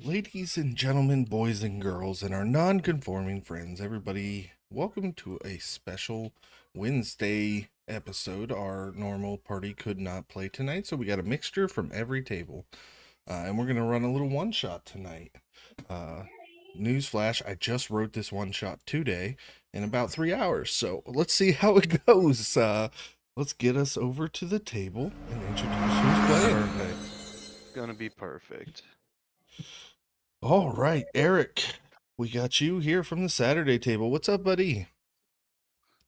Ladies and gentlemen, boys and girls, and our non-conforming friends, everybody, welcome to a special Wednesday episode. Our normal party could not play tonight, so we got a mixture from every table. And we're going to run a little one-shot tonight. Newsflash, I just wrote this one-shot today in about 3 hours, so let's see how it goes. Let's get us over to the table and introduce who's playing today. Gonna be perfect. All right, Eric, we got you here from the Saturday table. What's up, buddy?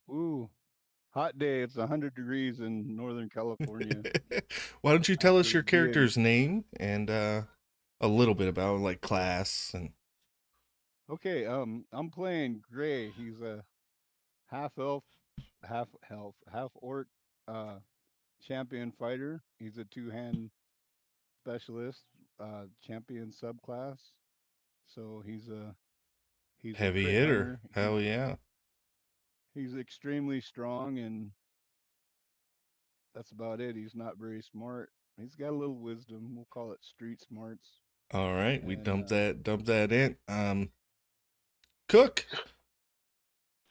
Ooh, hot day. It's 100 degrees in Northern California. Why don't you tell us After your being character's name and a little bit about like class and okay, I'm playing Gray. He's a half elf, half orc, uh, champion fighter. He's a two-hand specialist, champion subclass. So he's a heavy crit hitter? hunter. Hell yeah. He's extremely strong, and that's about it. He's not very smart. He's got a little wisdom. We'll call it street smarts. All right, we And dump that in. Cook,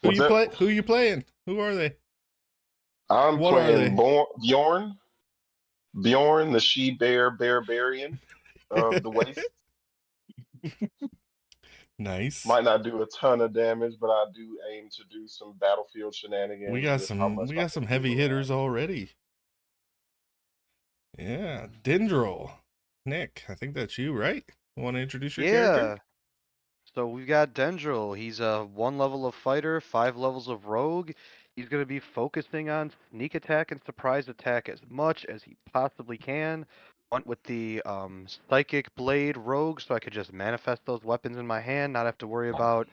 What's that? who you playing? Who are they? I'm What are playing they? Bjorn, the she bear barbarian of the waste. Nice. Might not do a ton of damage, but I do aim to do some battlefield shenanigans with how much We I got can some move heavy hitters around. already. Yeah, Dendril. Nick, I think that's you, right? Want to introduce your character? Yeah. So we've got Dendril. He's a 1 level of fighter, 5 levels of rogue. He's gonna be focusing on sneak attack and surprise attack as much as he possibly can. Went with the psychic blade rogue, so I could just manifest those weapons in my hand, not have to worrying about,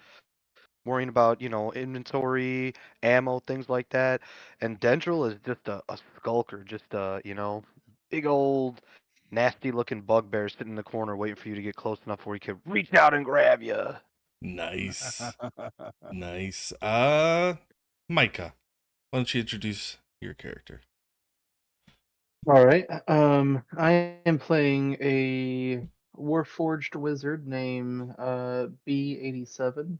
inventory, ammo, things like that. And Dendril is just a skulker, just big old nasty looking bugbear sitting in the corner waiting for you to get close enough where he could reach out and grab you. Nice. Nice. Micah, why don't you introduce your character? All right. I am playing a Warforged wizard named B87.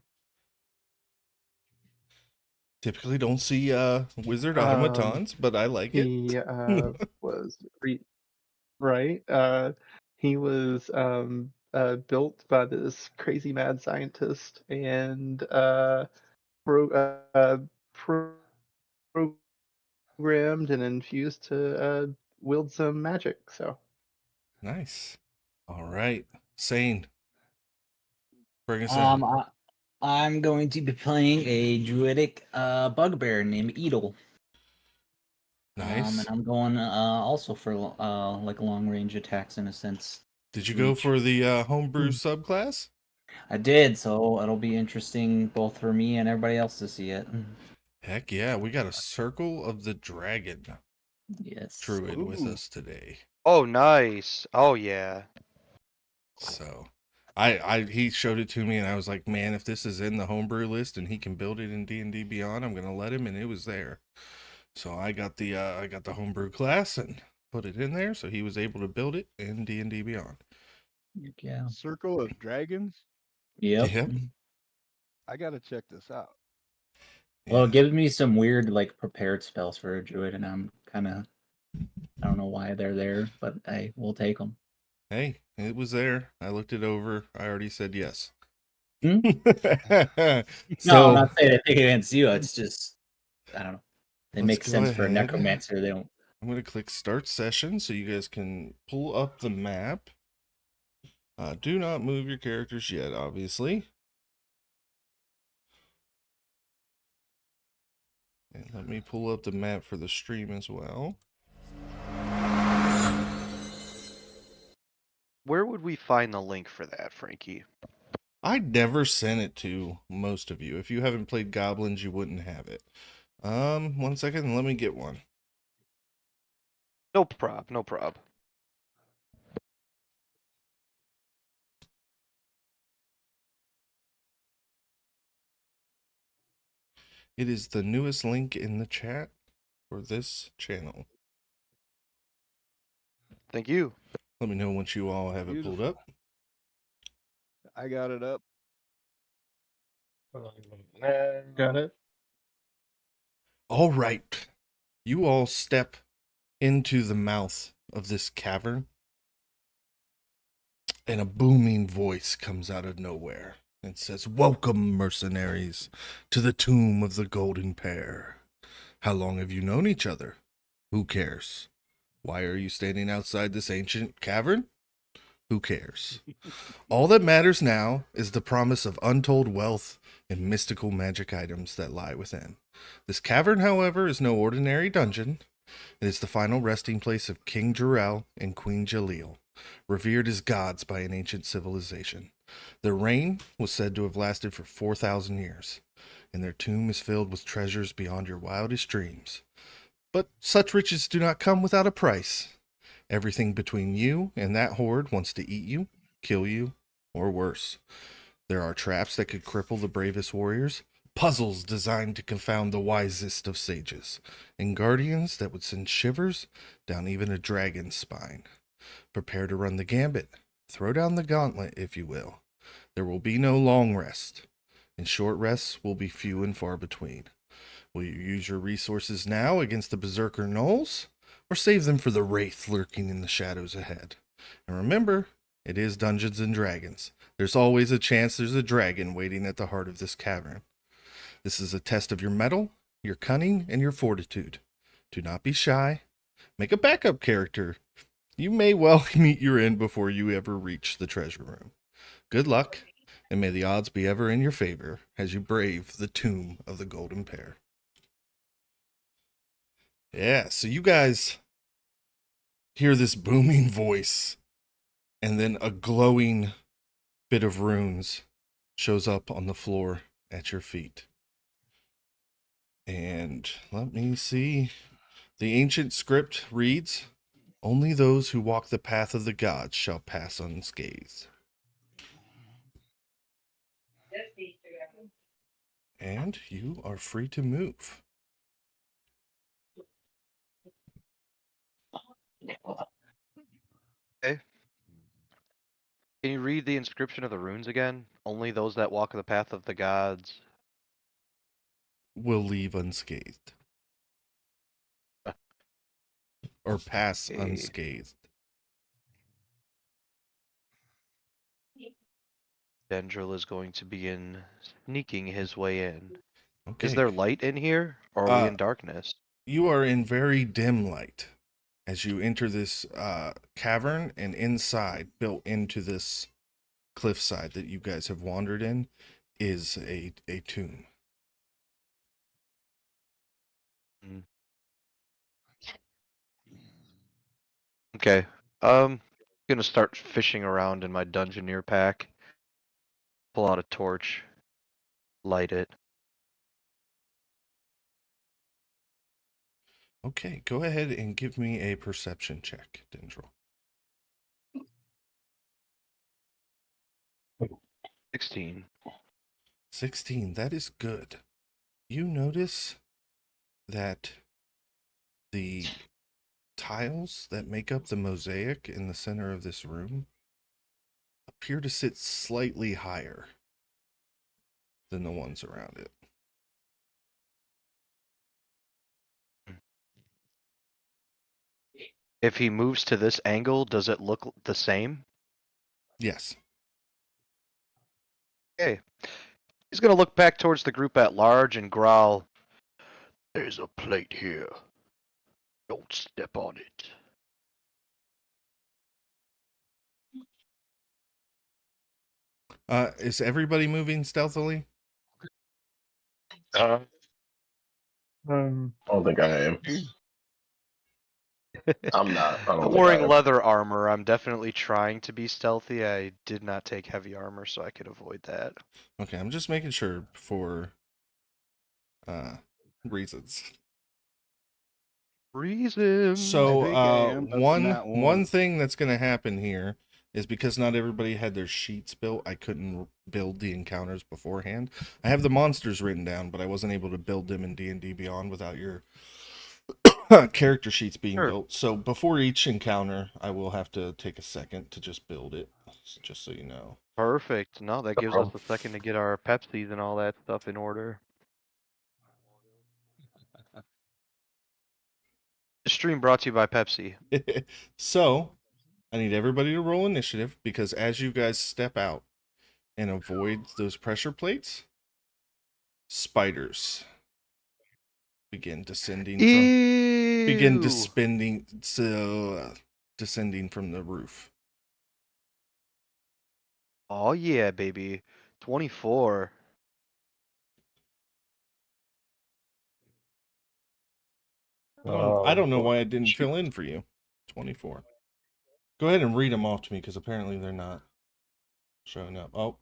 Typically don't see wizard Um, automatons, but I like it. he was right. He was built by this crazy mad scientist and pro- programmed and infused to wield some magic. So. Nice. All right. Sane, bring us in. Um, I, I'm going to be playing a druidic bugbear named Edel. And Nice. I'm going also for like long range attacks in a sense. Did you go Reach. for the homebrew subclass? I did, so it'll be interesting both for me and everybody else to see it. Heck yeah, we got a Circle of the Dragon Yes. druid with Ooh. us today. Oh, nice. Oh, yeah. So he showed it to me and I was like, man, if this is in the homebrew list and he can build it in D&D Beyond, I'm gonna let him, and it was there. So I got the homebrew class and put it in there, so he was able to build it in D&D Beyond. Yeah. Circle of Dragons. Yep. Yep. I gotta check this out. Well, it Yeah. gives me some weird like prepared spells for a druid, and I'm kind of I don't know why they're there, but I will take them. Hey, it was there. I looked it over. I already said yes. Hmm? No, So I'm not saying I think against you. It's just I don't know. They let's make go sense for a ahead. necromancer. They don't. I'm going to click start session so you guys can pull up the map. Do not move your characters yet, obviously. And let me pull up the map for the stream as well. Where would we find the link for that, Frankie? I never sent it to most of you. If you haven't played Goblins, you wouldn't have it. 1 second, let me get one. No prob, no prob. It is the newest link in the chat for this channel. Thank you. Let me know once you all have it pulled Beautiful. up. I got it up. Got it. All right. You all step into the mouth of this cavern, and a booming voice comes out of nowhere and says, "Welcome, mercenaries, to the tomb of the golden pair. How long have you known each other? Who cares? Why are you standing outside this ancient cavern? Who cares? All that matters now is the promise of untold wealth and mystical magic items that lie within. This cavern, however, is no ordinary dungeon. It is the final resting place of King Jarrell and Queen Jaleel, revered as gods by an ancient civilization. Their reign was said to have lasted for 4,000 years, and their tomb is filled with treasures beyond your wildest dreams. But such riches do not come without a price. Everything between you and that horde wants to eat you, kill you, or worse. There are traps that could cripple the bravest warriors, puzzles designed to confound the wisest of sages, and guardians that would send shivers down even a dragon's spine. Prepare to run the gambit. Throw down the gauntlet, if you will. There will be no long rest, and short rests will be few and far between. Will you use your resources now against the berserker gnolls, or save them for the wraith lurking in the shadows ahead? And remember, it is Dungeons and Dragons. There's always a chance there's a dragon waiting at the heart of this cavern. This is a test of your mettle, your cunning, and your fortitude. Do not be shy. Make a backup character. You may well meet your end before you ever reach the treasure room. Good luck, and may the odds be ever in your favor as you brave the tomb of the golden pair. Yeah, so you guys hear this booming voice, and then a glowing bit of runes shows up on the floor at your feet. And let me see. The ancient script reads, "Only those who walk the path of the gods shall pass unscathed." And you are free to move. Okay. Can you read the inscription of the runes again? Only those that walk the path of the gods. Will leave unscathed. Or pass Okay. unscathed. Dendril is going to begin sneaking his way in. Okay. Is there light in here, or are we in darkness? You are in very dim light as you enter this cavern, and inside, built into this cliffside that you guys have wandered in, is a tomb. Okay. Gonna start fishing around in my Dungeoneer pack. Pull out a torch. Light it. Okay, go ahead and give me a perception check, Dendril. 16. 16, that is good. You notice that the tiles that make up the mosaic in the center of this room appear to sit slightly higher than the ones around it. If he moves to this angle, does it look the same? Yes. Okay. He's gonna look back towards the group at large and growl, "There's a plate here. Don't step on it." Is everybody moving stealthily? I Um, don't think I am. I'm not. I don't I'm think I wearing am. leather armor. I'm definitely trying to be stealthy. I did not take heavy armor, so I could avoid that. Okay, I'm just making sure for reasons. Reasons. So think I am, but one not one one. thing that's going to happen here is because not everybody had their sheets built, I couldn't build the encounters beforehand. I have the monsters written down, but I wasn't able to build them in D&D Beyond without your character sheets being Sure. built. So before each encounter, I will have to take a second to just build it. just so you know. Perfect. No, that gives us a second to get our Pepsis and all that stuff in order. This stream brought to you by Pepsi. So, I need everybody to roll initiative because as you guys step out and avoid those pressure plates, spiders begin descending from descending from the roof. Oh yeah, baby. 24. I don't know why I didn't shoot. fill in for you. 24. Go ahead and read them off to me because apparently they're not showing up. Oh,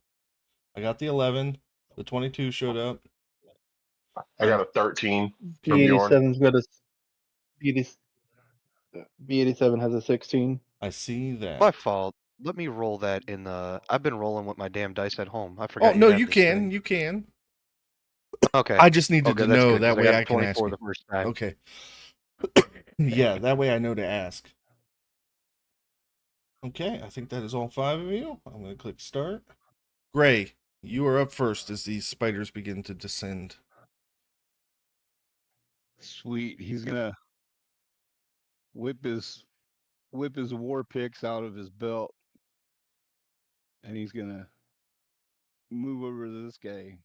I got the 11. The 22 showed up. I got a 13 from Bjorn. B87's got a B87 has a 16. I see that. My fault. Let me roll that in the. I've been rolling with my damn dice at home. I Oh, forgot. no, have you this can. thing. You can. Okay. I just needed Okay, to that's know good, 'cause that way got a I can ask 24 you. the first time. Okay. Yeah, that way I know to ask. Okay, I think that is all 5 of you. I'm going to click start. Gray, you are up first as these spiders begin to descend. Sweet. He's gonna whip his war picks out of his belt, and he's gonna move over to this guy,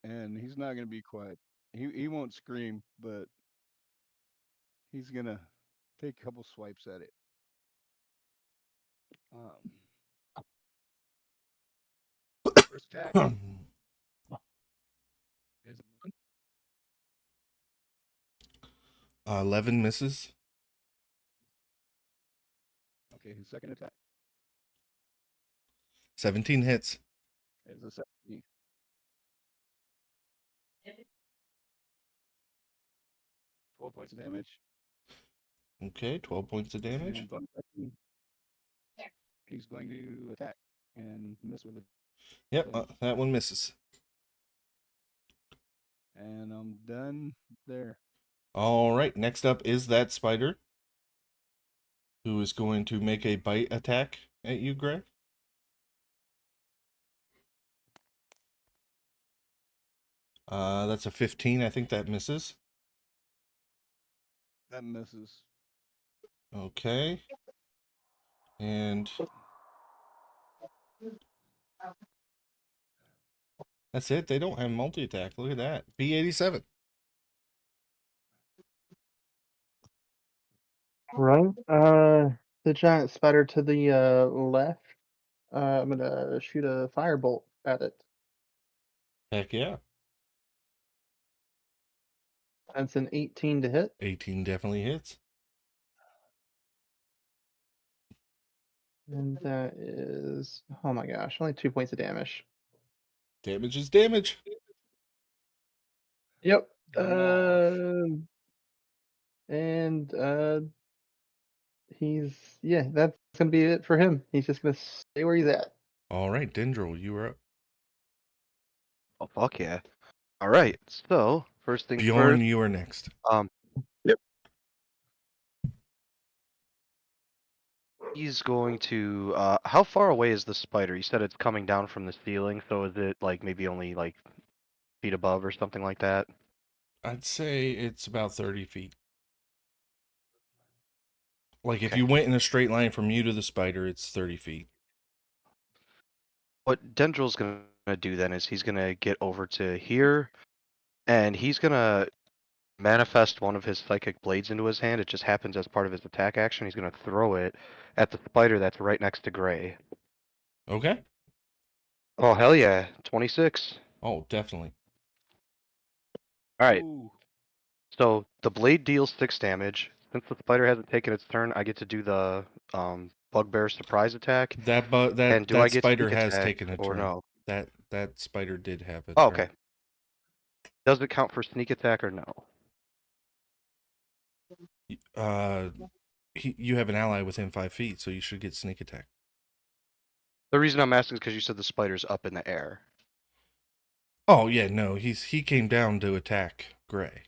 and he's not gonna be quiet. He won't scream, but he's gonna take a couple swipes at it. First attack is 11 misses. okay. His second attack 17 hits. is a 17. 12 points of damage. Okay, 12 points of damage. And bonus action, he's going to attack and miss with it. Yep, that one misses. And I'm done there. All right, next up is that spider who is going to make a bite attack at you, Greg. That's a 15. I think that misses. That misses. Okay. And that's it. They don't have multi-attack. Look at that. B87. Right. The giant spider to the left. I'm gonna shoot a firebolt at it. Heck yeah. That's an 18 to hit. 18 definitely hits. And that is, oh my gosh, only 2 points of damage. Damage is damage. Yep. Done And yeah, that's gonna be it for him. He's just gonna stay where he's at. All right, Dendril, you are up. Oh fuck yeah! All right. So first things Bjorn, first. you are next. He's going to. How far away is the spider? You said it's coming down from the ceiling, so is it like maybe only like feet above or something like that? I'd say it's about 30 feet. Like if Okay. you went in a straight line from you to the spider, it's 30 feet. What Dendril's gonna do then is he's gonna get over to here, and he's gonna manifest one of his psychic blades into his hand. It just happens as part of his attack action. He's gonna throw it at the spider that's right next to Gray. Okay. Oh hell yeah! 26. Oh, definitely. All right. Ooh. So the blade deals 6 damage. Since the spider hasn't taken its turn, I get to do the bugbear surprise attack. And do I That get spider sneak has attack taken a or turn. no? That spider did have a Oh, turn. okay. Does it count for sneak attack or no? You have an ally within 5 feet, so you should get sneak attack. The reason I'm asking is because you said the spider's up in the air. Oh yeah, no, he came down to attack Gray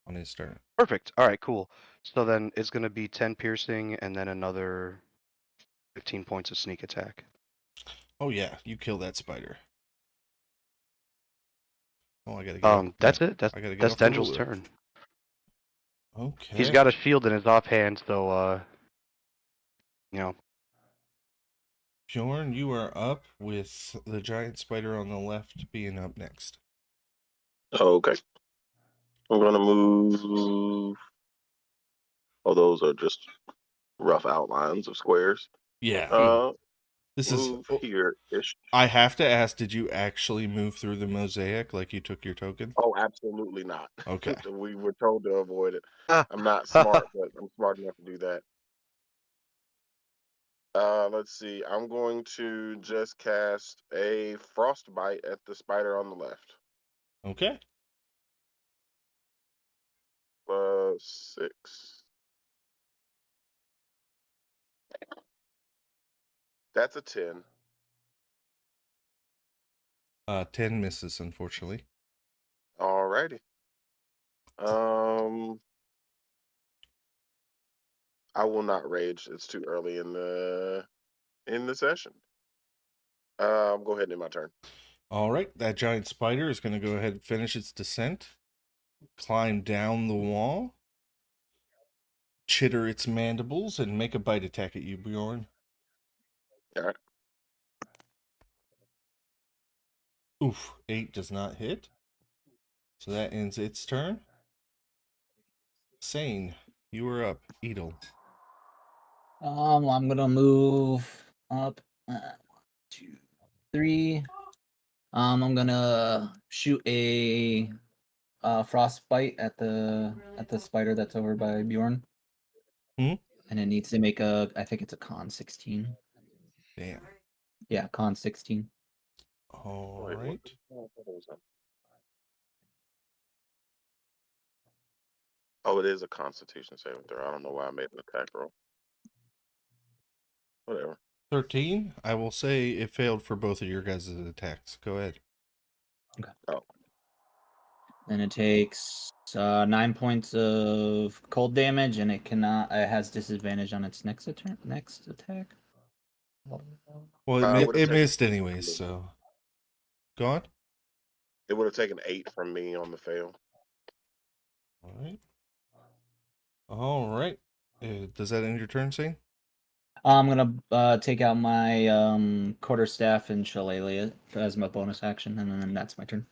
on his turn. Perfect. All right, cool. So then it's going to be 10 piercing and then another 15 points of sneak attack. Oh yeah, you kill that spider. Oh, I gotta get off. That's it. I gotta get That's off the Dendrill's ruler. turn. He's Okay. got a shield in his offhand, so you know. Bjorn, you are up with the giant spider on the left being up next. Okay. I'm gonna move. Oh, those are just rough outlines of squares. Yeah. Uh, This is. move here ish. I have to ask, did you actually move through the mosaic like you took your token? Oh, absolutely not. Okay. We were told to avoid it. Ah, I'm not smart, but I'm smart enough to do that. Let's see. I'm going to just cast a frostbite at the spider on the left. Okay. +6. That's a 10. 10 misses, unfortunately. Alrighty. I will not rage. It's too early in the session. Go ahead and end my turn. All right. That giant spider is going to go ahead and finish its descent, climb down the wall, chitter its mandibles, and make a bite attack at you, Bjorn. All right. Oof. 8 does not hit. So that ends its turn. Sane, you are up. Edel. I'm gonna move up. 2, 3. I'm gonna shoot a frostbite at the spider that's over by Bjorn. Hmm? And it needs to make a. I think it's a con 16. Damn. Yeah, con 16. All Wait, right. what was that? Oh, it is a Constitution saving throw. I don't know why I made an attack roll. Whatever. 13. I will say it failed for both of your guys' attacks. Go ahead. Okay. Oh. And it takes 9 points of cold damage, and it cannot. It has disadvantage on its next attack. Well, Would've it taken missed 8 anyways, from me. so. Go on. It would have taken 8 from me on the fail. All right. All right. Does that end your turn, Sane? I'm gonna take out my quarterstaff and shillelagh as my bonus action, and then that's my turn.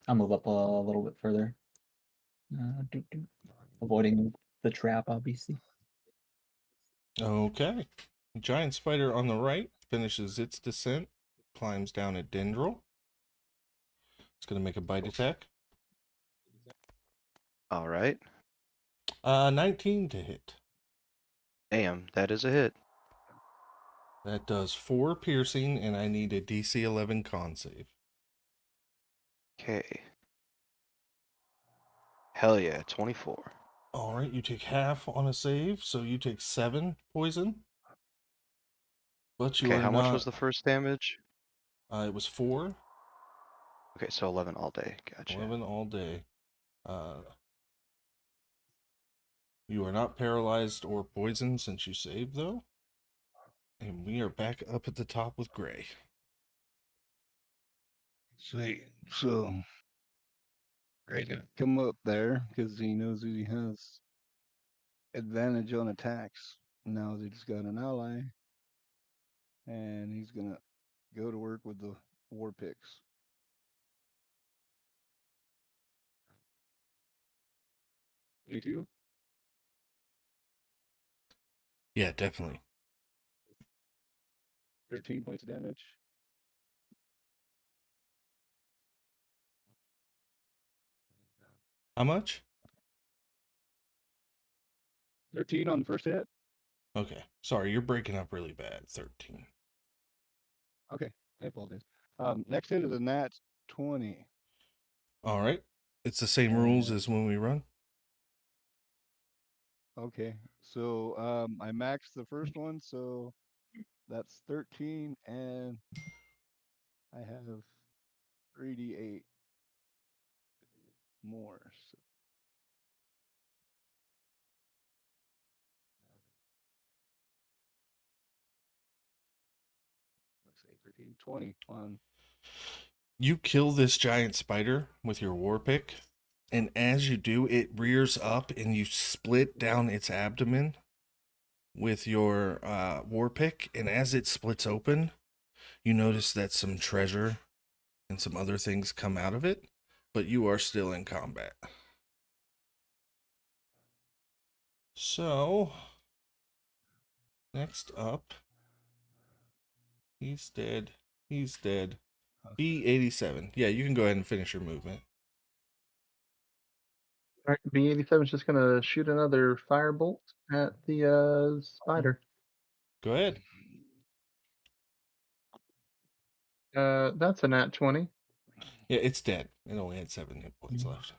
I'll move up a little bit further, avoiding the trap, obviously. Okay. Giant spider on the right finishes its descent, climbs down at Dendril. It's going to make a bite attack. all right. 19 to hit. Damn, that is a hit. That does 4 piercing, and I need a DC 11 con save. Okay. Hell yeah, 24. All right, you take half on a save, so you take 7 poison. But you Okay, are how much not. was the first damage? It was 4. Okay, so 11 all day. Gotcha. 11 all day. You are not paralyzed or poisoned since you saved, though. And we are back up at the top with Gray. Sweet. So, Gray's gonna come up there because he knows he has advantage on attacks. Now that he's got an ally, and he's gonna go to work with the war picks. You do? Yeah, definitely. 13 points of damage. How much? 13 on the first hit. Okay. Sorry, you're breaking up really bad. 13. Okay, I apologize. Next hit is a nat 20. All right. It's the same rules as when we run. Okay, so I maxed the first one, so that's 13, and I have 3d8 more. So. 13, 20. You kill this giant spider with your war pick, and as you do, it rears up and you split down its abdomen with your war pick, and as it splits open, you notice that some treasure and some other things come out of it, but you are still in combat. So, next up, he's dead. He's dead. B87. Yeah, you can go ahead and finish your movement. All right, B87 is just gonna shoot another firebolt at the spider. Go ahead. That's a nat 20. Yeah, it's dead. It only had 7 hit points left.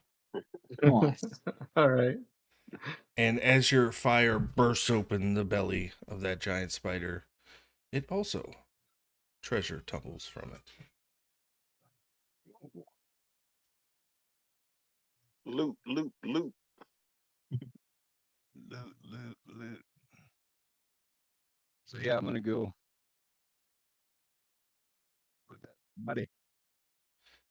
Nice. All right. And as your fire bursts open the belly of that giant spider, it also treasure tumbles from it. Loot, loot, loot. Loot. So yeah, I'm gonna go with that buddy.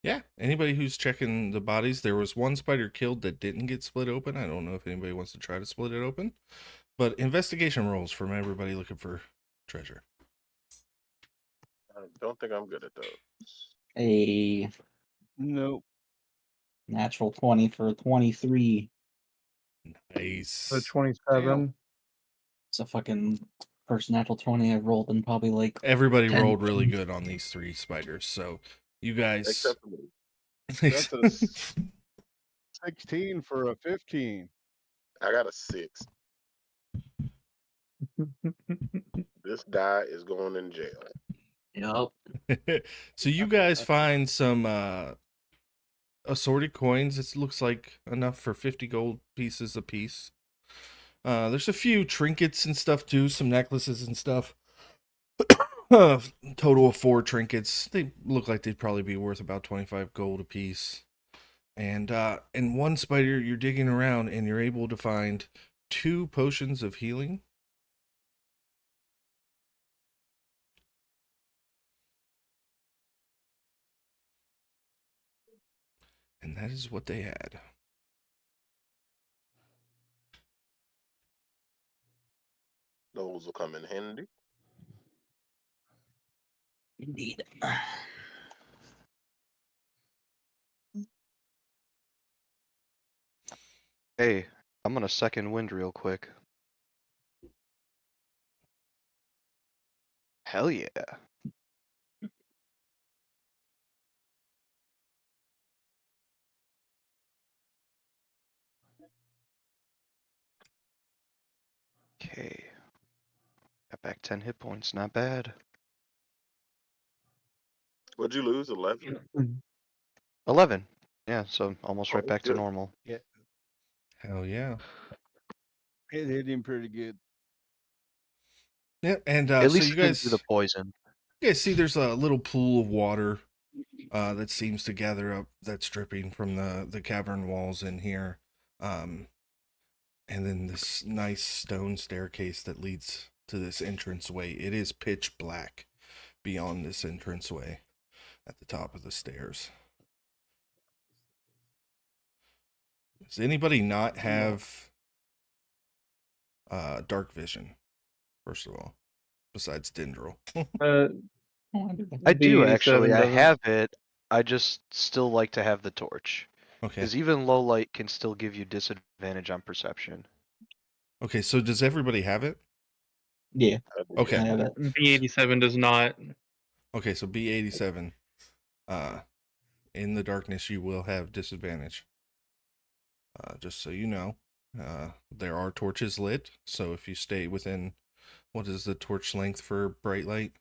Yeah, anybody who's checking the bodies, there was one spider killed that didn't get split open. I don't know if anybody wants to try to split it open, but investigation rolls from everybody looking for treasure. I don't think I'm good at those. A Nope. natural 20 for 23. Nice. So 27. It's a fucking first natural 20 I've rolled in probably like Everybody 10 rolled really games. good on these 3 spiders, so you guys. Except for me. That's a 16 for a 15. I got a 6. This die is going in jail. Yep. So you guys find some assorted coins. It looks like enough for 50 gold pieces apiece. There's a few trinkets and stuff too, some necklaces and stuff. Total of 4 trinkets. They look like they'd probably be worth about 25 gold apiece. And in one spider, you're digging around and you're able to find 2 potions of healing. And that is what they had. Those will come in handy. Indeed. Hey, I'm gonna second wind real quick. Hell yeah. Okay. Got back 10 hit points, not bad. What'd you lose? 11? 11. Yeah, so almost Oh, right back to good. normal. Hell yeah. It hit him pretty good. Yeah, and At so least you it didn't do the guys poison. see there's a little pool of water that seems to gather up that's dripping from the cavern walls in here. And then this nice stone staircase that leads to this entranceway. It is pitch black beyond this entranceway at the top of the stairs. Does anybody not have dark vision, first of all, besides Dendril? Uh, I do actually. B87 I doesn't. have it. I just still like to have the torch. Okay. Because even low light can still give you disadvantage on perception. Okay, so does everybody have it? Yeah. Okay. I have it. B87 does not. Okay, so B87. In the darkness, you will have disadvantage. Just so you know, there are torches lit. So if you stay within, what is the torch length for bright light?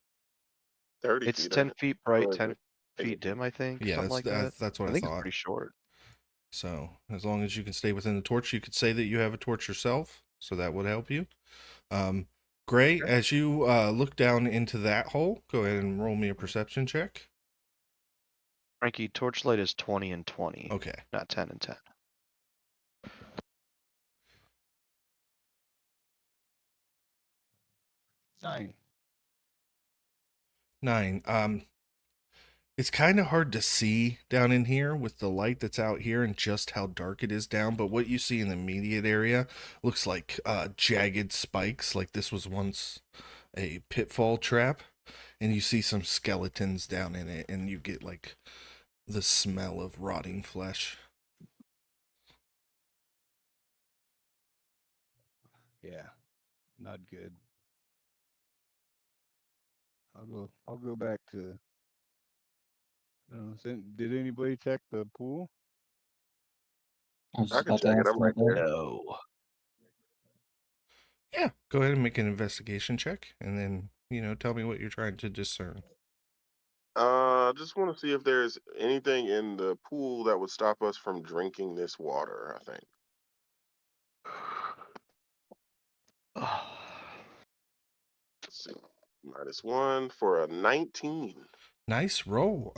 30 It's feet. 10 feet bright, Or is 10 it feet dim, I think. Yeah, something like that. that's what I I think it's thought. pretty short. So as long as you can stay within the torch, you could say that you have a torch yourself. So that would help you. Gray, as you look down into that hole, go ahead and roll me a perception check. Frankie, torchlight is 20 and 20, Okay. not 10 and 10. Nine. 9. It's kind of hard to see down in here with the light that's out here and just how dark it is down, but what you see in the immediate area looks like jagged spikes, like this was once a pitfall trap, and you see some skeletons down in it, and you get like the smell of rotting flesh. Yeah, not good. I'll go back to. Did anybody check the pool? I was I just can about to check it. ask I'm right about that. there. No. Yeah, go ahead and make an investigation check, and then, tell me what you're trying to discern. Just want to see if there's anything in the pool that would stop us from drinking this water. I think. Let's see. -1 for a 19. Nice roll.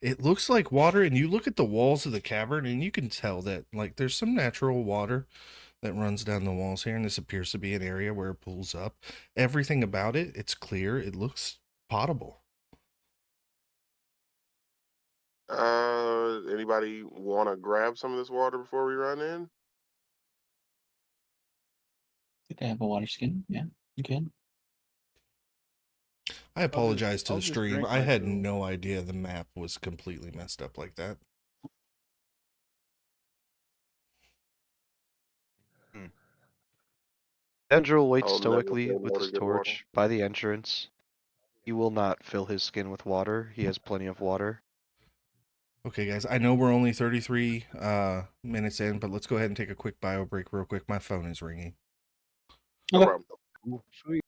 It looks like water, and you look at the walls of the cavern, and you can tell that like there's some natural water that runs down the walls here, and this appears to be an area where it pulls up. Everything about it, it's clear. It looks potable. Anybody want to grab some of this water before we run in? Did they have a water skin? Yeah, you can. I apologize to I'll the just stream. drink I my had fill. no idea the map was completely messed up like that. Dendril waits I'll never stoically say with no to his good water. torch by the entrance. He will not fill his skin with water. He has plenty of water. Okay, guys, I know we're only 33 minutes in, but let's go ahead and take a quick bio break real quick. My phone is ringing. No Okay. problem. Cool. Sweet.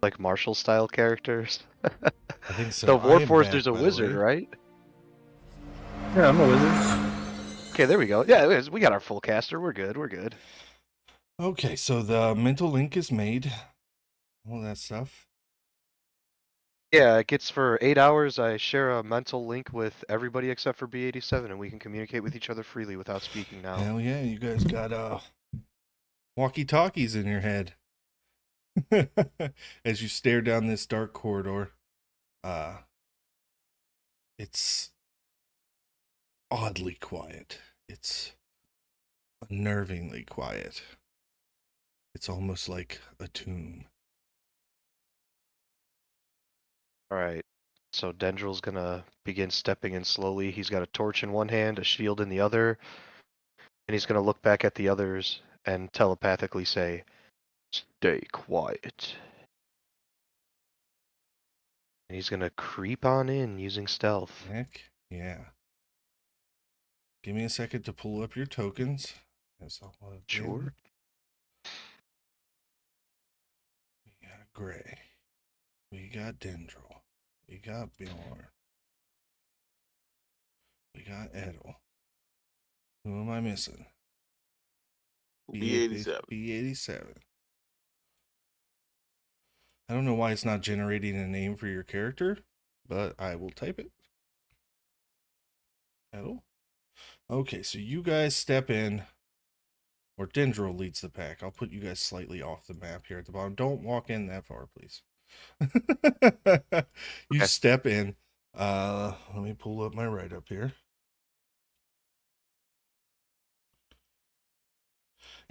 Like Marshall style characters. I think so. So I am Warforged back, is a by the wizard, way. right? Yeah, I'm a wizard. Okay, there we go. Yeah, it is. We got our full caster. We're good. We're good. Okay, so the mental link is made. All that stuff. Yeah, it gets for 8 hours. I share a mental link with everybody except for B87, and we can communicate with each other freely without speaking now. Hell yeah, you guys got walkie-talkies in your head. As you stare down this dark corridor, it's oddly quiet. It's unnervingly quiet. It's almost like a tomb. All right. So Dendril's gonna begin stepping in slowly. He's got a torch in one hand, a shield in the other, and he's gonna look back at the others and telepathically say, "Stay quiet." And he's gonna creep on in using stealth. Heck yeah. Give me a second to pull up your tokens. As I'll log in. Sure. We got Gray. We got Dendril. We got Bjorn. We got Edel. Who am I missing? B87. B87. I don't know why it's not generating a name for your character, but I will type it. Edel. Okay, so you guys step in, or Dendro leads the pack. I'll put you guys slightly off the map here at the bottom. Don't walk in that far, please. You Okay. step in. Let me pull up my write-up here.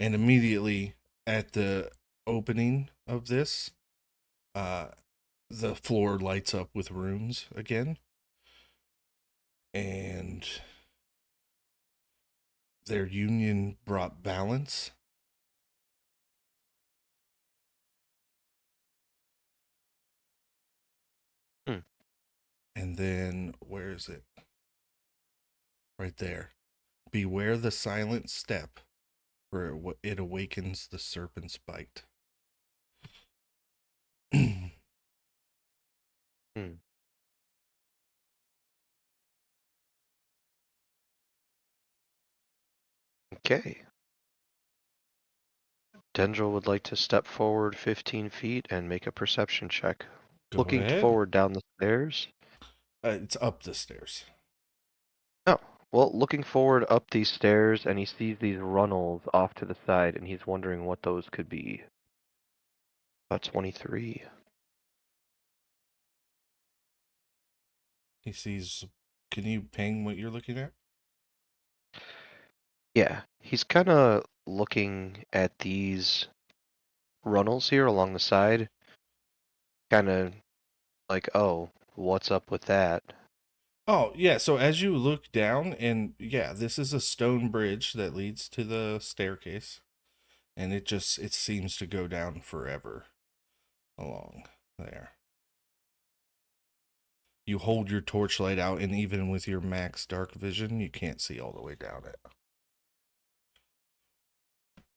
And immediately at the opening of this, the floor lights up with runes again. And their union brought balance. Hmm. And then, where is it? Right there. Beware the silent step, for it awakens the serpent's bite. Hmm. Okay. Dendril would like to step forward 15 feet and make a perception check. Go Looking ahead. forward down the stairs. It's up the stairs. Oh, well, looking forward up these stairs, and he sees these runnels off to the side, and he's wondering what those could be. About 23. He sees. Can you ping what you're looking at? Yeah, he's kind of looking at these runnels here along the side. Kind of like, oh, what's up with that? Oh, yeah. So as you look down, and yeah, this is a stone bridge that leads to the staircase. And it seems to go down forever along there. You hold your torchlight out, and even with your max dark vision, you can't see all the way down it.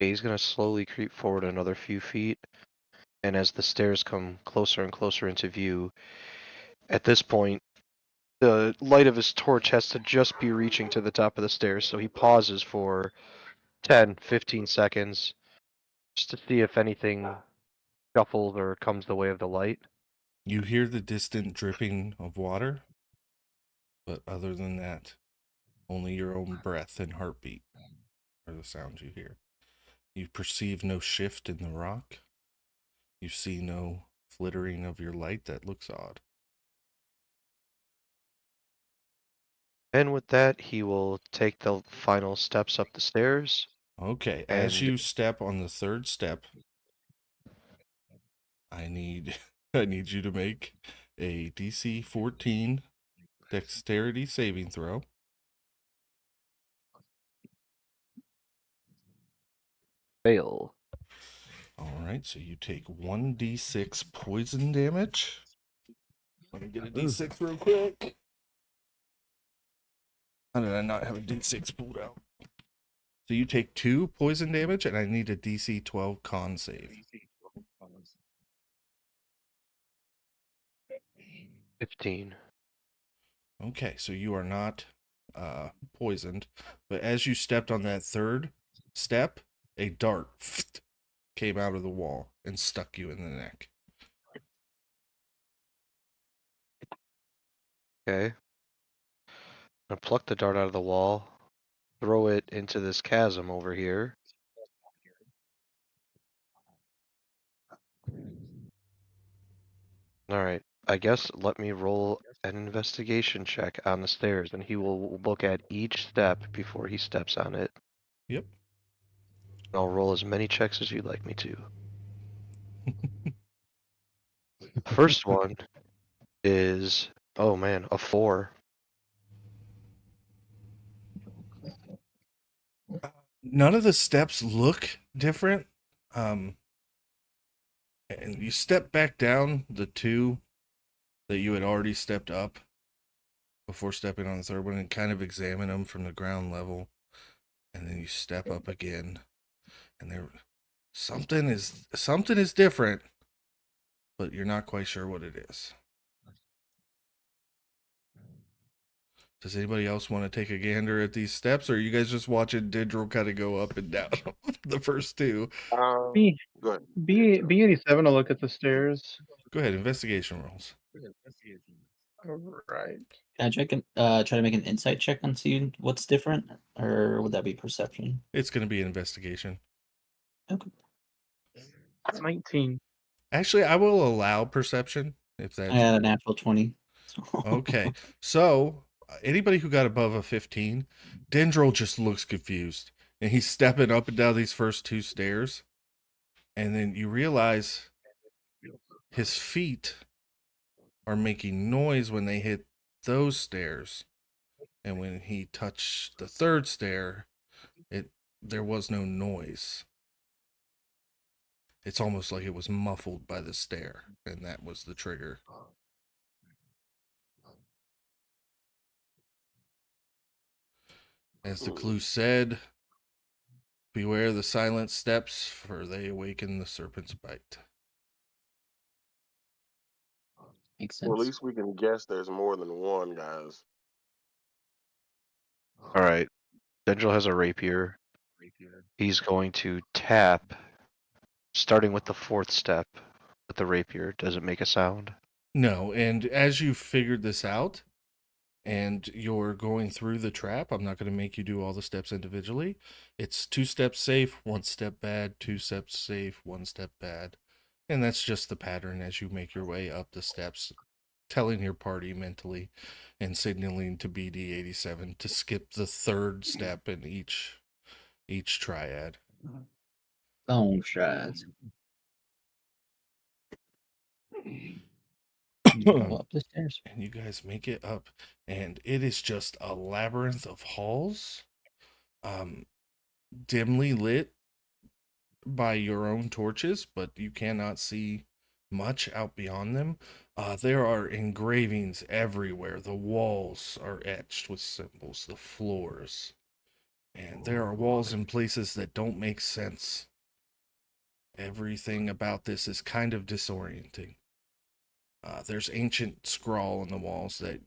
Okay, he's going to slowly creep forward another few feet. And as the stairs come closer and closer into view, at this point, the light of his torch has to just be reaching to the top of the stairs, so he pauses for 10, 15 seconds just to see if anything shuffles or comes the way of the light. You hear the distant dripping of water, but other than that, only your own breath and heartbeat are the sounds you hear. You perceive no shift in the rock. You see no flittering of your light that looks odd. And with that, he will take the final steps up the stairs. Okay, as And you step on the third step, I need I need you to make a DC 14 dexterity saving throw. fail. All right, so you take 1d6 poison damage. Let me get a d6 real quick. How did I not have a d6 pulled out? So you take 2 poison damage, and I need a DC 12 con save. 15. Okay, so you are not poisoned, but as you stepped on that third step, a dart came out of the wall and stuck you in the neck. Okay. I'm gonna pluck the dart out of the wall, throw it into this chasm over here. Alright, I guess let me roll an investigation check on the stairs, and he will look at each step before he steps on it. Yep. I'll roll as many checks as you'd like me to. First one is, oh man, a 4. None of the steps look different. And you step back down the 2 that you had already stepped up before stepping on the third one, and kind of examine them from the ground level. And then you step up again, and something is different, but you're not quite sure what it is. Does anybody else want to take a gander at these steps, or are you guys just watching Dendril kind of go up and down the first two? B Go ahead. B87 will look at the stairs. Go ahead, investigation rolls. All right. Can I try to make an insight check and see what's different, or would that be perception? It's going to be an investigation. Okay. 19. Actually, I will allow perception if I that's had a natural 20. okay. So anybody who got above a 15, Dendril just looks confused, and he's stepping up and down these first two stairs, and then you realize his feet are making noise when they hit those stairs, and when he touched the third stair, there was no noise. It's almost like it was muffled by the stair, and that was the trigger. As the clue said, beware the silent steps, for they awaken the serpent's bite. Makes Well, at sense. least we can guess there's more than one, guys. All right. Dendril has a rapier. He's going to tap, starting with the fourth step with the rapier. Does it make a sound? No, and as you figured this out, and you're going through the trap, I'm not going to make you do all the steps individually. It's 2 steps safe, 1 step bad, 2 steps safe, 1 step bad. And that's just the pattern as you make your way up the steps, telling your party mentally and signaling to BD87 to skip the third step in each triad. Oh, shreds. Go up the stairs. And you guys make it up, and it is just a labyrinth of halls, dimly lit by your own torches, but you cannot see much out beyond them. There are engravings everywhere. The walls are etched with symbols, the floors, and there are walls in places that don't make sense. Everything about this is kind of disorienting. There's ancient scrawl on the walls that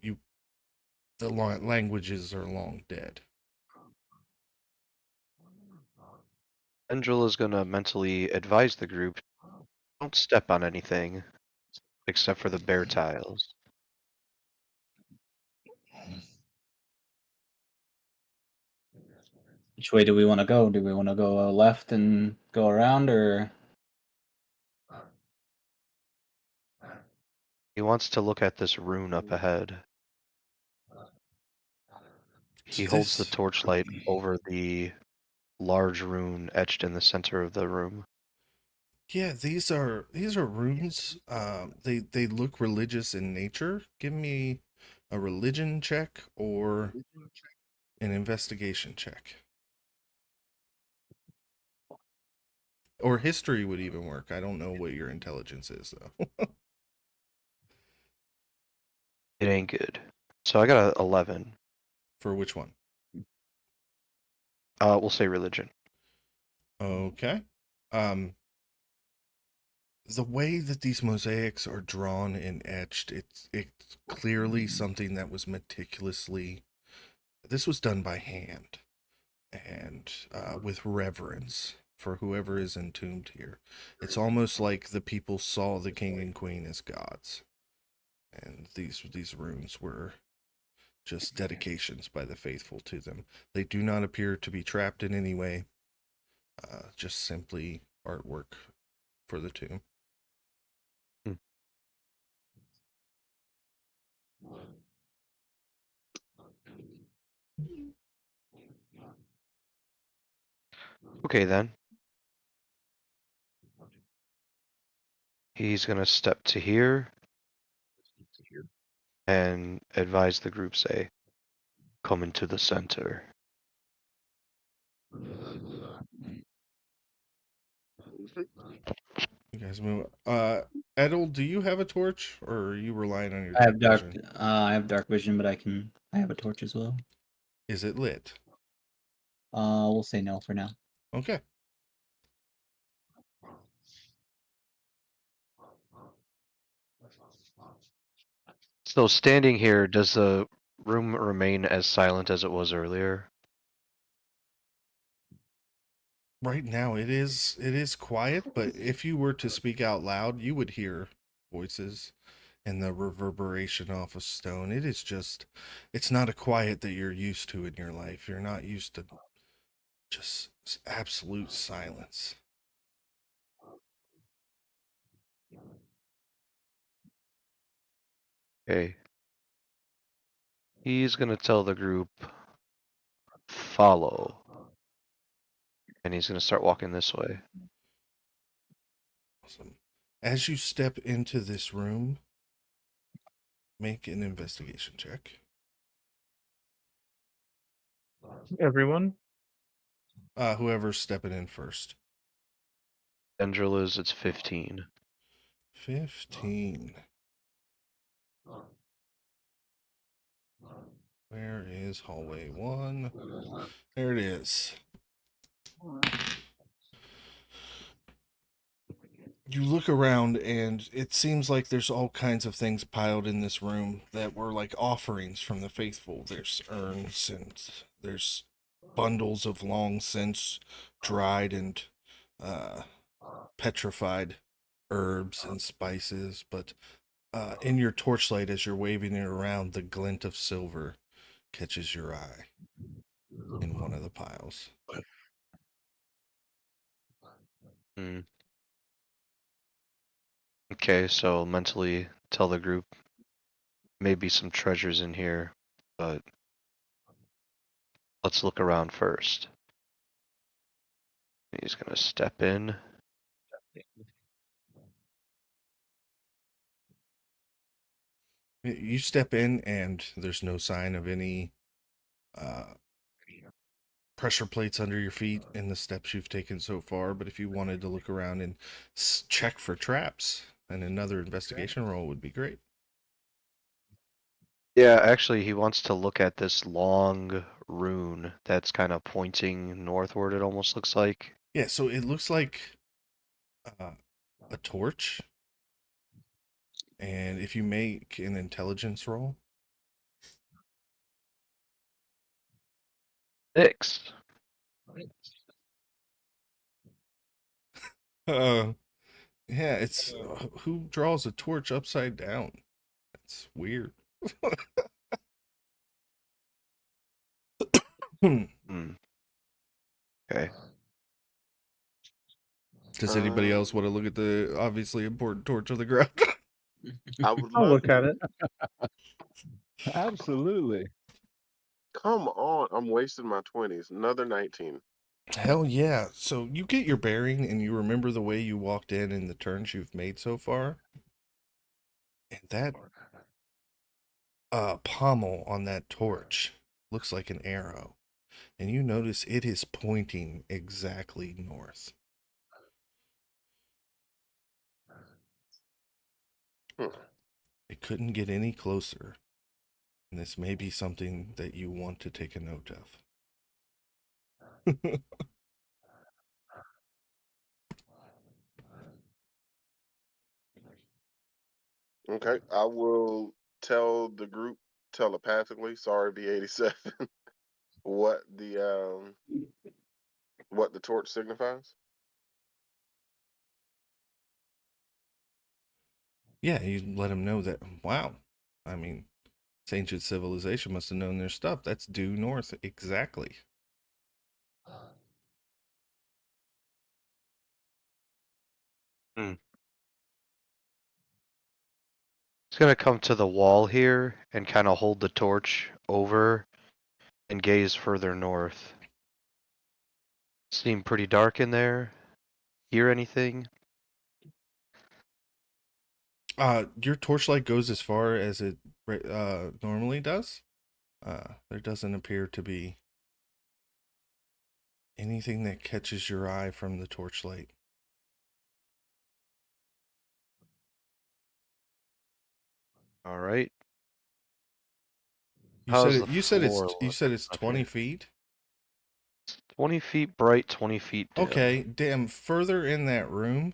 the languages are long dead. Dendril is going to mentally advise the group, don't step on anything except for the bare tiles. Which way do we want to go? Do we want to go left and go around, or He wants to look at this rune up ahead. He holds the torchlight over the large rune etched in the center of the room. Yeah, these are runes. They look religious in nature. Give me a religion check or an investigation check. Or history would even work. I don't know what your intelligence is though. It ain't good. So I got a 11. For which one? We'll say religion. Okay. The way that these mosaics are drawn and etched, it's clearly something that was meticulously. This was done by hand, and with reverence for whoever is entombed here. It's almost like the people saw the king and queen as gods, and these runes were just dedications by the faithful to them. They do not appear to be trapped in any way, just simply artwork for the tomb. Okay then. He's gonna step to here and advise the group, say, come into the center. You guys move. Edel, do you have a torch, or are you relying on your I have dark. vision? I have dark vision, but I have a torch as well. Is it lit? We'll say no for now. Okay. So standing here, does the room remain as silent as it was earlier? Right now it is quiet, but if you were to speak out loud, you would hear voices and the reverberation off of stone. It is just, it's not a quiet that you're used to in your life. You're not used to just absolute silence. Okay. He's gonna tell the group, follow. And he's gonna start walking this way. Awesome. As you step into this room, make an investigation check. Everyone? Whoever's stepping in first. Dendril is, it's 15. 15. Where is hallway 1? There it is. You look around and it seems like there's all kinds of things piled in this room that were like offerings from the faithful. There's urns and there's bundles of long since dried and petrified herbs and spices, but in your torchlight as you're waving it around, the glint of silver catches your eye in one of the piles. Hmm. Okay, so mentally tell the group maybe some treasures in here, but let's look around first. He's gonna step in. You step in and there's no sign of any uh, pressure plates under your feet in the steps you've taken so far, but if you wanted to look around and check for traps, and another investigation roll would be great. Yeah, actually, he wants to look at this long rune that's kind of pointing northward, it almost looks like. Yeah, so it looks like a torch, and if you make an intelligence roll, 6. uh, yeah, it's who draws a torch upside down? That's weird. Hmm. Okay. Does anybody else want to look at the obviously important torch on the ground? I would I'll love look at it. Absolutely. Come on, I'm wasting my 20s. Another 19. Hell yeah. So you get your bearing and you remember the way you walked in and the turns you've made so far. And that pommel on that torch looks like an arrow. And you notice it is pointing exactly north. Hmm. It couldn't get any closer. And this may be something that you want to take a note of. Okay, I will tell the group telepathically, sorry B87, what the torch signifies. Yeah, you let them know that, wow. I mean, this ancient civilization must have known their stuff. That's due north. Exactly. Hmm. He's gonna come to the wall here and kind of hold the torch over and gaze further north. Seem pretty dark in there. Hear anything? Your torchlight goes as far as it normally does. There doesn't appear to be anything that catches your eye from the torchlight. All right. You said How's it. the floor You look? said it's Okay. 20 feet. 20 feet bright, 20 feet dim. Okay, damn. Further in that room,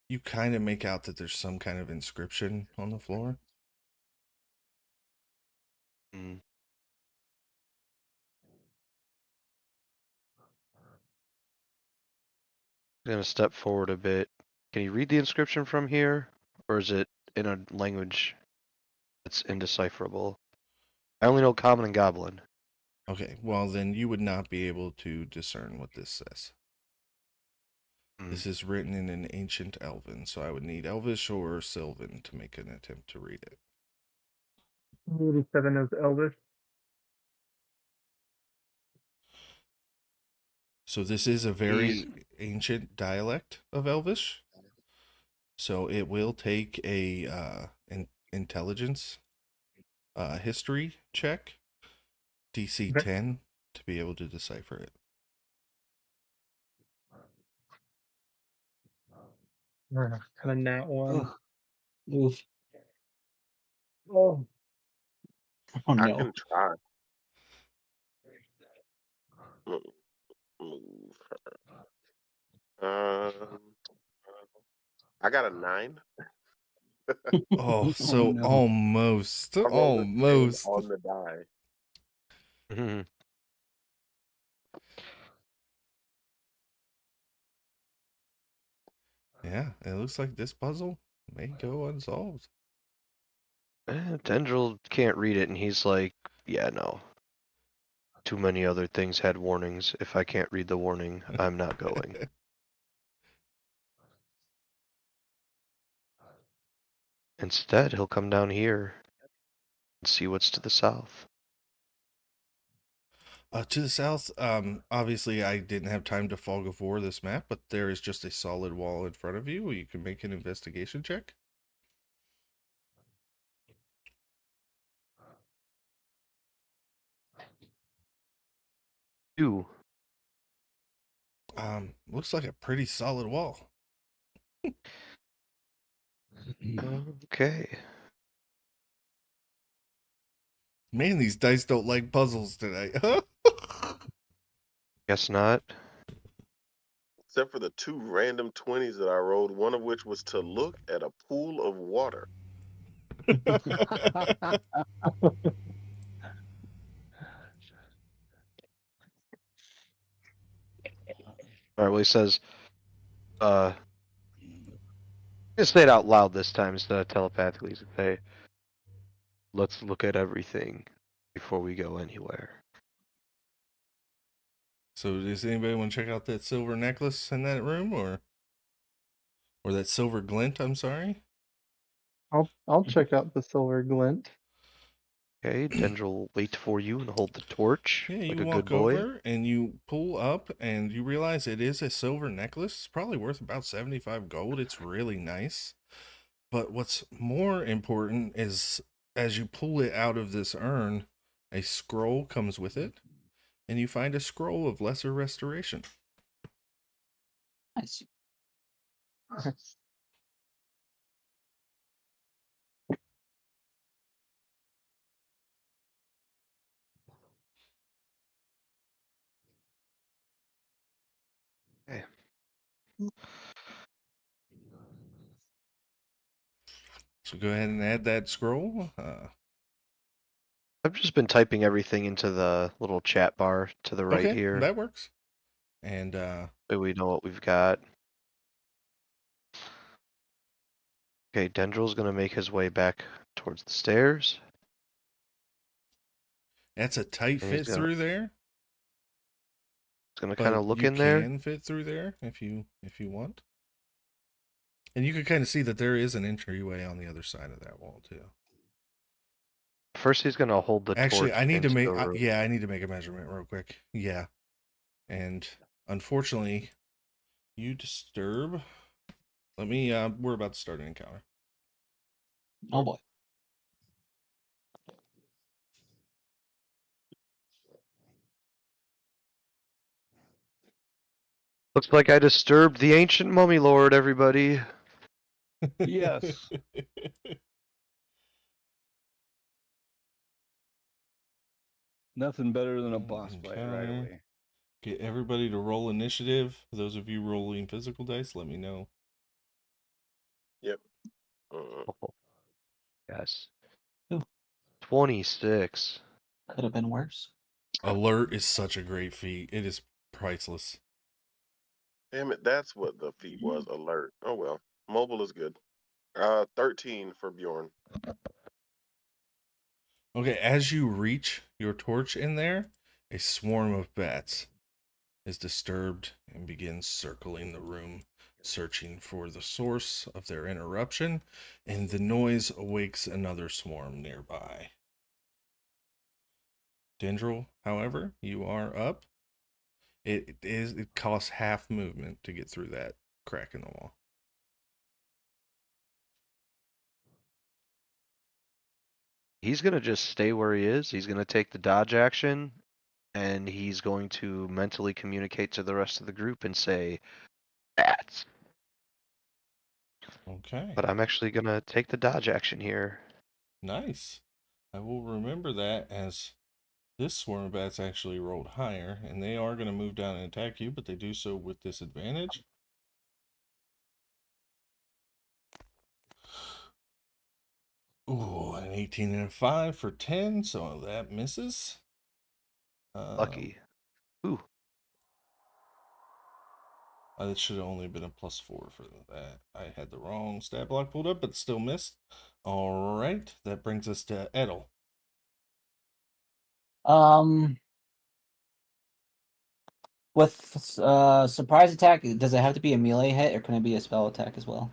you kind of make out that there's some kind of inscription on the floor. Mm. Gonna step forward a bit. Can you read the inscription from here, or is it in a language that's indecipherable? I only know Common and Goblin. Okay, well then you would not be able to discern what this says. Mm. This is written in an ancient Elven, so I would need Elvish or Sylvan to make an attempt to read it. 87 is Elvish. So this is a He's very ancient dialect of Elvish. So it will take a intelligence history check, DC Okay. 10, to be able to decipher it. Kind of nat one. Ugh. Oof. Oh, Oh I no. can try. Move. I got a 9. Oh, Oh so no. almost, I rolled a 10 almost. on the die. Mhm. Yeah, it looks like this puzzle may go unsolved. Tendril can't read it, and he's like, "Yeah, no. Too many other things had warnings. If I can't read the warning, I'm not going." Instead, he'll come down here and see what's to the south. To the south, obviously I didn't have time to fog of war this map, but there is just a solid wall in front of you. You can make an investigation check. You. Looks like a pretty solid wall. Okay. Man, these dice don't like puzzles tonight. Guess not. Except for the 2 random 20s that I rolled, one of which was to look at a pool of water. All right. Well, he says, I'm gonna say it out loud this time instead of telepathically. He's gonna say, "Let's look at everything before we go anywhere." So does anybody want to check out that silver necklace in that room, or that silver glint, I'm sorry? I'll check out the silver glint. Okay. Dendril will wait for you and hold the torch Yeah, like you a good walk boy. over and you pull up and you realize it is a silver necklace. It's probably worth about 75 gold. It's really nice. But what's more important is as you pull it out of this urn, a scroll comes with it, and you find a scroll of lesser restoration. Nice. Okay. So go ahead and add that scroll. I've just been typing everything into the little chat bar to the right Okay, here. that works. And So we know what we've got. Okay, Dendril's gonna make his way back towards the stairs. that's a tight And he's fit gonna through there, kind but of look you in there. can fit through there if you want. And you can kind of see that there is an entryway on the other side of that wall too. First, he's gonna hold the Actually, torch I need to into make the room. yeah, I need to make a measurement real quick. Yeah. And unfortunately, you disturb. Let me we're about to start an encounter. Oh boy. Looks like I disturbed the ancient mummy lord, everybody. Yes. Nothing better than a boss fight right Encounter. away. Get everybody to roll initiative. For those of you rolling physical dice, let me know. Yep. Oh, yes. Ooh. 26. Could have been worse. Alert is such a great feat. It is priceless. Damn it, that's what the feat was. Alert. Oh well. Mobile is good. 13 for Bjorn. Okay, as you reach your torch in there, a swarm of bats is disturbed and begins circling the room, searching for the source of their interruption, and the noise awakes another swarm nearby. Dendril, however, you are up. It costs half movement to get through that crack in the wall. He's going to just stay where he is. He's going to take the dodge action, and he's going to mentally communicate to the rest of the group and say, bats. Okay. But I'm actually going to take the dodge action here. Nice. I will remember that, as this swarm of bats actually rolled higher, and they are going to move down and attack you, but they do so with disadvantage. Ooh, an 18 and a 5 for 10, so that misses. Lucky. Ooh. It should have only been a +4 for that. I had the wrong stat block pulled up, but still missed. All right, that brings us to Edel. With surprise attack, does it have to be a melee hit or can it be a spell attack as well?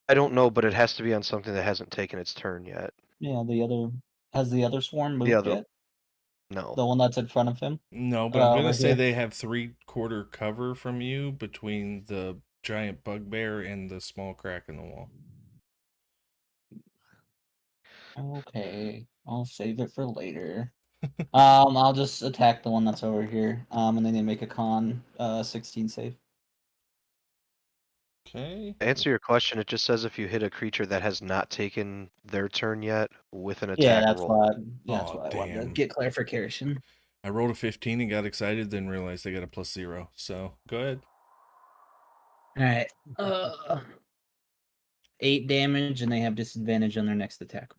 I don't know, but it has to be on something that hasn't taken its turn yet. Yeah, has the other swarm The moved other, yet? no. The one that's in front of him? No, but I'm going to Right say here. they have 3/4 cover from you between the giant bugbear and the small crack in the wall. Okay, I'll save it for later. I'll just attack the one that's over here. And then they make a con 16 save. Okay. To answer your question, it just says if you hit a creature that has not taken their turn yet with an Yeah, attack that's roll. why. Yeah, that's Aw, why I wanted to damn. get clarification. I rolled a 15 and got excited, then realized I got a +0. So go ahead. All right. 8 damage, and they have disadvantage on their next attack.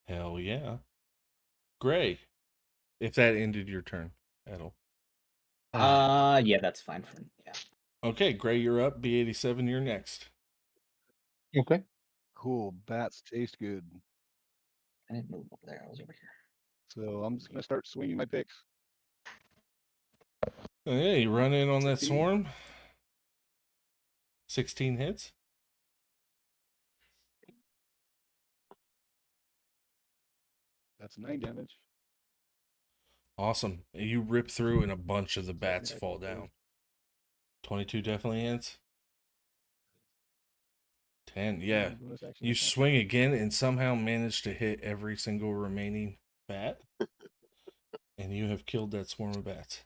Hell yeah. Gray, if that ended your turn, Edel. Yeah, that's fine for me. Yeah. Okay, Gray, you're up. B87, you're next. Okay. Cool. Bats taste good. I didn't move over there. I was over here. So I'm just gonna start swinging my picks. Hey, you run in on that 16. swarm. 16 hits. That's 9 damage. Awesome. You rip through and a bunch of the bats fall down. 22 definitely hits. 10, yeah. Bonus action You attack. swing again and somehow manage to hit every single remaining bat. And you have killed that swarm of bats.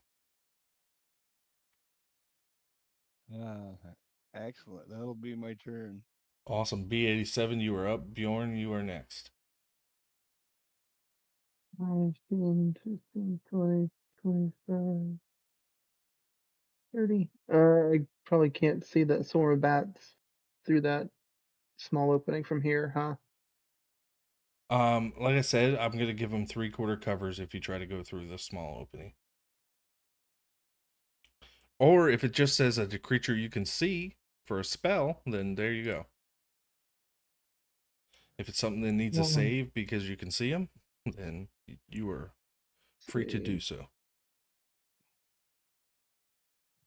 Excellent. That'll be my turn. Awesome. B87, you are up. Bjorn, you are next. 5, 10, 15, 20, 25, 30. I probably can't see that swarm of bats through that small opening from here, huh? Like I said, I'm gonna give him 3/4 covers if you try to go through the small opening. Or if it just says a creature you can see for a spell, then there you go. If it's something that needs a Well, save because you can see them, then you are free to do so.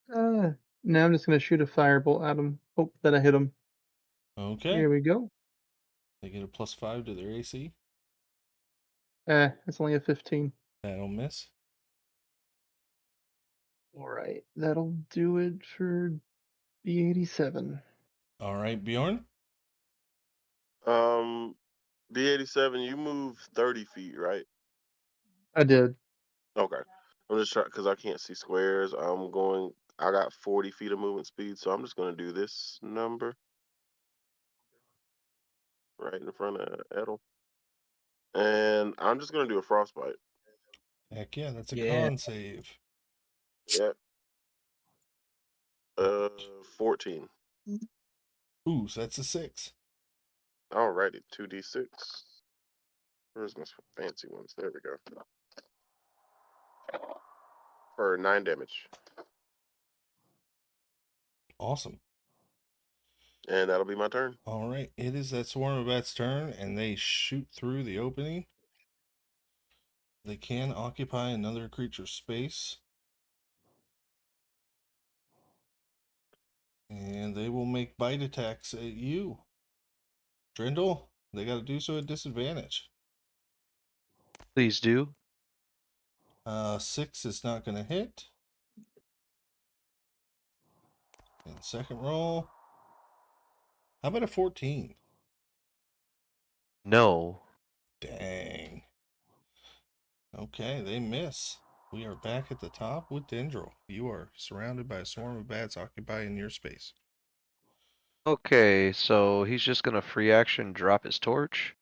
Now I'm just gonna shoot a firebolt at him. Hope that I hit him. Okay. Here we go. They get a +5 to their AC. It's only a 15. That'll miss. Alright, that'll do it for B87. All right, Bjorn. B87, you move 30 feet, right? I did. Okay. I'm just trying because I can't see squares. I got 40 feet of movement speed, so I'm just gonna do this number right in front of Edel. And I'm just gonna do a frostbite. Heck yeah, that's a Yeah. con save. Yep. 14. Ooh, so that's a 6. Alrighty, 2d6. Where's my fancy ones? There we go. For 9 damage. Awesome. And that'll be my turn. All right, it is that swarm of bats' turn, and they shoot through the opening. They can occupy another creature's space. And they will make bite attacks at you. Drindle, they got to do so at disadvantage. Please do. 6 is not going to hit. And second roll. How about a 14? No. Dang. Okay, they miss. We are back at the top with Dendril. You are surrounded by a swarm of bats occupying your space. Okay, so he's just gonna free action drop his torch.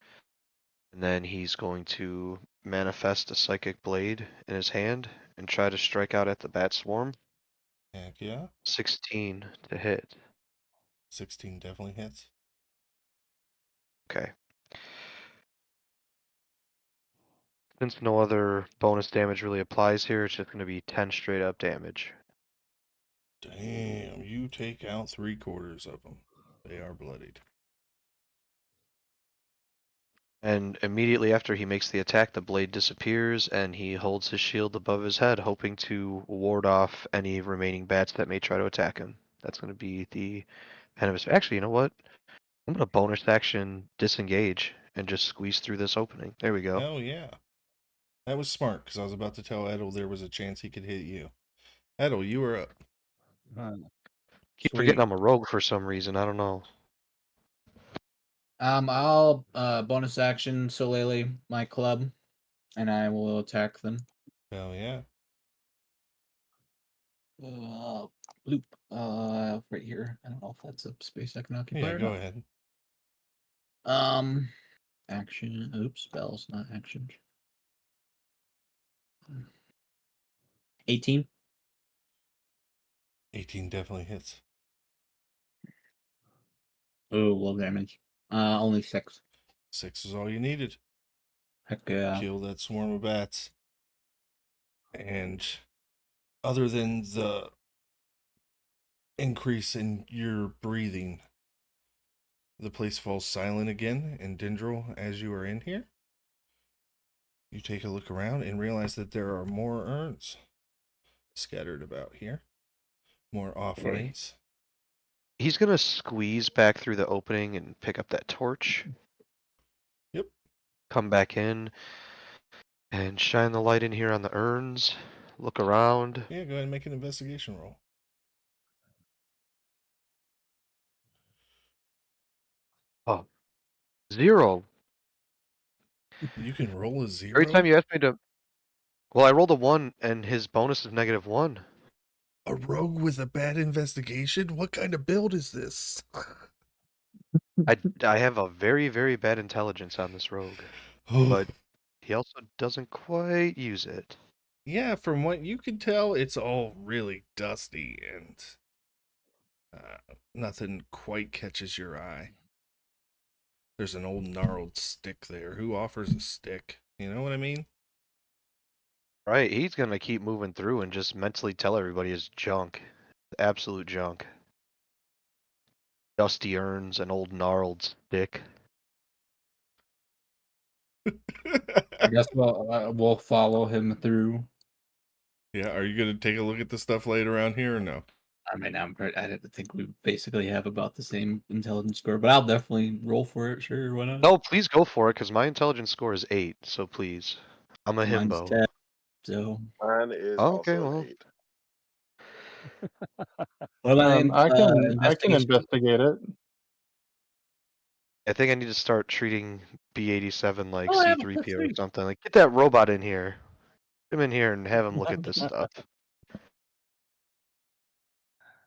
And then he's going to manifest a psychic blade in his hand and try to strike out at the bat swarm. Heck yeah. 16 to hit. 16 definitely hits. Okay. Since no other bonus damage really applies here, it's just going to be 10 straight up damage. Damn, you take out 3/4 of them. They are bloodied. And immediately after he makes the attack, the blade disappears and he holds his shield above his head, hoping to ward off any remaining bats that may try to attack him. That's going to be the end of his. Actually, you know what? I'm going to bonus action disengage and just squeeze through this opening. There we go. Hell yeah. That was smart, because I was about to tell Edel there was a chance he could hit you. Edel, you were up. Keep Sweet. forgetting I'm a rogue for some reason. I don't know. I'll bonus action Solele my club, and I will attack them. Hell yeah. Loop. Right here. I don't know if that's a space I can occupy. Yeah, or go not. ahead. Action. Oops, spells, not action. 18. 18 definitely hits. Oh, low damage. Only 6. 6 is all you needed. Heck yeah. Kill that swarm of bats. And other than the increase in your breathing, the place falls silent again. And Dendril, as you are in here, you take a look around and realize that there are more urns scattered about here. More offerings. He's gonna squeeze back through the opening and pick up that torch. Yep. Come back in and shine the light in here on the urns. Look around. Yeah, go ahead and make an investigation roll. Oh, 0. You can roll a 0? Every time you ask me to. Well, I rolled a 1 and his bonus is -1. A rogue with a bad investigation? What kind of build is this? I have a very, very bad intelligence on this rogue, but he also doesn't quite use it. Yeah, from what you can tell, it's all really dusty and nothing quite catches your eye. There's an old gnarled stick there. Who offers a stick? You know what I mean? Right, he's gonna keep moving through and just mentally tell everybody it's junk. Absolute junk. Dusty urns, an old gnarled stick. I guess we'll follow him through. Yeah, are you gonna take a look at the stuff laid around here or no? I mean, I think we basically have about the same intelligence score, but I'll definitely roll for it. Sure, why not? No, please go for it, because my intelligence score is 8, so please. I'm a Mine's himbo. 10, so. Mine is Okay, also well. an 8. What about I can investigation? investigate it. I think I need to start treating B87 like Oh, I have a plus C3PO or 3. something. Like, get that robot in here. Get him in here and have him look at this stuff.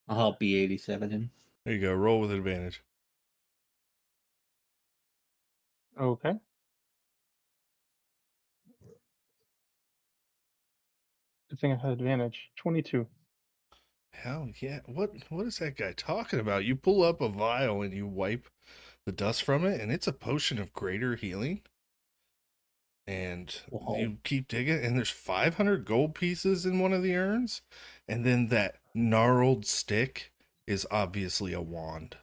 I'll help B87 in. There you go. Roll with advantage. Okay. Good thing I had advantage. 22. Hell yeah. What is that guy talking about? You pull up a vial and you wipe the dust from it, and it's a potion of greater healing. And Whoa. you keep digging, and there's 500 gold pieces in one of the urns, and then that gnarled stick is obviously a wand.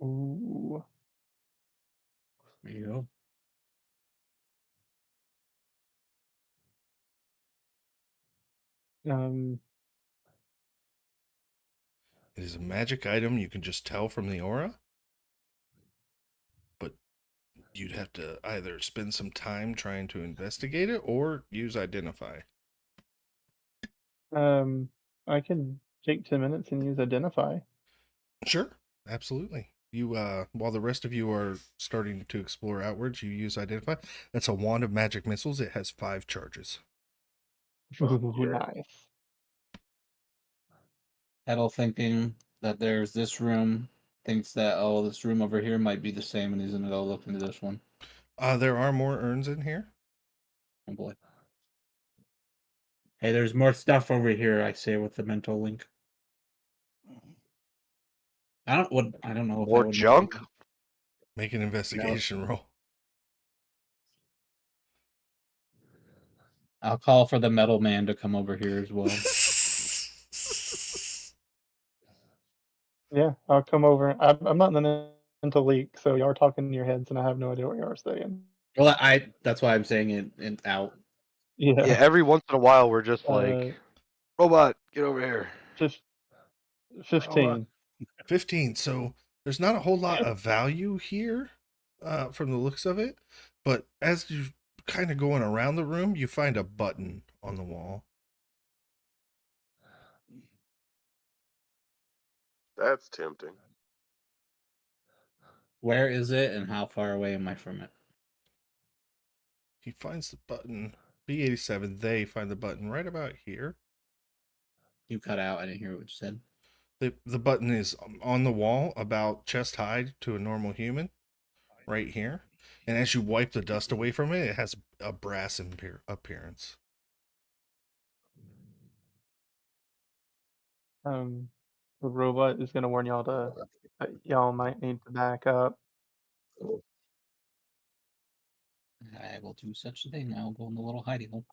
Ooh. There you go. Um, It is a magic item you can just tell from the aura, but you'd have to either spend some time trying to investigate it or use identify. um, I can take 10 minutes and use identify. Sure, absolutely. You while the rest of you are starting to explore outwards, you use identify. That's a wand of magic missiles. It has 5 charges. Ooh, Yeah. nice. Edel thinking that there's this room, thinks that, oh, this room over here might be the same, and he's gonna go look into this one. There are more urns in here. Oh boy. Hey, there's more stuff over here, I say with the mental link. I don't know if I More would junk? Make an investigation roll. I'll call for the metal man to come over here as well. Yeah, I'll come over. I'm not in the mental leak, so y'all are talking in your heads, and I have no idea what y'all are saying. Well, that's why I'm saying it out. Yeah, Yeah. every once in a while we're just like, Uh, robot, get over here. fif- 15. 15. So there's not a whole lot of value here from the looks of it, but as you kind of going around the room, you find a button on the wall. That's tempting. Where is it, and how far away am I from it? He finds the button. B87, they find the button right about here. You cut out. I didn't hear what you said. The button is on the wall about chest high to a normal human, right here. And as you wipe the dust away from it, it has a brass appearance. The robot is gonna warn y'all that y'all might need to back up. I will do such a thing. I'll go in the little hidey hole.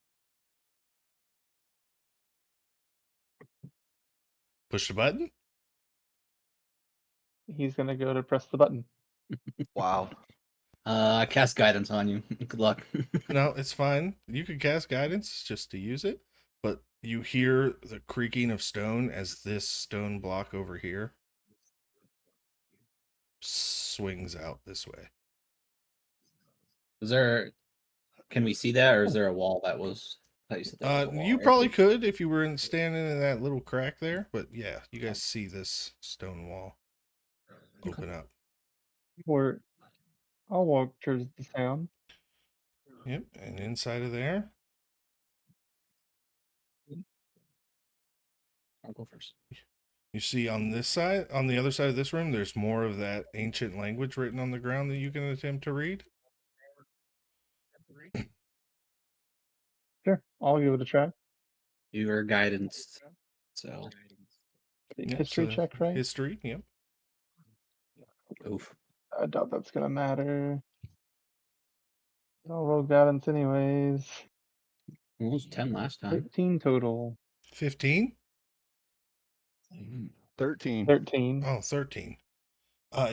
Push the button. He's gonna go to press the button. Wow. Cast guidance on you. Good luck. No, it's fine. You can cast guidance just to use it, but you hear the creaking of stone as this stone block over here swings out this way. Is there? Can we see that, or is there a wall that was? I thought you said there was a wall. You right? probably could if you were standing in that little crack there, but yeah, you guys see this stone wall open up. Or I'll walk towards the sound. Yep, and inside of there, I'll go first. you see on this side, on the other side of this room, there's more of that ancient language written on the ground that you can attempt to read. Sure, I'll give it a try. You are guidance, so Yep, History so check, right? history, yep. oof. I doubt that's gonna matter. I'll roll guidance anyways. What was 10 last time? 13 total. 15? 13. 13. Oh, 13.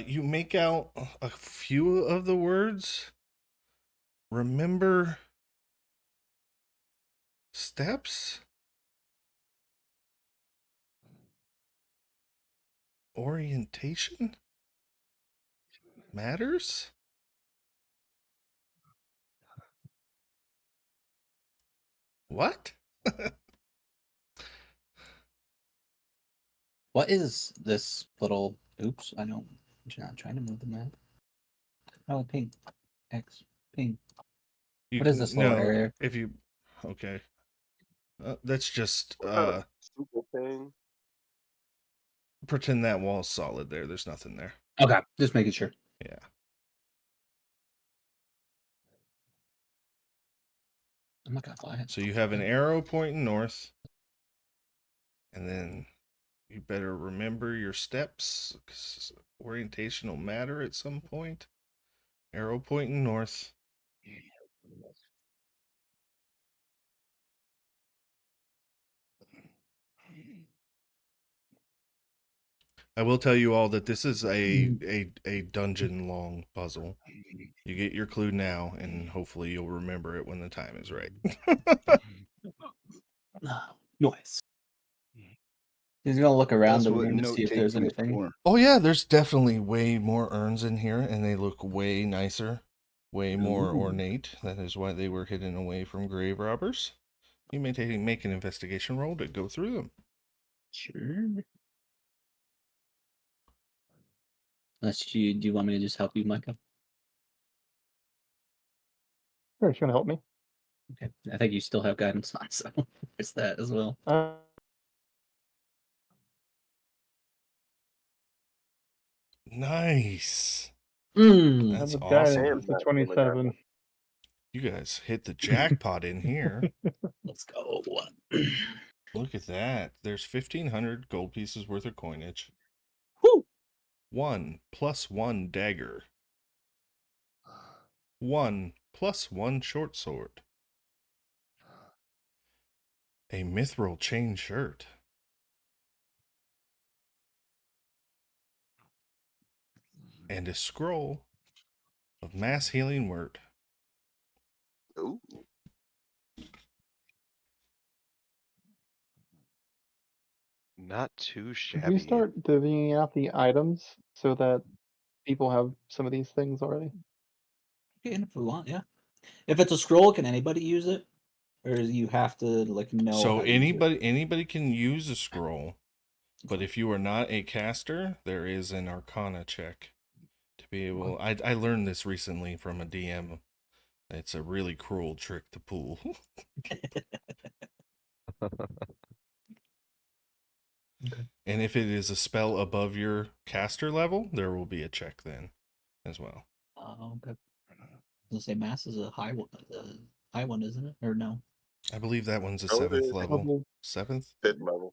You make out a few of the words. Remember steps? Orientation? Matters? What? What is this little? Oops, I don't. I'm not trying to move the map. Oh, ping. X. Ping. You What is can this little no, area? if you okay. That's just What kind of super thing? pretend that wall's solid there. There's nothing there. Okay, just making sure. Yeah. I'm not gonna fly it. So you have an arrow pointing north, and then You better remember your steps, 'cause orientation will matter at some point. Arrow pointing north. I will tell you all that this is a dungeon long puzzle. You get your clue now, and hopefully you'll remember it when the time is right. Nice. He's gonna look around That's the what room to see if there's note-taking is anything. for. Oh yeah, there's definitely way more urns in here, and they look way nicer, way more Ooh. ornate. That is why they were hidden away from grave robbers. You may make an investigation roll to go through them. Sure. Unless do you want me to just help you, Micah? Sure, it's gonna help me. Okay. I think you still have guidance on, so there's that as well. Nice. Mm. That's with awesome. guidance, it's a 27. You guys hit the jackpot in here. Let's go. Look at that. There's 1,500 gold pieces worth of coinage. Woo! 1+1 dagger. 1+1 short sword. A mithril chain shirt. And a scroll of mass healing word. Ooh. Not too Should shabby. we start divvying out the items so that people have some of these things already? Okay, and if we want, yeah. If it's a scroll, can anybody use it, or you have to like know? So how to use it? anybody can use a scroll, but if you are not a caster, there is an Arcana check to be able. I learned this recently from a DM. It's a really cruel trick to pull. Okay. And if it is a spell above your caster level, there will be a check then as well. Okay. Let's say mass is a high one, isn't it? Or no? I believe that one's a Oh, it 7th is. level. 7th? 5th level.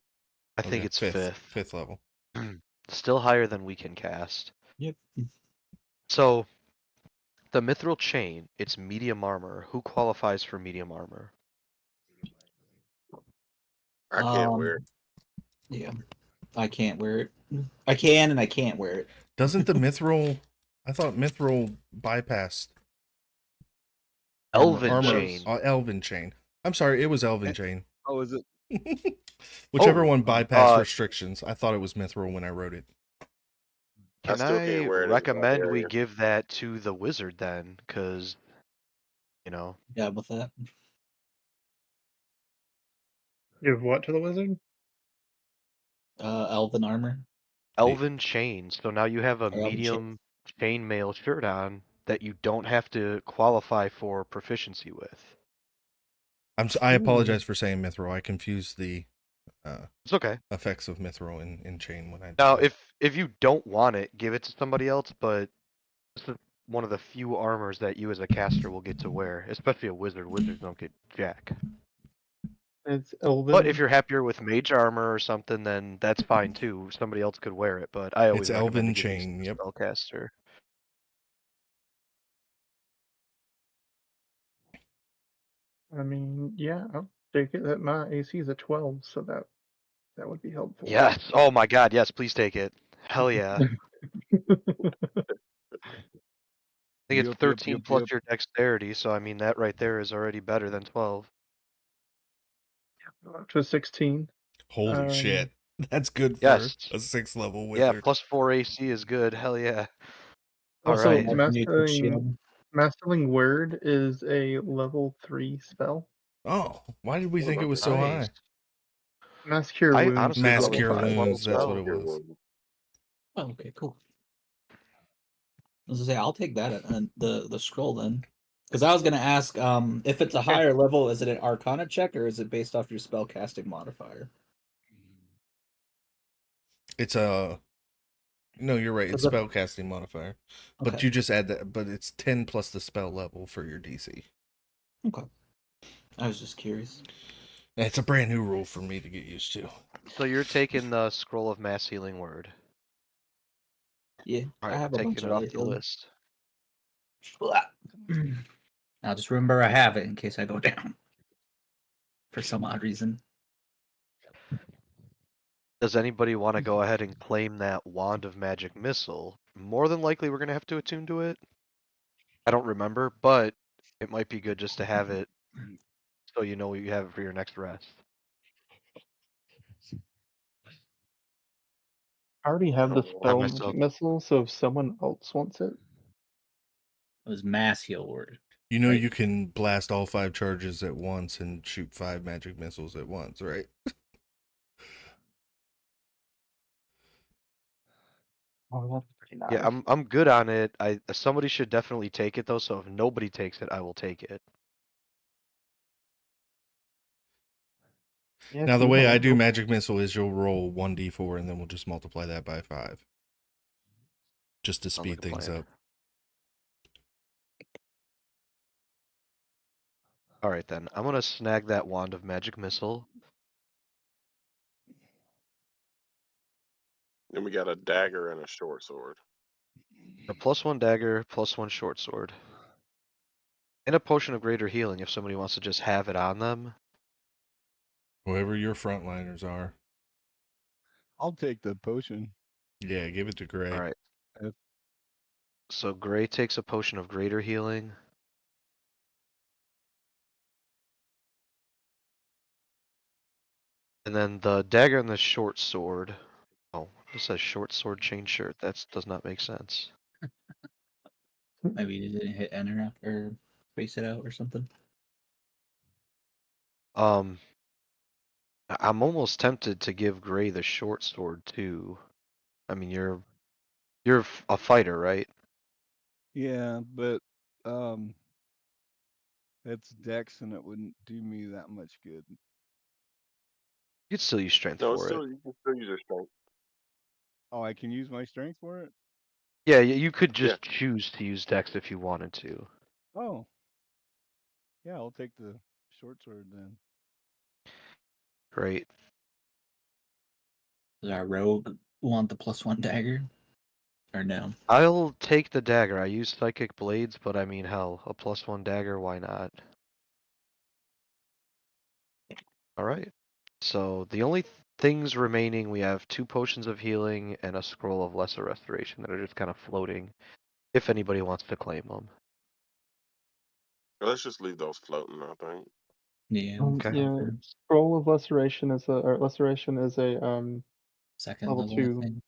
I think Okay, it's fifth. fifth. 5th level. Still higher than we can cast. Yep. So, the mithril chain, it's medium armor. Who qualifies for medium armor? I can't wear it. Yeah, I can't wear it. I can and I can't wear it. Doesn't the mithril? I thought mithril bypassed Elven armor. chain. Elven chain. I'm sorry, it was Elven chain. Oh, is it? Whichever Oh, one bypassed restrictions. I thought it was mithril when I wrote it. Can still can't I wear it as a recommend we barbarian. give that to the wizard then? Because, you know, Yeah, with that. Give what to the wizard? Elven armor. elven chain. So now you have a Elven chain. medium chainmail shirt on that you don't have to qualify for proficiency with. I apologize for saying mithril. I confused the It's okay. effects of mithril in chain when I did Now, that. if you don't want it, give it to somebody else. But this is one of the few armors that you as a caster will get to wear, especially a wizard. Wizards don't get jack. It's Elven. But if you're happier with mage armor or something, then that's fine too. Somebody else could wear it. But I always It's recommend elven to give these chain, to the yep. spellcaster. I mean, yeah, I'll take it that my AC is a 12, so that would be helpful. Yes. Oh my God. Yes. Please take it. Hell yeah. I think it's Yep, 13 plus yep. your dexterity, so I mean that right there is already better than 12. Up to 16. Holy shit. That's good for Yes. a 6th level Yeah, wizard. plus 4 AC is good. Hell yeah. Also, Alright. Mastering Word is a level 3 spell. Oh, why did we think it was so Nice. high? Mass Cure I Wounds. honestly is Mass thought it level was Cure 5. Wounds, that's what it spell. was. Oh, okay, cool. I was gonna say I'll take that and the scroll then, because I was gonna ask if it's a higher level, is it an Arcana check or is it based off your spell casting modifier? It's a no, you're right. It's Is it- spellcasting modifier, but Okay. you just add that. But it's 10 plus the spell level for your DC. Okay. I was just curious. It's a brand new rule for me to get used to. So you're taking the Scroll of Mass Healing Word. Yeah, All I right, have a bunch taking of it off other the healing. list. I'll just remember I have it in case I go down for some odd reason. Does anybody want to go ahead and claim that Wand of Magic Missile? More than likely, we're going to have to attune to it. I don't remember, but it might be good just to have it so you know you have it for your next rest. I already have the Oh, I spell myself, Magic Missile, so if someone else wants it, It was mass heal word. You know, Right. you can blast all 5 charges at once and shoot 5 magic missiles at once, right? oh, that's pretty yeah, nice. I'm good on it. Somebody should definitely take it though. So if nobody takes it, I will take it. Yeah, Now, if the you way want I to do go. magic missile is you'll roll 1d4 and then we'll just multiply that by 5. Just to Sounds like speed a things plan. up. All right then, I'm gonna snag that Wand of Magic Missile. then we got a dagger and a short sword. A +1 dagger, +1 short sword, and a potion of greater healing if somebody wants to just have it on them. Whoever your frontliners are. I'll take the potion. Yeah, give it to Gray. All right. If- So Gray takes a potion of greater healing. And then the dagger and the short sword. Oh, this says short sword chain shirt. That does not make sense. Maybe you didn't hit enter or space it out or something. I'm almost tempted to give Gray the short sword too. I mean, you're a fighter, right? Yeah, but um, it's Dex, and it wouldn't do me that much good. You'd still use strength No, it's for it. still you can still use your strength. Oh, I can use my strength for it. Yeah, you could Yeah. just choose to use Dex if you wanted to. Oh, yeah, I'll take the short sword then. Great. Does our rogue want the +1 dagger? Or no? I'll take the dagger. I use psychic blades, but I mean, hell, a +1 dagger, why not? All right. So the only things remaining, we have 2 potions of healing and a scroll of lesser restoration that are just kind of floating. If anybody wants to claim them. Let's just leave those floating, I think. Yeah, Okay. Yeah, Scroll of Lesseration is a second level level, I 2 think.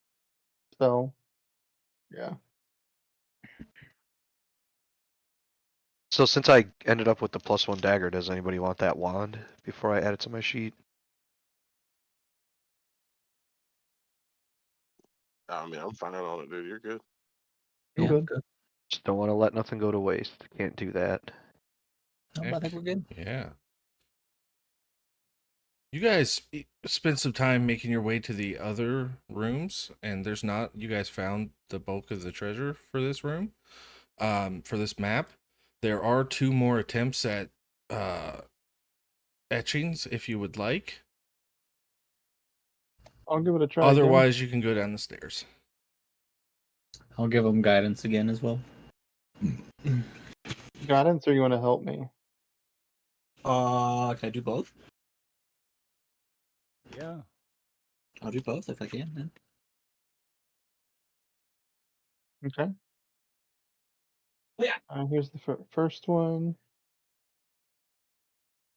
spell. Yeah. So since I ended up with the +1 dagger, does anybody want that wand before I add it to my sheet? I mean, I'm fine on it, dude. You're good. I'm Yeah, good. good. Just don't want to let nothing go to waste. Can't do that. No, I think we're good. Yeah. You guys spent some time making your way to the other rooms, and you guys found the bulk of the treasure for this room, for this map. There are 2 more attempts at etchings if you would like. I'll give it a try again. Otherwise, you can go down the stairs. I'll give them guidance again as well. Guidance, or you want to help me? Can I do both? Yeah. I'll do both if I can. Then. Okay. Yeah. Here's the first one.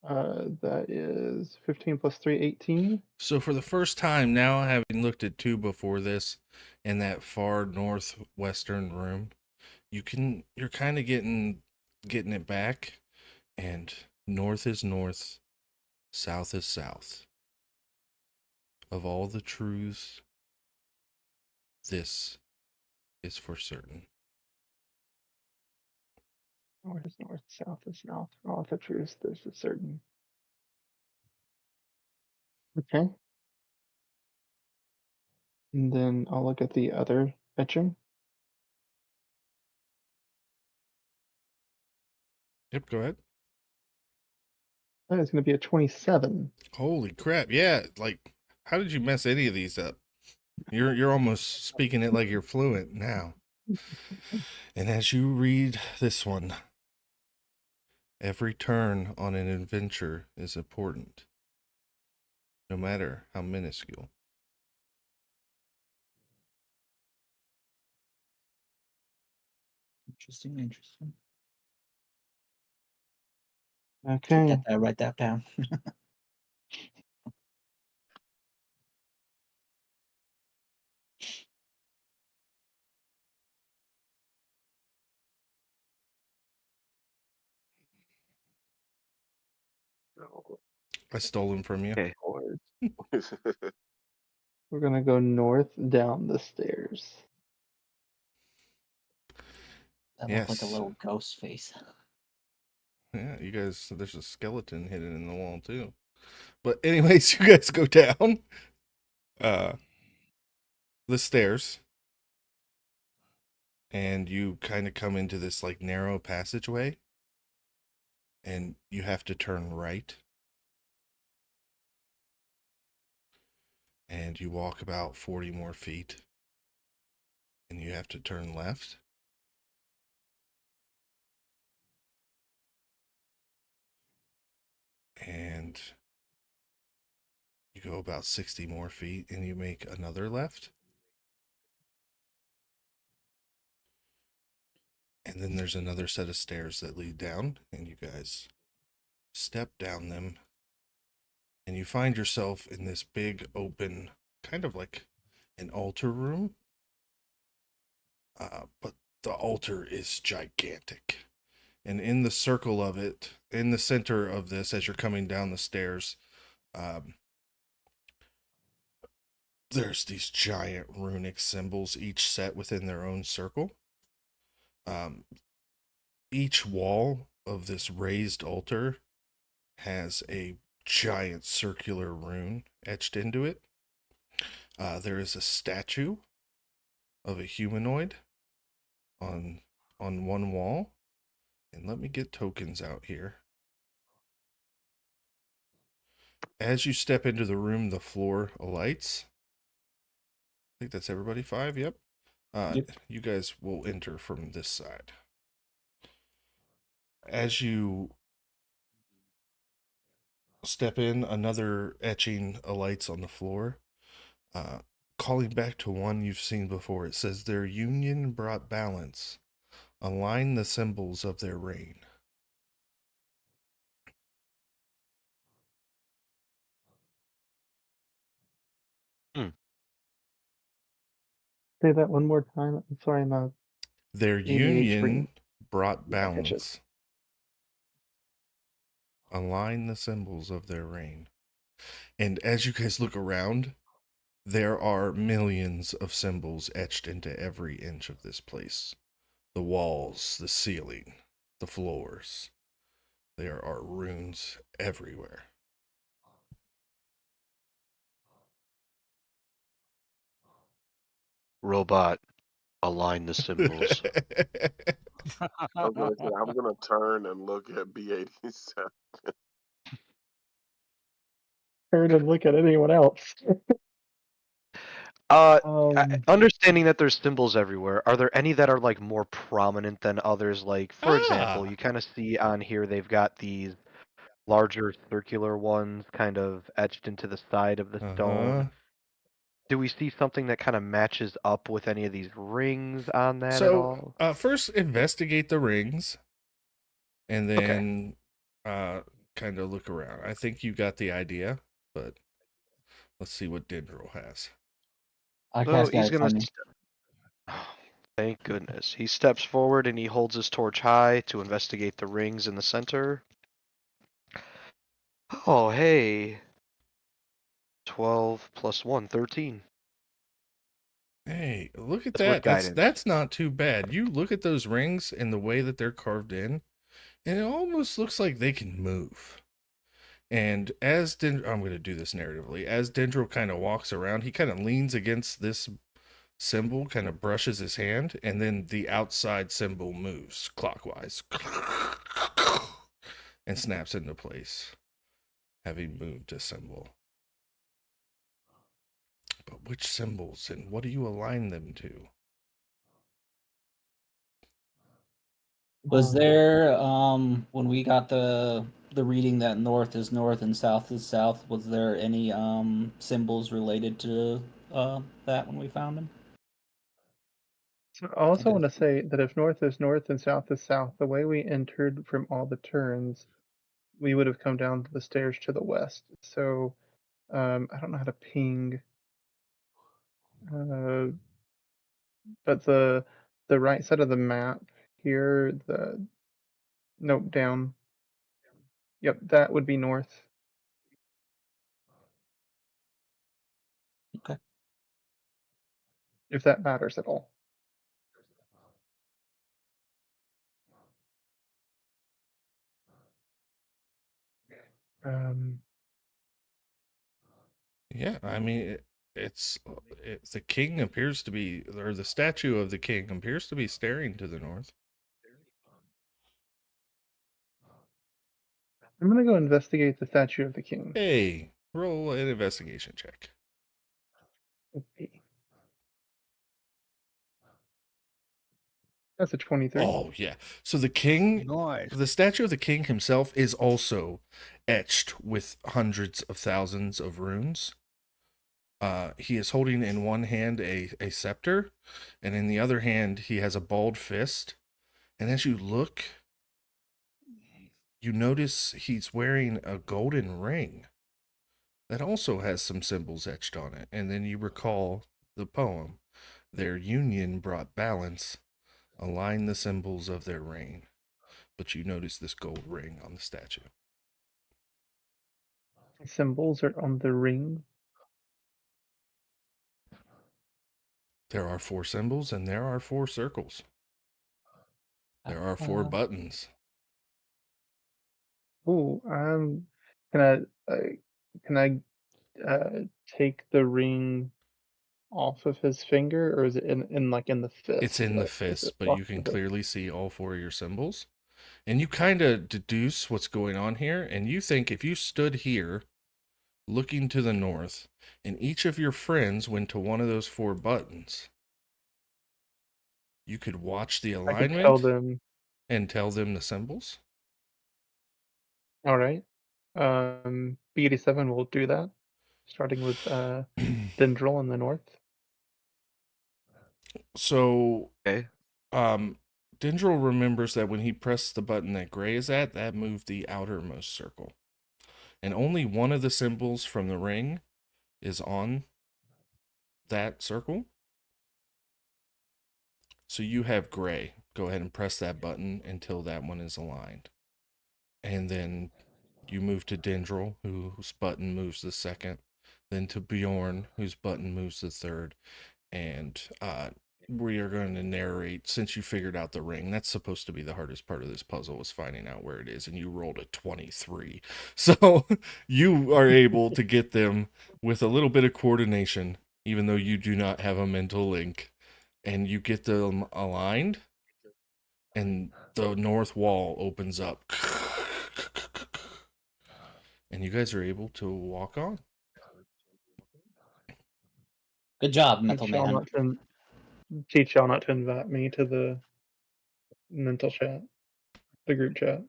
That is 15 plus 3, 18. So for the first time now, having looked at 2 before this in that far northwestern room, you're kind of getting it back, and north is north, south is south. Of all the truths, this is for certain. North is north, south is south. All the truth, there's a certain. Okay. And then I'll look at the other etching. Yep, go ahead. That is going to be a 27. Holy crap! Yeah, like, how did you mess any of these up? You're almost speaking it like you're fluent now. And as you read this one, every turn on an adventure is important, no matter how minuscule. Interesting. Okay. Write that down. I stole him from you. Okay. We're going to go north down the stairs. That looked like a Yes. little ghost face. Yeah, you guys, there's a skeleton hidden in the wall too. But anyways, you guys go down the stairs, and you kind of come into this like narrow passageway, and you have to turn right. And you walk about 40 more feet, and you have to turn left. And you go about 60 more feet, and you make another left. And then there's another set of stairs that lead down, and you guys step down them, and you find yourself in this big open, kind of like an altar room. But the altar is gigantic. And in the circle of it, in the center of this, as you're coming down the stairs, there's these giant runic symbols, each set within their own circle. Each wall of this raised altar has a giant circular rune etched into it. There is a statue of a humanoid on one wall. And let me get tokens out here. As you step into the room, the floor alights. I think that's everybody 5. Yep. Yep. You guys will enter from this side. As you step in, another etching alights on the floor. Calling back to one you've seen before, it says, "Their union brought balance. Align the symbols of their reign." Say that one more time. I'm sorry, my Their ADHD. union brought Yeah, I catch it. balance. Align the symbols of their reign. And as you guys look around, there are millions of symbols etched into every inch of this place. The walls, the ceiling, the floors. There are runes everywhere. Robot, align the symbols. I was gonna say, I'm gonna turn and look at B87. Turn and look at anyone else. Understanding that there's symbols everywhere, are there any that are like more prominent than others? Like, for example, you kind of see on here they've got these larger circular ones kind of etched into the side of the stone. Do we see something that kind of matches up with any of these rings on that at all? First investigate the rings, and Okay. then kind of look around. I think you got the idea, but let's see what Dendro has. I So cast he's guidance gonna. on me. Thank goodness. He steps forward and he holds his torch high to investigate the rings in the center. Oh, hey. 12 plus 1, 13. Hey, look at That's with that. That's guidance. not too bad. You look at those rings and the way that they're carved in, and it almost looks like they can move. And as I'm going to do this narratively, as Dendro kind of walks around, he kind of leans against this symbol, kind of brushes his hand, and then the outside symbol moves clockwise and snaps into place. having moved a symbol. But which symbols and what do you align them to? Was there when we got the reading that north is north and south is south, was there any symbols related to that when we found them? So I also Okay. want to say that if north is north and south is south, the way we entered from all the turns, we would have come down the stairs to the west. So I don't know how to ping, uh, but the right side of the map here, the nope down. Yep, that would be north. Okay. If that matters at all. Um, Yeah, I mean, the king appears to be, or the statue of the king appears to be staring to the north. I'm gonna go investigate the statue of the king. Hey, roll an investigation check. Okay. That's a 23. Oh, yeah. So the king, Nice. the statue of the king himself is also etched with hundreds of thousands of runes. He is holding in one hand a scepter, and in the other hand, he has a bald fist. And as you look, you notice he's wearing a golden ring that also has some symbols etched on it. And then you recall the poem, their union brought balance, align the symbols of their reign. But you notice this gold ring on the statue. Symbols are on the ring. There are 4 symbols and there are 4 circles. There are 4 buttons. Ooh, can can take the ring off of his finger, or is it in like in the It's fist? in the Is it fist, but you locked can with it? clearly see all 4 of your symbols. And you kind of deduce what's going on here. And you think if you stood here looking to the north and each of your friends went to one of those 4 buttons, you could watch the I could tell alignment them. and tell them the symbols. All right. B87 will do that, starting with Dendril in the north. So, Okay. Dendril remembers that when he pressed the button that Gray is at, that moved the outermost circle. And only one of the symbols from the ring is on that circle. So you have Gray. Go ahead and press that button until that one is aligned. And then you move to Dendril, whose button moves the second. Then to Bjorn, whose button moves the third. And we are going to narrate, since you figured out the ring, that's supposed to be the hardest part of this puzzle, is finding out where it is, and you rolled a 23. So you are able to get them with a little bit of coordination, even though you do not have a mental link, and you get them aligned, and the north wall opens up. And you guys are able to walk on. Good job, mental Teach y'all man. not to teach y'all not to invite me to the mental chat, the group chat.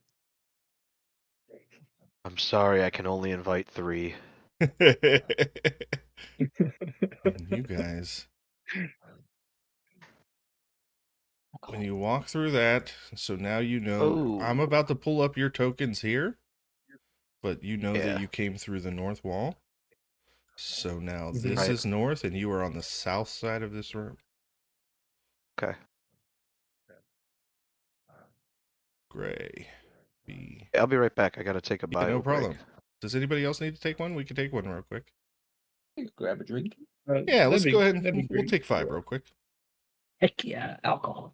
I'm sorry, I can only invite 3. And you guys, when you walk through that, so now you know, I'm Oh. about to pull up your tokens here, but you know that Yeah. you came through the north wall. So now Mhm. this Right. is north, and you are on the south side of this room. Okay. Gray. B. I'll be right back. I gotta take a Yeah, no bio break. problem. Does anybody else need to take one? We can take one real quick. Grab a drink. Yeah, let's go ahead That'd be and we'll great. take 5 real quick. Heck yeah, alcohol.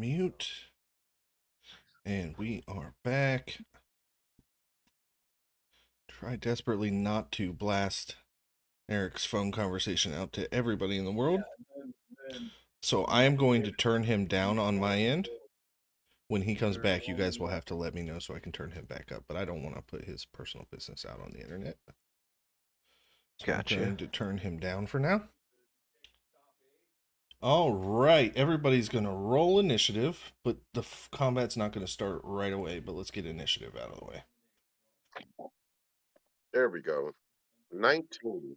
mute. And we are back. Try desperately not to blast Eric's phone conversation out to everybody in the world. So I am going to turn him down on my end. When he comes back, you guys will have to let me know so I can turn him back up. But I don't want to put his personal business out on the internet. So Gotcha. I'm going to turn him down for now. All right. Everybody's going to roll initiative, but the combat's not going to start right away. But let's get initiative out of the way. There we go. 19.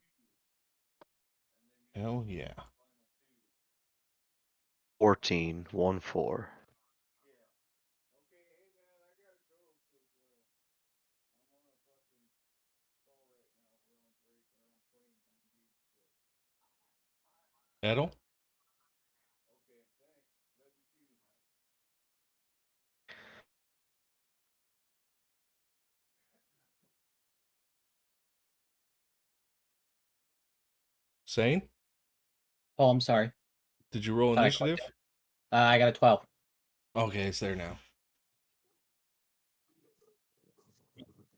Hell yeah. 14, 1-4. Edel? Sane? Oh, I'm sorry. Did you roll Thought I initiative? clicked I got a 12. Okay, it's there now.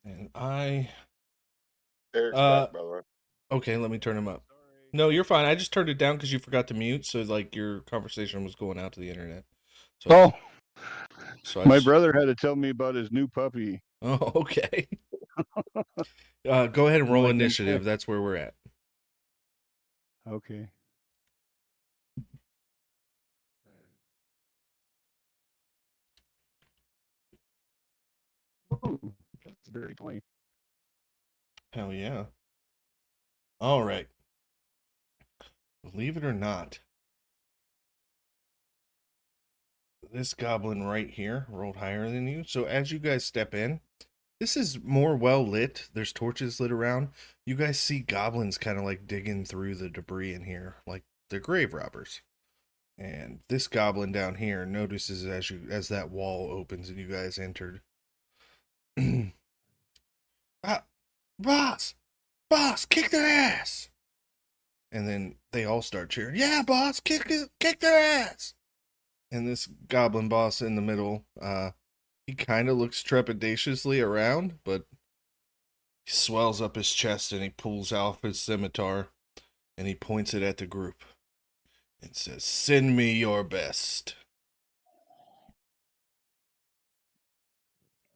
And I... Eric's back, by the way. Okay, let me turn him up. No, you're fine. I just turned it down because you forgot to mute, so like your conversation was going out to the internet. So, My brother had to tell me about his new puppy. Oh, okay. Go ahead and roll initiative. That's where we're at. Okay. Ooh, that's very clean. Hell yeah. All right. Believe it or not, this goblin right here rolled higher than you. So as you guys step in, this is more well lit. There's torches lit around. You guys see goblins kind of like digging through the debris in here, like they're grave robbers. And this goblin down here notices as that wall opens and you guys entered. Boss, kick their ass! And then they all start cheering. Yeah, boss, kick their ass! And this goblin boss in the middle, he kind of looks trepidatiously around, but he swells up his chest and he pulls off his scimitar and he points it at the group and says, "Send me your best."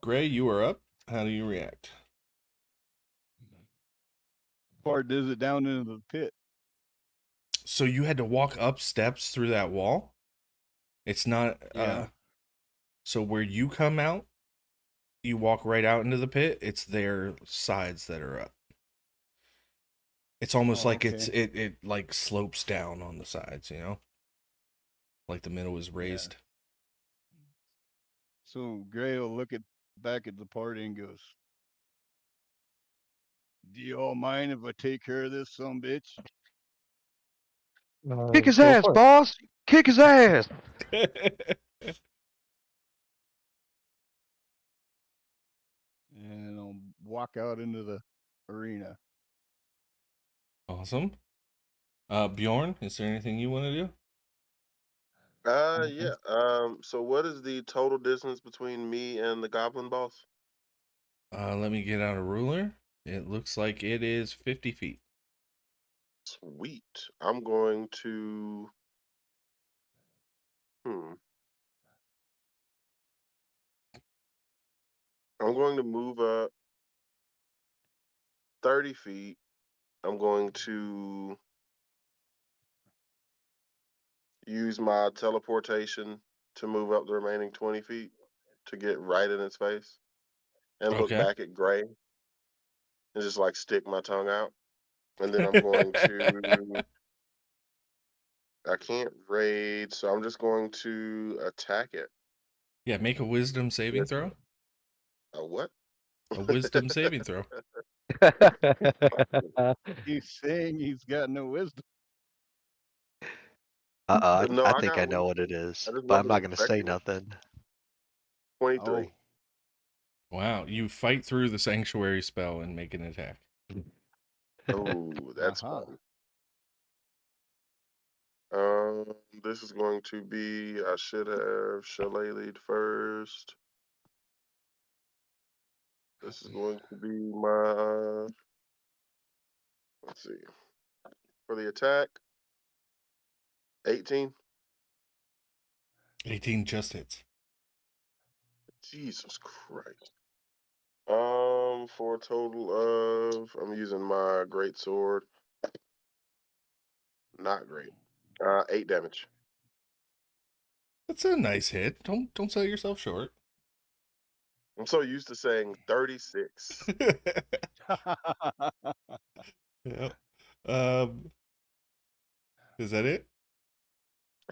Gray, you are up. How do you react? How far does it down into the pit? So you had to walk up steps through that wall? It's not, Yeah. So where you come out, you walk right out into the pit. It's their sides that are up. It's almost like okay. it like slopes down on the sides, you know? Like the middle is raised. So Gray will look back at the party and goes, "Do you all mind if I take care of this some bitch?" Kick his Go ass, for it. boss! Kick his ass! And I'll walk out into the arena. Awesome. Bjorn, is there anything you want to do? Yeah. So what is the total distance between me and the goblin boss? Let me get out a ruler. It looks like it is 50 feet. Sweet. I'm going to. I'm going to move up 30 feet. I'm going to use my teleportation to move up the remaining 20 feet to get right in its face and look Okay. back at Gray and just like stick my tongue out. And then I'm going to. I can't raid, so I'm just going to attack it. Yeah, make a wisdom saving throw. A what? A wisdom saving throw. He's saying he's got no wisdom. No, I I think I got know what wisdom. it is, I just but I'm wasn't not going to say expecting it. nothing. 23. Wow, you fight through the sanctuary spell and make an attack. Oh, that's Uh-huh. fun. This is going to be. I should have Shillelagh first. This is going to be my. Let's see. For the attack, 18. 18 just hits. Jesus Christ. For a total of, I'm using my great sword. Not great. 8 damage. That's a nice hit. Don't sell yourself short. I'm so used to saying 36. Yeah. Um, is that it?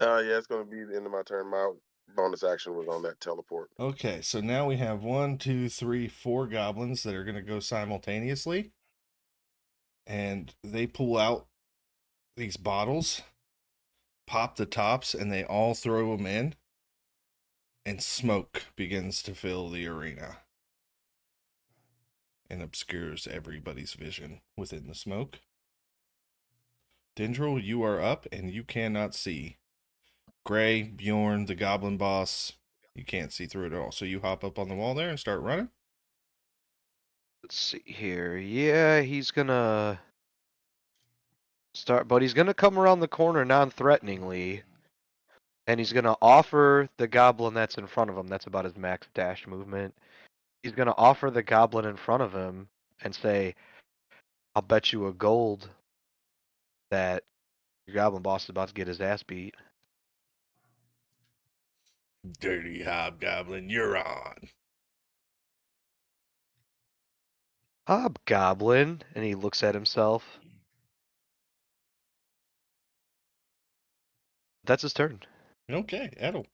Yeah, it's gonna be the end of my turn. My bonus action was on that teleport. Okay, so now we have 1, 2, 3, 4 goblins that are going to go simultaneously. And they pull out these bottles, pop the tops, and they all throw them in. And smoke begins to fill the arena and obscures everybody's vision within the smoke. Dendril, you are up and you cannot see. Gray, Bjorn, the goblin boss, you can't see through it at all. So you hop up on the wall there and start running. Let's see here. Yeah, he's gonna start, but he's gonna come around the corner non-threateningly, and he's gonna offer the goblin that's in front of him. That's about his max dash movement. He's gonna offer the goblin in front of him and say, "I'll bet you a gold that your goblin boss is about to get his ass beat." Dirty hobgoblin, you're on. Hobgoblin, and he looks at himself. That's his turn. Okay, Edel.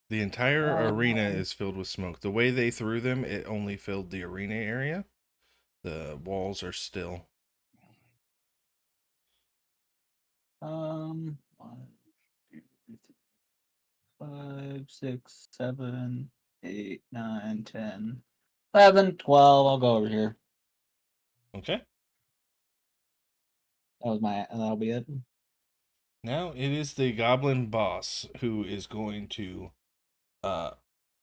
The entire arena is filled with smoke. The way they threw them, it only filled the arena area. The walls are still. 1, 2, 3, 5, 6, 7, 8, 9, 10, 11, 12. I'll go over here. Okay. That'll be it. Now it is the goblin boss who is going to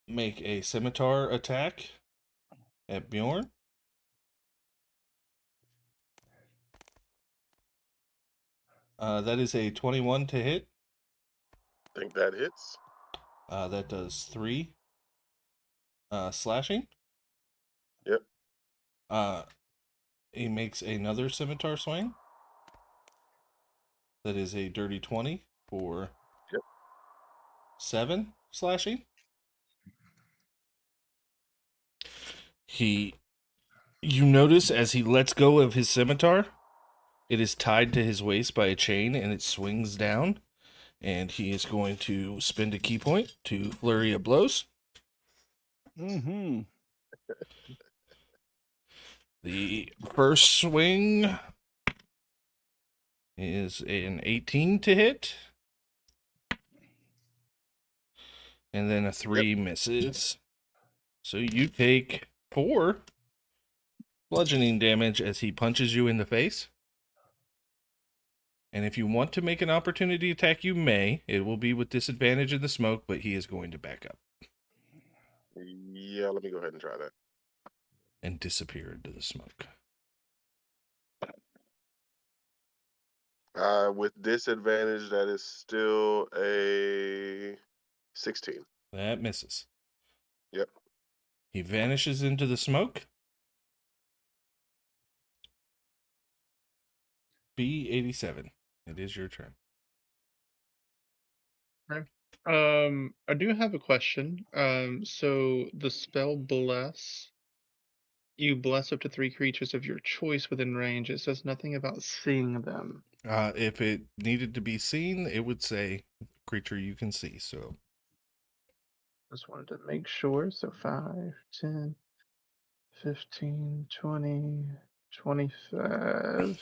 make a scimitar attack at Bjorn. That is a 21 to hit. Think that hits. That does 3 slashing. Yep. He makes another scimitar swing. That is a dirty 20 for 7 slashing. You notice as he lets go of his scimitar, it is tied to his waist by a chain and it swings down. And he is going to spend a key point to flurry of blows. Mm-hmm. The first swing is an 18 to hit. And then a 3 misses. So you take 4 bludgeoning damage as he punches you in the face. And if you want to make an opportunity attack, you may. It will be with disadvantage in the smoke, but he is going to back up Yeah, let me go ahead and try that. and disappear into the smoke. With disadvantage, that is still a 16. That misses. Yep. He vanishes into the smoke. B87. It is your turn. I do have a question. So the spell bless, you bless up to 3 creatures of your choice within range. It says nothing about seeing them. If it needed to be seen, it would say creature you can see. So Just wanted to make sure. So 5, 10, 15, 20, 25.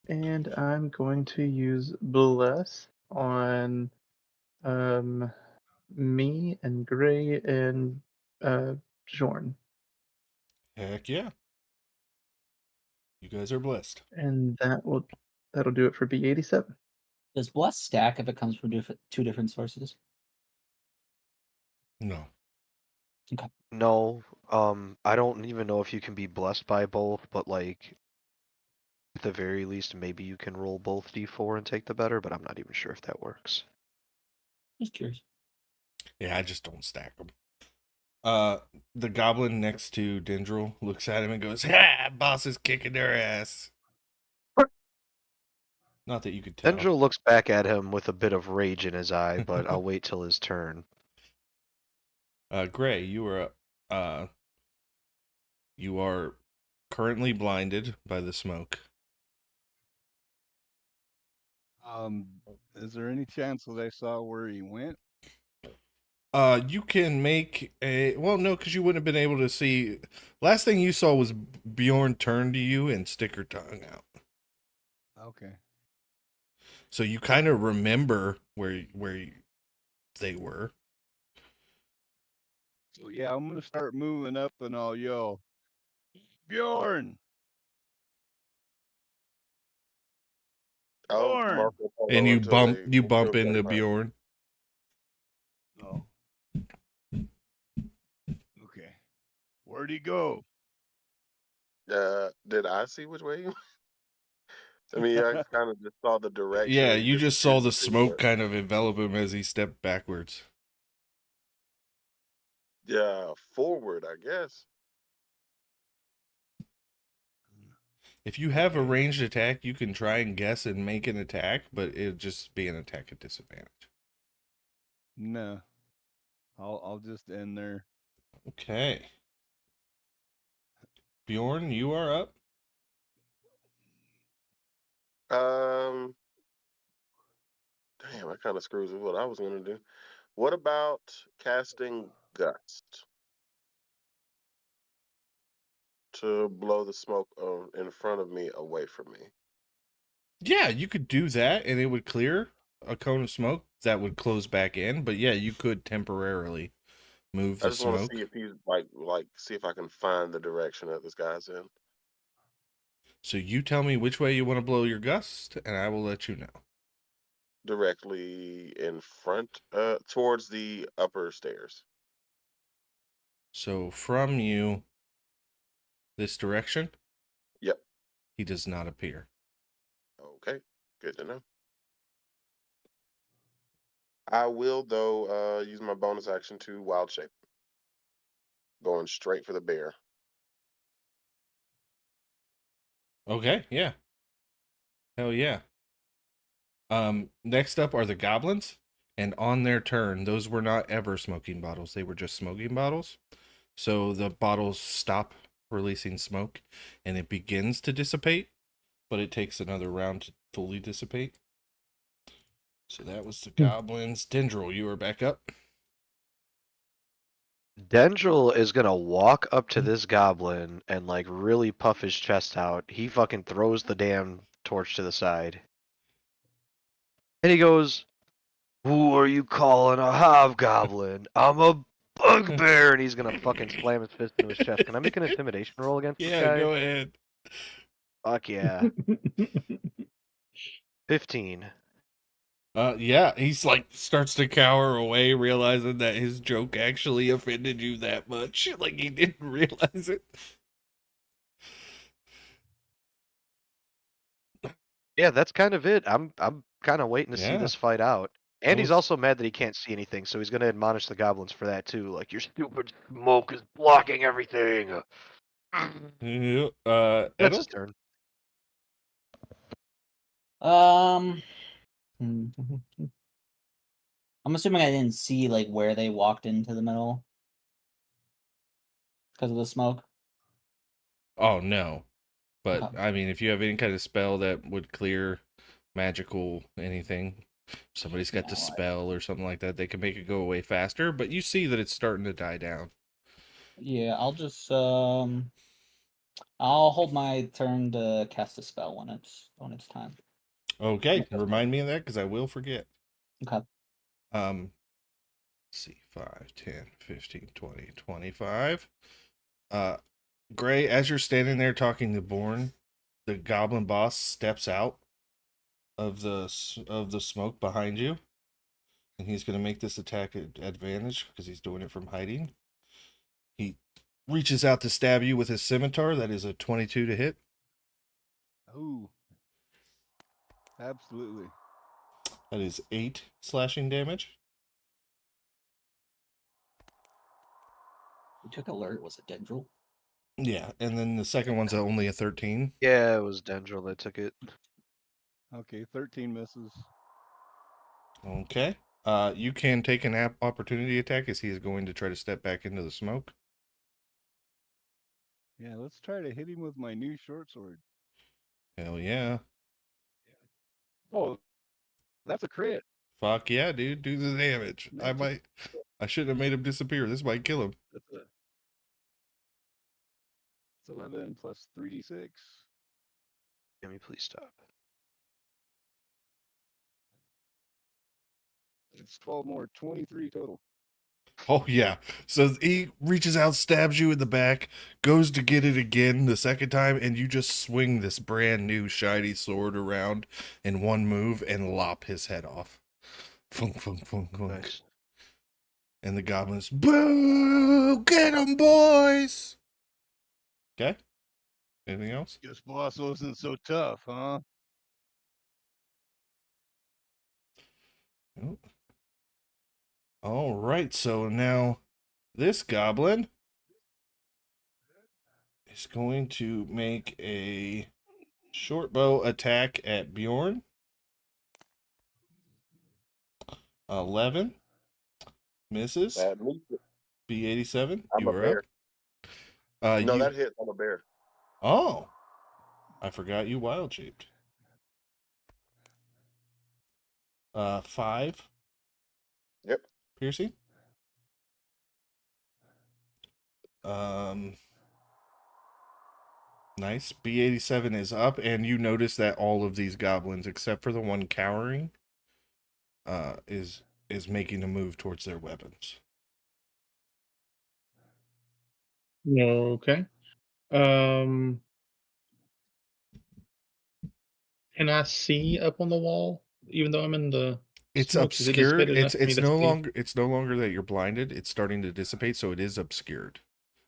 And I'm going to use bless on me and Gray and Jorn. heck yeah. You guys are blessed. And that'll do it for B87. Does bless stack if it comes from two different sources? No. No, I don't even know if you can be blessed by both, but like at the very least, maybe you can roll both d4 and take the better, but I'm not even sure if that works. Just curious. Yeah, I just don't stack them. The goblin next to Dendril looks at him and goes, "Ha! Boss is kicking their ass." Not that you could tell. Dendril looks back at him with a bit of rage in his eye, but I'll wait till his turn. Gray, you are currently blinded by the smoke. Is there any chance that I saw where he went? You can make a no, because you wouldn't have been able to see. Last thing you saw was Bjorn turn to you and stick her tongue out. Okay. So you kind of remember where they were. So yeah, I'm gonna start moving up and I'll yell, Bjorn! I'll Bjorn! Marco And Polo you until bump they you bump feel into behind. Bjorn. Oh. Okay. Where'd he go? Did I see which way? I mean, I kind of just saw the direction Yeah, and he you just saw disappeared the into smoke it. kind of envelop him as he stepped backwards. Yeah, forward, I guess. If you have a Okay. ranged attack, you can try and guess and make an attack, but it'd just be an attack at disadvantage. No. I'll just end there. Okay. Bjorn, you are up. Um, Damn, that kind of screws with what I was gonna do. What about casting Gust to blow the smoke in front of me away from me? Yeah, you could do that and it would clear a cone of smoke that would close back in, but yeah, you could temporarily move I the just want to see smoke. if he's see if I can find the direction that this guy's in. So you tell me which way you want to blow your gust and I will let you know. Directly in front, towards the upper stairs. So from you this direction, Yep. he does not appear. Okay. Good to know. I will though use my bonus action to wild shape. Going straight for the bear. Okay, yeah. Hell yeah. Next up are the goblins, and on their turn, those were not ever smoking bottles. They were just smoking bottles. So the bottles stop releasing smoke and it begins to dissipate, but it takes another round to fully dissipate. So that was the goblins. Dendril, you are back up. Dendril is gonna walk up to this goblin and like really puff his chest out. He fucking throws the damn torch to the side. And he goes, "Who are you calling a hobgoblin? I'm a bugbear!" And he's gonna fucking slam his fist into his chest. Can I make an intimidation roll against this Yeah, guy? go ahead. Fuck yeah. 15. Yeah, he's like starts to cower away, realizing that his joke actually offended you that much. Like he didn't realize it. Yeah, that's kind of it. I'm kind of waiting to see Yeah. this fight out. That And he's was also mad that he can't see anything, so he's gonna admonish the goblins for that too. Like, your stupid smoke is blocking everything. yeah, That's his Edel? turn. I'm assuming I didn't see like where they walked into the middle because of the smoke. Oh no. But Okay. I mean, if you have any kind of spell that would clear magical anything, somebody's got No, the spell or something like that, they can make it go away faster. But you see that it's starting to die down. Yeah, I'll just I'll hold my turn to cast a spell when it's time. Okay, remind me of that because I will forget. Okay. Let's see, 5, 10, 15, 20, 25. Gray, as you're standing there talking to Born, the goblin boss steps out of the smoke behind you, and he's going to make this attack at advantage because he's doing it from hiding. He reaches out to stab you with his scimitar. That is a 22 to hit. Ooh, absolutely. That is 8 slashing damage. We took alert. Was it Dendril? Yeah, and then the second one's only a 13. Yeah, it was Dendril that took it. Okay, 13 misses. Okay. You can take an opportunity attack as he is going to try to step back into the smoke. Yeah, let's try to hit him with my new short sword. Hell yeah. Oh, that's a crit. Fuck yeah, dude. Do the damage. I shouldn't have made him disappear. This might kill him. That's 11 plus 3d6. Can we please stop? It's 12 more, 23 total. Oh yeah. So he reaches out, stabs you in the back, goes to get it again the second time, and you just swing this brand new shiny sword around in one move and lop his head off. Funk, funk, funk, funk. Nice. And the goblins, boo! Get 'em, boys! Okay. Anything else? Guess boss wasn't so tough, huh? Nope. All right. So now this goblin is going to make a short bow attack at Bjorn. 11 misses. That means B87. I'm You a are bear. up. No, You. that hit. I'm a bear. Oh, I forgot you wild shaped. 5 Yep. piercing. Um, nice. B87 is up, and you notice that all of these goblins, except for the one cowering, is making a move towards their weapons. Okay. Um, can I see up on the wall, even though I'm in the It's smoke? Is it obscured. dissipated enough for me to see? It's no longer that you're blinded. It's starting to dissipate, so it is obscured.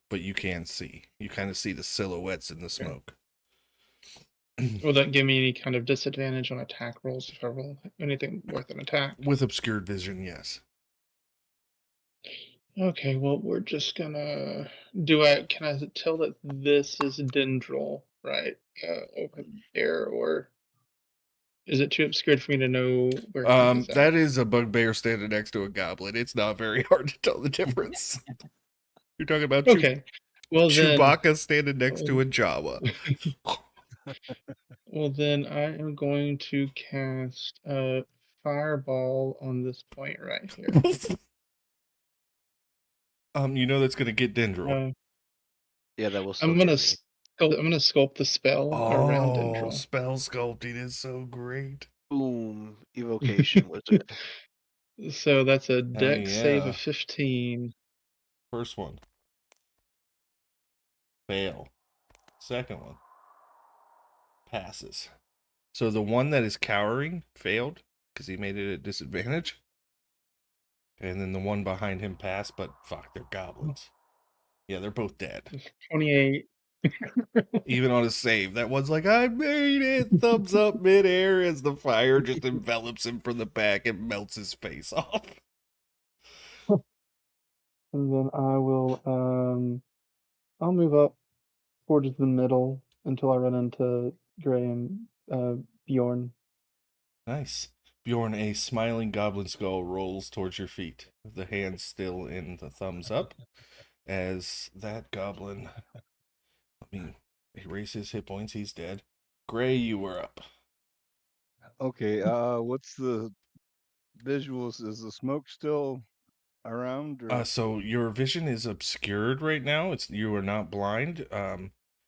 But you can see. You kind of see the silhouettes in the Okay. smoke. Will that give me any kind of disadvantage on attack rolls if I roll anything worth an attack? With obscured vision, yes. Okay, well, we're just gonna can I tell that this is Dendril, right? Over there, or is it too obscured for me to know where he is at? That is a bugbear standing next to a goblin. It's not very hard to tell the difference. You're talking about Okay. Well then, Chewbacca standing next to a Jawa. well then, I am going to cast a fireball on this point right here. You know that's gonna get Dendril. Yeah, that will still I'm gonna get me. I'm gonna sculpt the spell around Oh, Dendril. spell sculpting is so great. Boom. Evocation wizard. So that's a dex save yeah. of 15. First one. Fail. Second one. Passes. So the one that is cowering failed because he made it a disadvantage. And then the one behind him passed, but fuck, they're goblins. Yeah, they're both dead. 28. Even on a save, that one's like, I made it! Thumbs up midair as the fire just envelops him from the back and melts his face off. And then I'll move up towards the middle until I run into Gray and Bjorn. Nice. Bjorn, a smiling goblin skull rolls towards your feet, the hand still in the thumbs up, as that goblin, let me erase his hit points, he's dead. Gray, you were up. Okay, what's the visuals? Is the smoke still around or So your vision is obscured right now. You are not blind.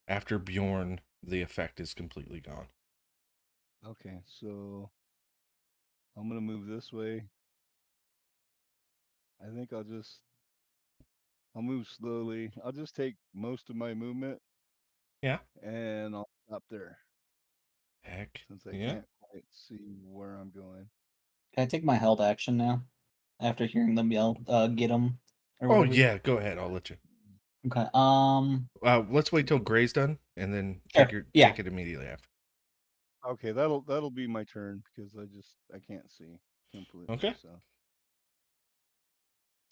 After Bjorn, the effect is completely gone. okay, so I'm gonna move this way. I think I'll move slowly. I'll just take most of my movement Yeah. and I'll stop there Heck. since I Yeah. can't can't see where I'm going. Can I take my held action now? After hearing them yell, get him. Oh yeah, go ahead. I'll let you. Okay. Let's wait till Gray's done, and then Sure. take it immediately after. Okay, that'll be my turn because I can't see completely. Okay. So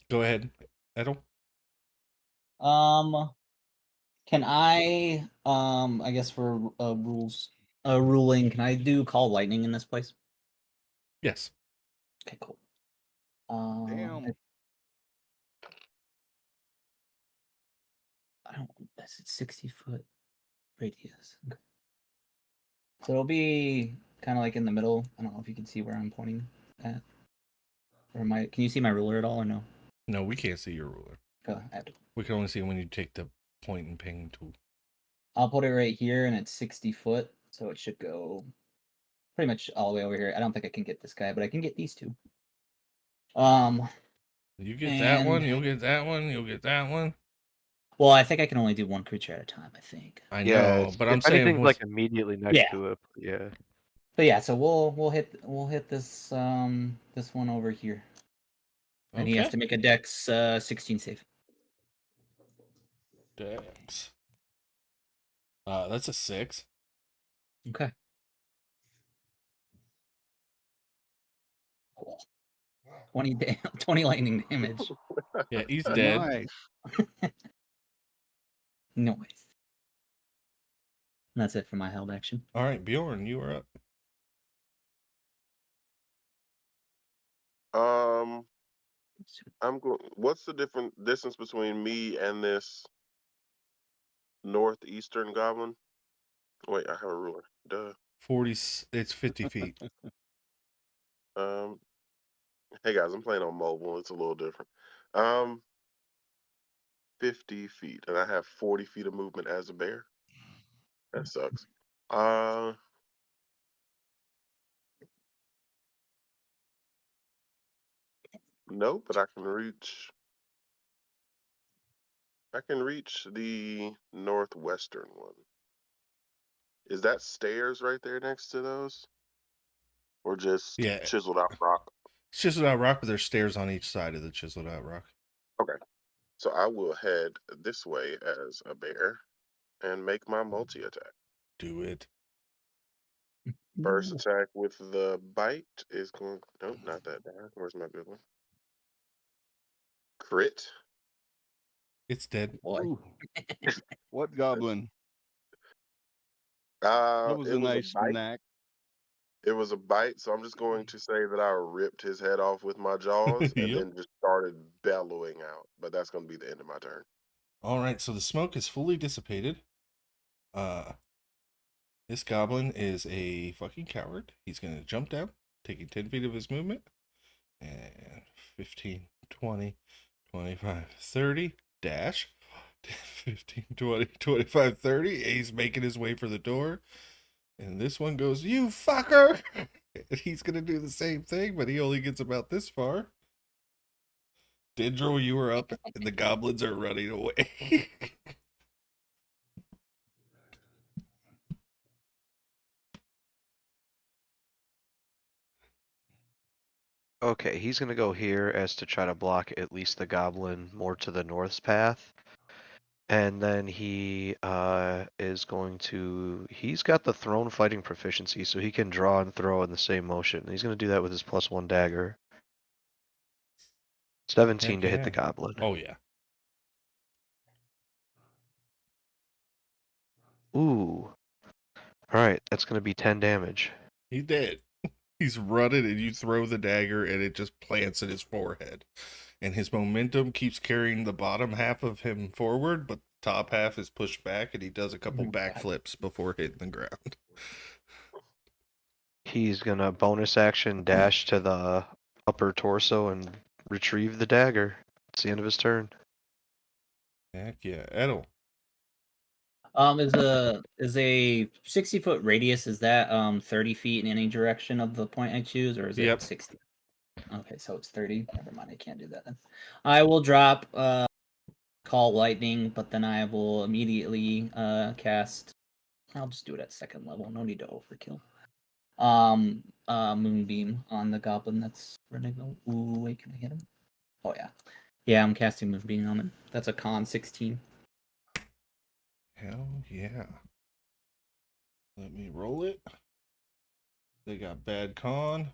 Go ahead, Edel. Can I guess for ruling, can I do call lightning in this place? Yes. Okay, cool. damn. I don't. That's 60-foot radius. Okay. So it'll be kind of like in the middle. I don't know if you can see where I'm pointing at. Or can you see my ruler at all or no? No, we can't see your ruler. We can only see when you take the point and ping tool. I'll put it right here, and it's 60 foot, so it should go pretty much all the way over here. I don't think I can get this guy, but I can get these two. You get that one, you'll get that one, you'll get that one. Well, I think I can only do one creature at a time, I think. I know, but I'm saying anything's like immediately next to it, yeah. But yeah, so we'll hit this this one over here. And he has to make a dex 16 save. Dex. That's a 6. Okay. Cool. 20 lightning damage. Yeah, he's dead. Nice. Noise. That's it for my held action. All right, Bjorn, you are up. I'm going. What's the different distance between me and this northeastern goblin? Wait, I have a ruler. Duh. 40. It's 50 feet. Hey guys, I'm playing on mobile. It's a little different. 50 feet, and I have 40 feet of movement as a bear. That sucks. No, but I can reach. I can reach the northwestern one. Is that stairs right there next to those? Or just chiseled out rock? It's chiseled out rock, but there's stairs on each side of the chiseled out rock. Okay. So I will head this way as a bear and make my multi-attack. Do it. First attack with the bite is going. Nope, not that bad. Where's my good one? Crit. It's dead. Ooh. What goblin? That was a nice snack. It was a bite, so I'm just going to say that I ripped his head off with my jaws and then just started bellowing out. But that's going to be the end of my turn. All right, so the smoke is fully dissipated. This goblin is a fucking coward. He's going to jump down, taking 10 feet of his movement. And 15, 20, 25, 30. Dash. 15, 20, 25, 30. He's making his way for the door. And this one goes, you fucker! And he's going to do the same thing, but he only gets about this far. Dendro, you are up, and the goblins are running away. Okay, he's going to go here as to try to block at least the goblin more to the north's path. And then he is going to... He's got the thrown fighting proficiency, so he can draw and throw in the same motion. He's going to do that with his +1 dagger. 17 to hit the goblin. Oh, yeah. Ooh. Alright, that's going to be 10 damage. He's dead. He's running, and you throw the dagger, and it just plants in his forehead. And his momentum keeps carrying the bottom half of him forward, but the top half is pushed back, and he does a couple backflips before hitting the ground. He's going to bonus action dash to the upper torso and retrieve the dagger. It's the end of his turn. Heck yeah. Edel. Is a 60-foot radius, is that 30 feet in any direction of the point I choose, or is it 60? Okay, so it's 30. Never mind, I can't do that then. I will drop call lightning, but then I will immediately cast. I'll just do it at second level. No need to overkill. Moonbeam on the goblin that's running. Ooh, wait, can I hit him? Oh yeah, yeah. I'm casting Moonbeam on him. That's a con 16. Hell yeah. Let me roll it. They got bad con.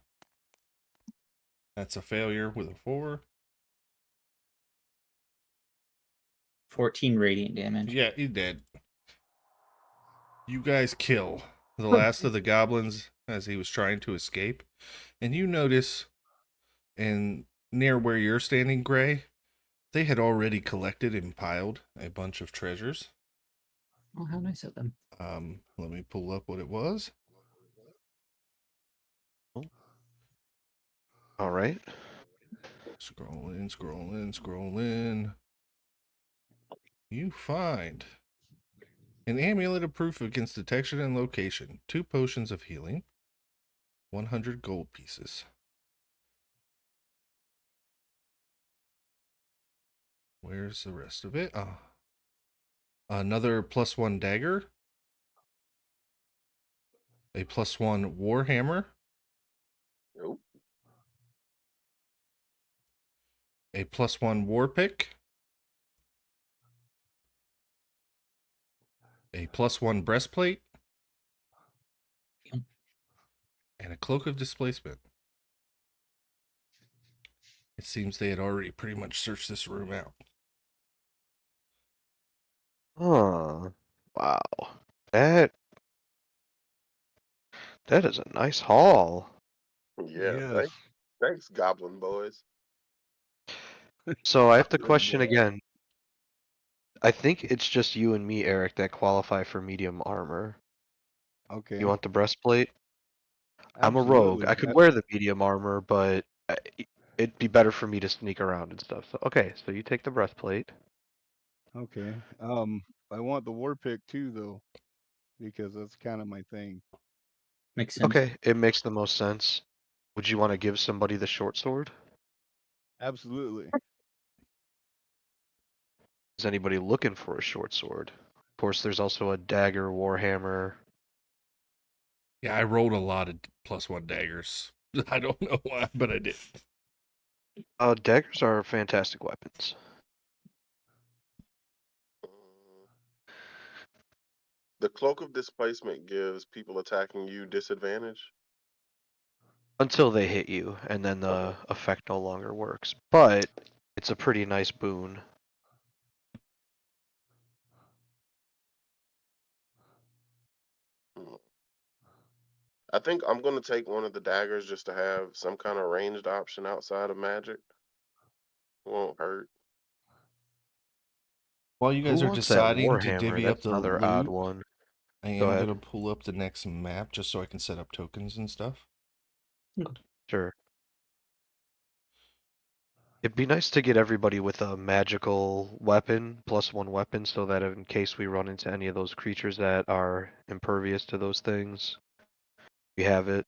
That's a failure with a 4. 14 radiant damage. Yeah, he's dead. You guys kill the last of the goblins as he was trying to escape. And you notice, and near where you're standing, Gray, they had already collected and piled a bunch of treasures. Oh, how nice of them. Let me pull up what it was. All right. Scrolling. You find an amulet of proof against detection and location, 2 potions of healing, 100 gold pieces. Where's the rest of it? Another +1 dagger, a +1 warhammer, Nope. a +1 war pick, a +1 breastplate, Yep. and a cloak of displacement. It seems they had already pretty much searched this room out. Huh. Wow. That is a nice haul. Yeah, Yes. thanks, Goblin Boys. So I have to Good question boy. again. I think it's just you and me, Eric, that qualify for medium armor. Okay. You want the breastplate? I'm a rogue. Absolutely. I could wear the medium armor, but it'd be better for me to sneak around and stuff. So okay, so you take the breastplate. Okay. I want the war pick too, though, because that's kind of my thing. Makes sense. Okay, it makes the most sense. Would you want to give somebody the short sword? Absolutely. Is anybody looking for a short sword? Of course, there's also a dagger, warhammer. Yeah, I rolled a lot of +1 daggers. I don't know why, but I did. Daggers are fantastic weapons. The Cloak of Displacement gives people attacking you disadvantage. Until they hit you, and then the Okay. effect no longer works. But it's a pretty nice boon. Hmm. I think I'm gonna take one of the daggers just to have some kind of ranged option outside of magic. Won't hurt. While you Who guys are wants that deciding to warhammer? divvy up That's the another odd loot, one. I Go am ahead. going to pull up the next map just so I can set up tokens and stuff. Sure. It'd be nice to get everybody with a magical weapon, +1 weapon, so that in case we run into any of those creatures that are impervious to those things, we have it.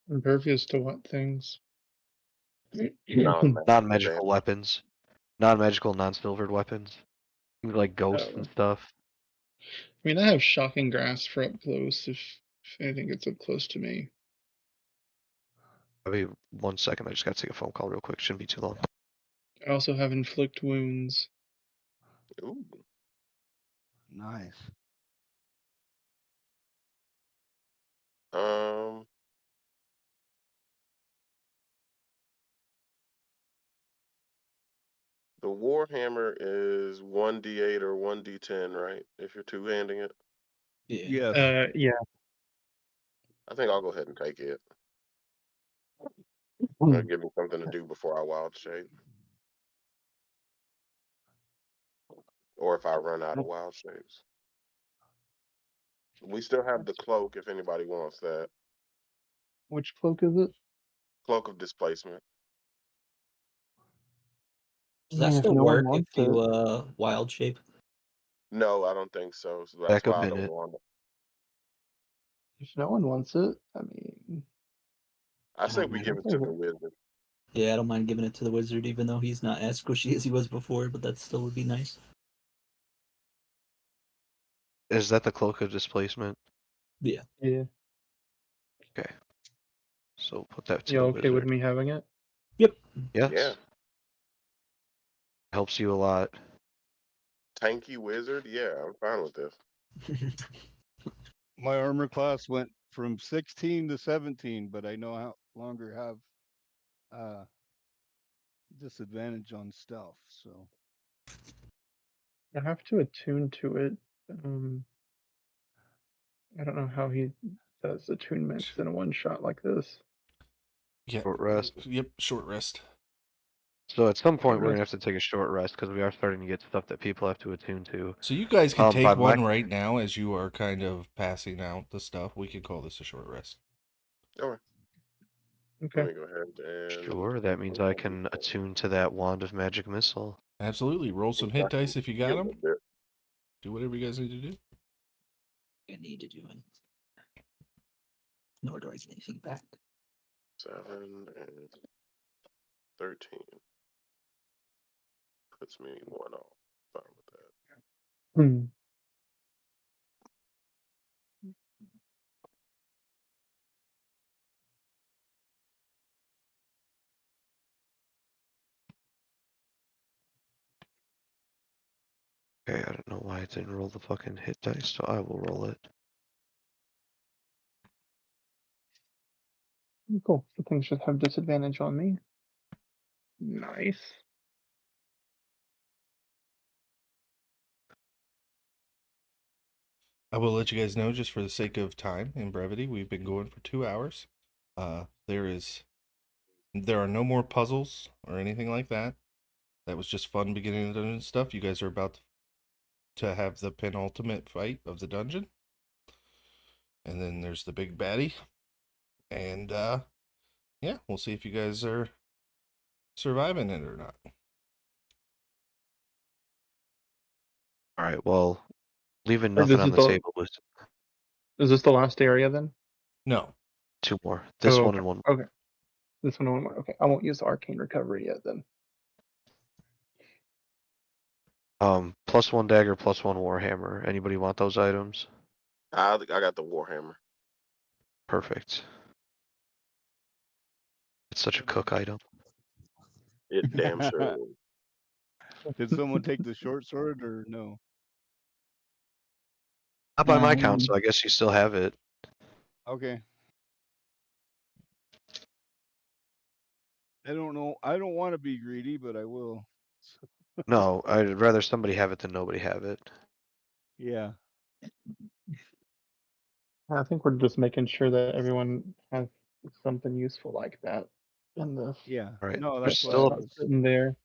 Impervious to what things? Non-magical Non-magical damage. weapons. Non-magical, non-silvered weapons. Things like ghosts and Oh. stuff. I mean, I have shocking grasp for up close if anything gets up close to me. I'll be 1 second, I just gotta take a phone call real quick. Shouldn't be too long. I also have inflict wounds. Ooh. Nice. Um. The Warhammer is 1d8 or 1d10, right? If you're two-handing it. Yeah. Yes. Yeah. I think I'll go ahead and take it. Hmm. That'll give me something to do before I wild shape. Or if I run out of wild shapes. We still have the cloak if anybody wants that. Which cloak is it? Cloak of Displacement. Does I that mean, if still no one work if wants you it, wild shape? No, I don't think so. So that's Back a why I don't minute. want it. if no one wants it, I mean, I I say don't we mind. give it to the wizard. Yeah, I don't mind giving it to the wizard, even though he's not as squishy as he was before, but that still would be nice. Is that the cloak of displacement? Yeah. Yeah. Okay. So put that to You the okay with wizard. me having it? Yep. Yes. Yeah. Helps you a lot. Tanky wizard. Yeah, I'm fine with this. My armor class went from 16 to 17, but I no longer have disadvantage on stealth. So I have to attune to it. I don't know how he does attunements in a one shot like this. Yeah. Short rest. Yep. Short rest. So at some Short point we're gonna rest. have to take a short rest because we are starting to get stuff that people have to attune to. So you guys can By take my one right now as you are kind of passing out the stuff. We could call this a short rest. Okay. Okay. Let me go ahead and. Sure, that means I can attune to that wand of magic missile. Absolutely. Roll some hit dice if you got them. Bit. Do whatever you guys need to do. I need to do it. Nor do I get anything back. 7 and 13. Puts me 1 off. Fine with that. Hmm. Okay, I don't know why it didn't roll the fucking hit dice, so I will roll it. Cool. So things should have disadvantage on me. Nice. I will let you guys know, just for the sake of time and brevity, we've been going for 2 hours. There are no more puzzles or anything like that. That was just fun beginning of the dungeon stuff. You guys are about to have the penultimate fight of the dungeon. And then there's the big baddie. And yeah, we'll see if you guys are surviving it or not. Alright, well, leaving Or nothing this on is the table with this the last area then? No. 2 more. This Oh, one okay. and one. Okay. This one more. Okay. I won't use the arcane recovery yet then. +1 dagger, +1 warhammer. Anybody want those items? I got the Warhammer. Perfect. It's such a cook item. It damn sure is. did someone take the short sword or no? Not by my count, so I guess you still have it. Okay. I don't know. I don't want to be greedy, but I will. No, I'd rather somebody have it than nobody have it. Yeah. I think we're just making sure that everyone has something useful like that in this. Yeah. Right. No, There's that's what I still was. Sitting there.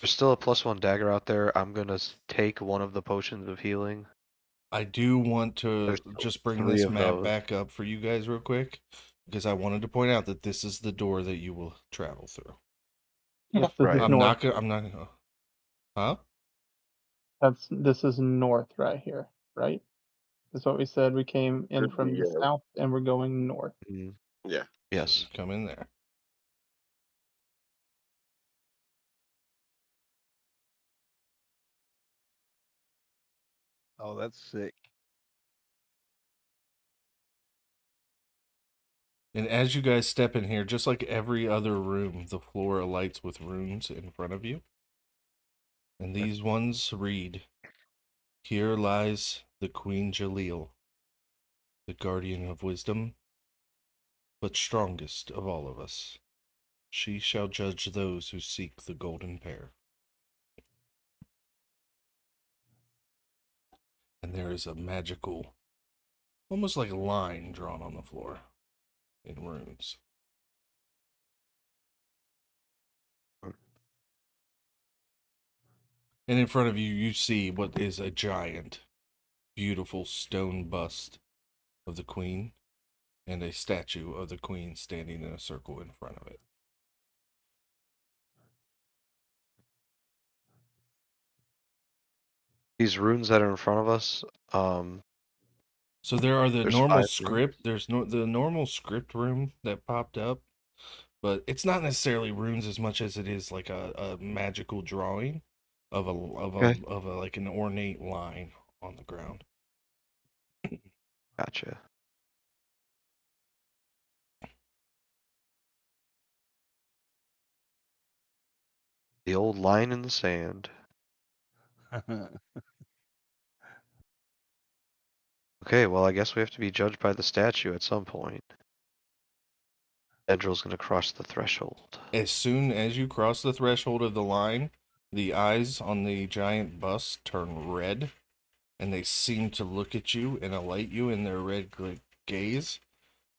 there's still a +1 dagger out there. I'm gonna take one of the potions of healing. I do want to There's just bring 3 this of map those. back up for you guys real quick, because I wanted to point out that this is the door that you will travel through. Yes, this Right. is I'm north. not gonna. Huh? This is north right here, right? That's what we said. We came in Could be, from the yeah. south and we're going north. Mm, Yeah. yes. Come in there. Oh, that's sick. And as you guys step in here, just like every other room, the floor alights with runes in front of you. And these ones read, "Here lies the Queen Jalil, the guardian of wisdom, but strongest of all of us. She shall judge those who seek the golden pair." And there is a magical, almost like a line drawn on the floor in runes. And in front of you, you see what is a giant, beautiful stone bust of the queen and a statue of the queen standing in a circle in front of it. These runes that are in front of us, So there are the there's normal 5 runes. script. There's the normal script room that popped up, but it's not necessarily runes as much as it is like a magical drawing of a Okay. like an ornate line on the ground. Gotcha. The old line in the sand. Okay, well, I guess we have to be judged by the statue at some point. Edrill's gonna cross the threshold. As soon as you cross the threshold of the line, the eyes on the giant bust turn red, and they seem to look at you and alight you in their red gaze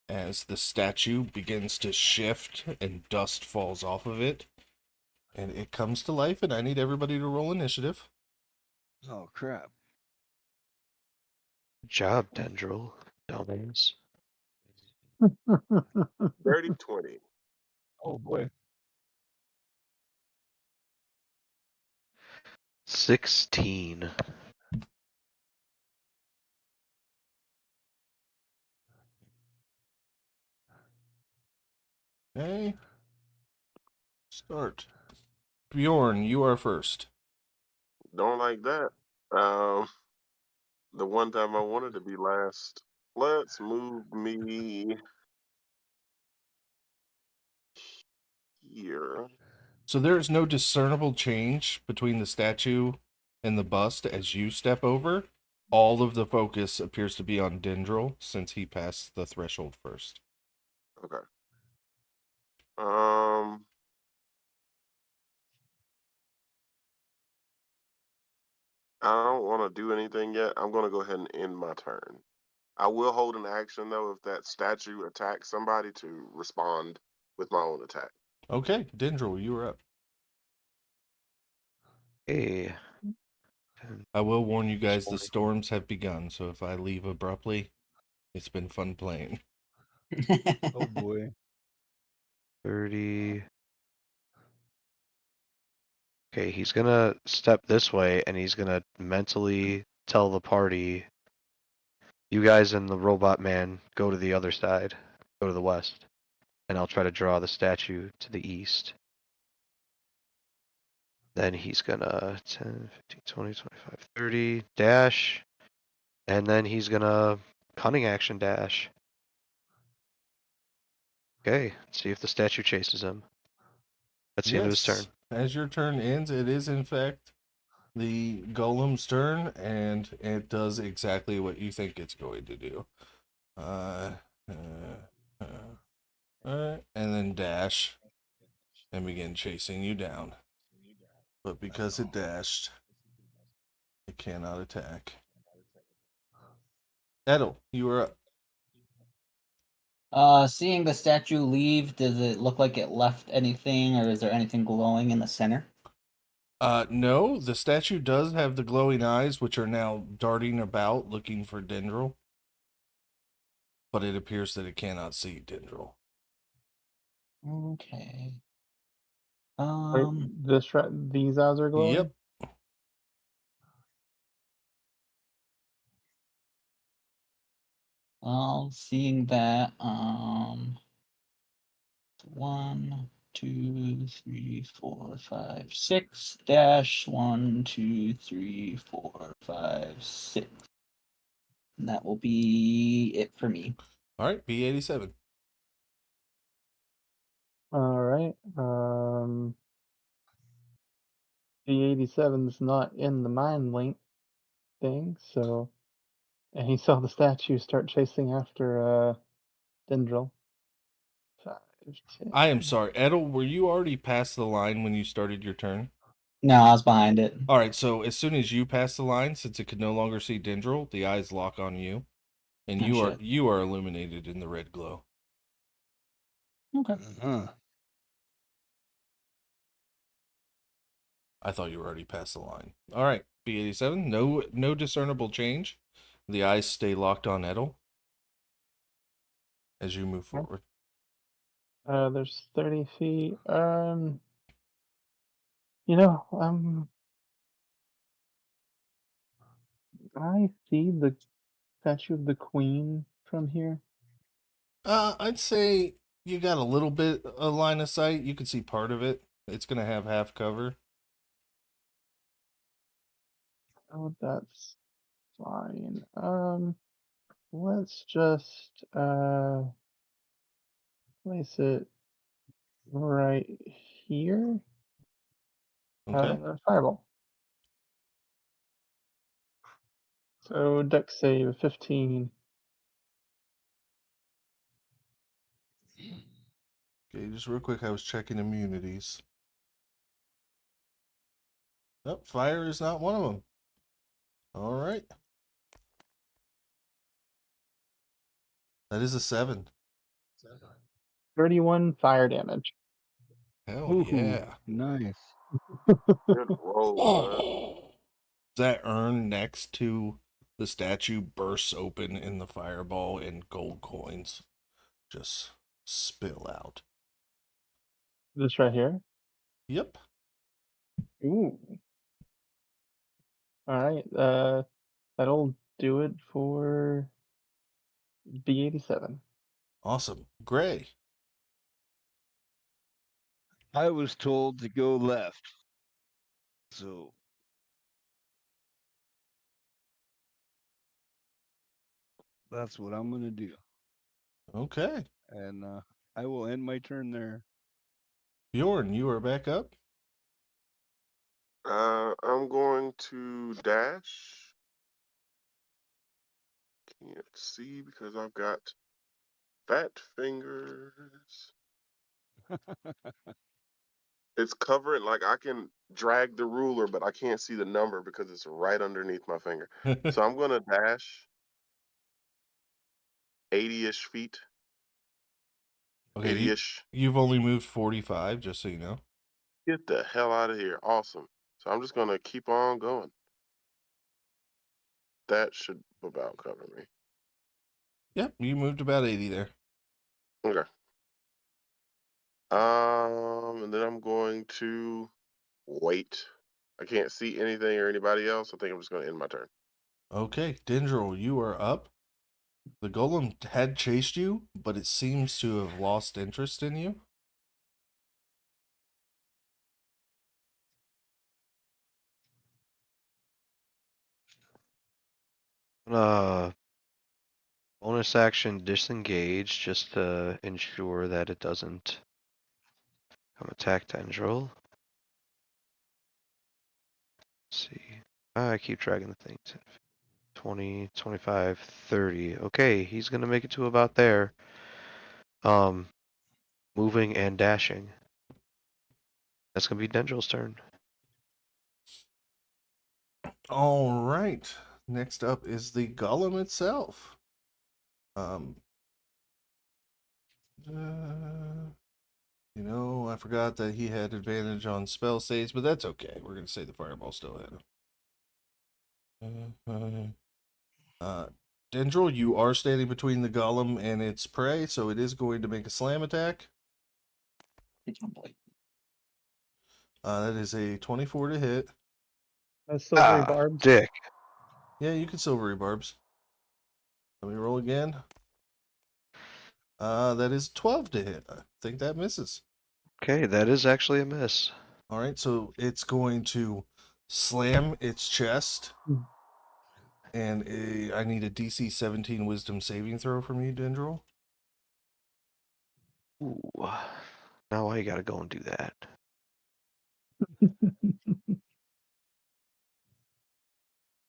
as the statue begins to shift and dust falls off of it. And it comes to life, and I need everybody to roll initiative. Oh crap! Good job, Dendril. Dumbass. Dirty 20. Oh boy. 16. Okay. Start. Bjorn, you are first. Don't like that. The one time I wanted to be last. Let's move me here. So there is no discernible change between the statue and the bust as you step over. All of the focus appears to be on Dendril since he passed the threshold first. Okay. I don't want to do anything yet. I'm going to go ahead and end my turn. I will hold an action, though, if that statue attacks somebody to respond with my own attack. Okay, Dendril, you are up. Hey. I will warn you guys, the storms have begun, so if I leave abruptly, it's been fun playing. Oh boy. 30. Okay, he's gonna step this way and he's gonna mentally tell the party, you guys and the robot man go to the other side, go to the west, and I'll try to draw the statue to the east. Then he's gonna 10, 15, 20, 25, 30, dash, and then he's gonna cunning action dash. Okay, see if the statue chases him. That's the end of his turn. As your turn ends, it is in fact the golem's turn, and it does exactly what you think it's going to do. And then dash and begin chasing you down. But because it dashed, it cannot attack. Edel, you are up. Seeing the statue leave, does it look like it left anything, or is there anything glowing in the center? No, the statue does have the glowing eyes, which are now darting about looking for Dendril. But it appears that it cannot see Dendril. Okay. These eyes are glowing? Yep. Seeing that, 1, 2, 3, 4, 5, 6 dash 1, 2, 3, 4, 5, 6. And that will be it for me. All right, B87. All right. B87's not in the mind link thing, so, and he saw the statue start chasing after Dendril. 5, 10. I am sorry. Edel, were you already past the line when you started your turn? No, I was behind it. All right, so as soon as you pass the line, since it could no longer see Dendril, the eyes lock on you, and Oh, you are illuminated in the red glow. Okay. I thought you were already past the line. All right, B87. No discernible change. The eyes stay locked on Edel as you move forward. There's 30 feet. I see the statue of the queen from here. I'd say you got a little bit of line of sight. You can see part of it. It's gonna have half cover. Oh, that's fine. Let's just place it right here. Okay. Fireball. So dex save 15. Okay, just real quick, I was checking immunities. Nope, fire is not one of them. All right. That is a 7. 31 fire damage. Hell Ooh, yeah. nice. Good roll, bud. That urn next to the statue bursts open in the fireball and gold coins just spill out. This right here. Yep. Ooh. All right. That'll do it for B87. Awesome. Gray. I was told to go left. So that's what I'm going to do. Okay. And I will end my turn there. Bjorn, you are back up. I'm going to dash. Can't see because I've got fat fingers. It's covering, like I can drag the ruler, but I can't see the number because it's right underneath my finger. So I'm going to dash 80-ish feet. Okay, 80-ish. you've only moved 45, just so you know. Get the hell out of here. Awesome. So I'm just going to keep on going. That should about cover me. Yep, you moved about 80 there. Okay. And then I'm going to wait. I can't see anything or anybody else. I think I'm just going to end my turn. Okay, Dendril, you are up. The golem had chased you, but it seems to have lost interest in you. Bonus action disengage just to ensure that it doesn't come attack Tendril. Let's see. I keep dragging the thing. 20, 25, 30. Okay, he's gonna make it to about there. Moving and dashing. That's gonna be Dendril's turn. All right. Next up is the golem itself. You know, I forgot that he had advantage on spell saves, but that's okay. We're gonna say the fireball still had him. Dendril, you are standing between the golem and its prey, so it is going to make a slam attack. That is a 24 to hit. Silvery barbs. Dick. Yeah, you can silvery barbs. Let me roll again. That is 12 to hit. I think that misses. Okay, that is actually a miss. All right, so it's going to slam its chest, and I need a DC 17 Wisdom saving throw from you, Dendril. Ooh. Now why you gotta go and do that?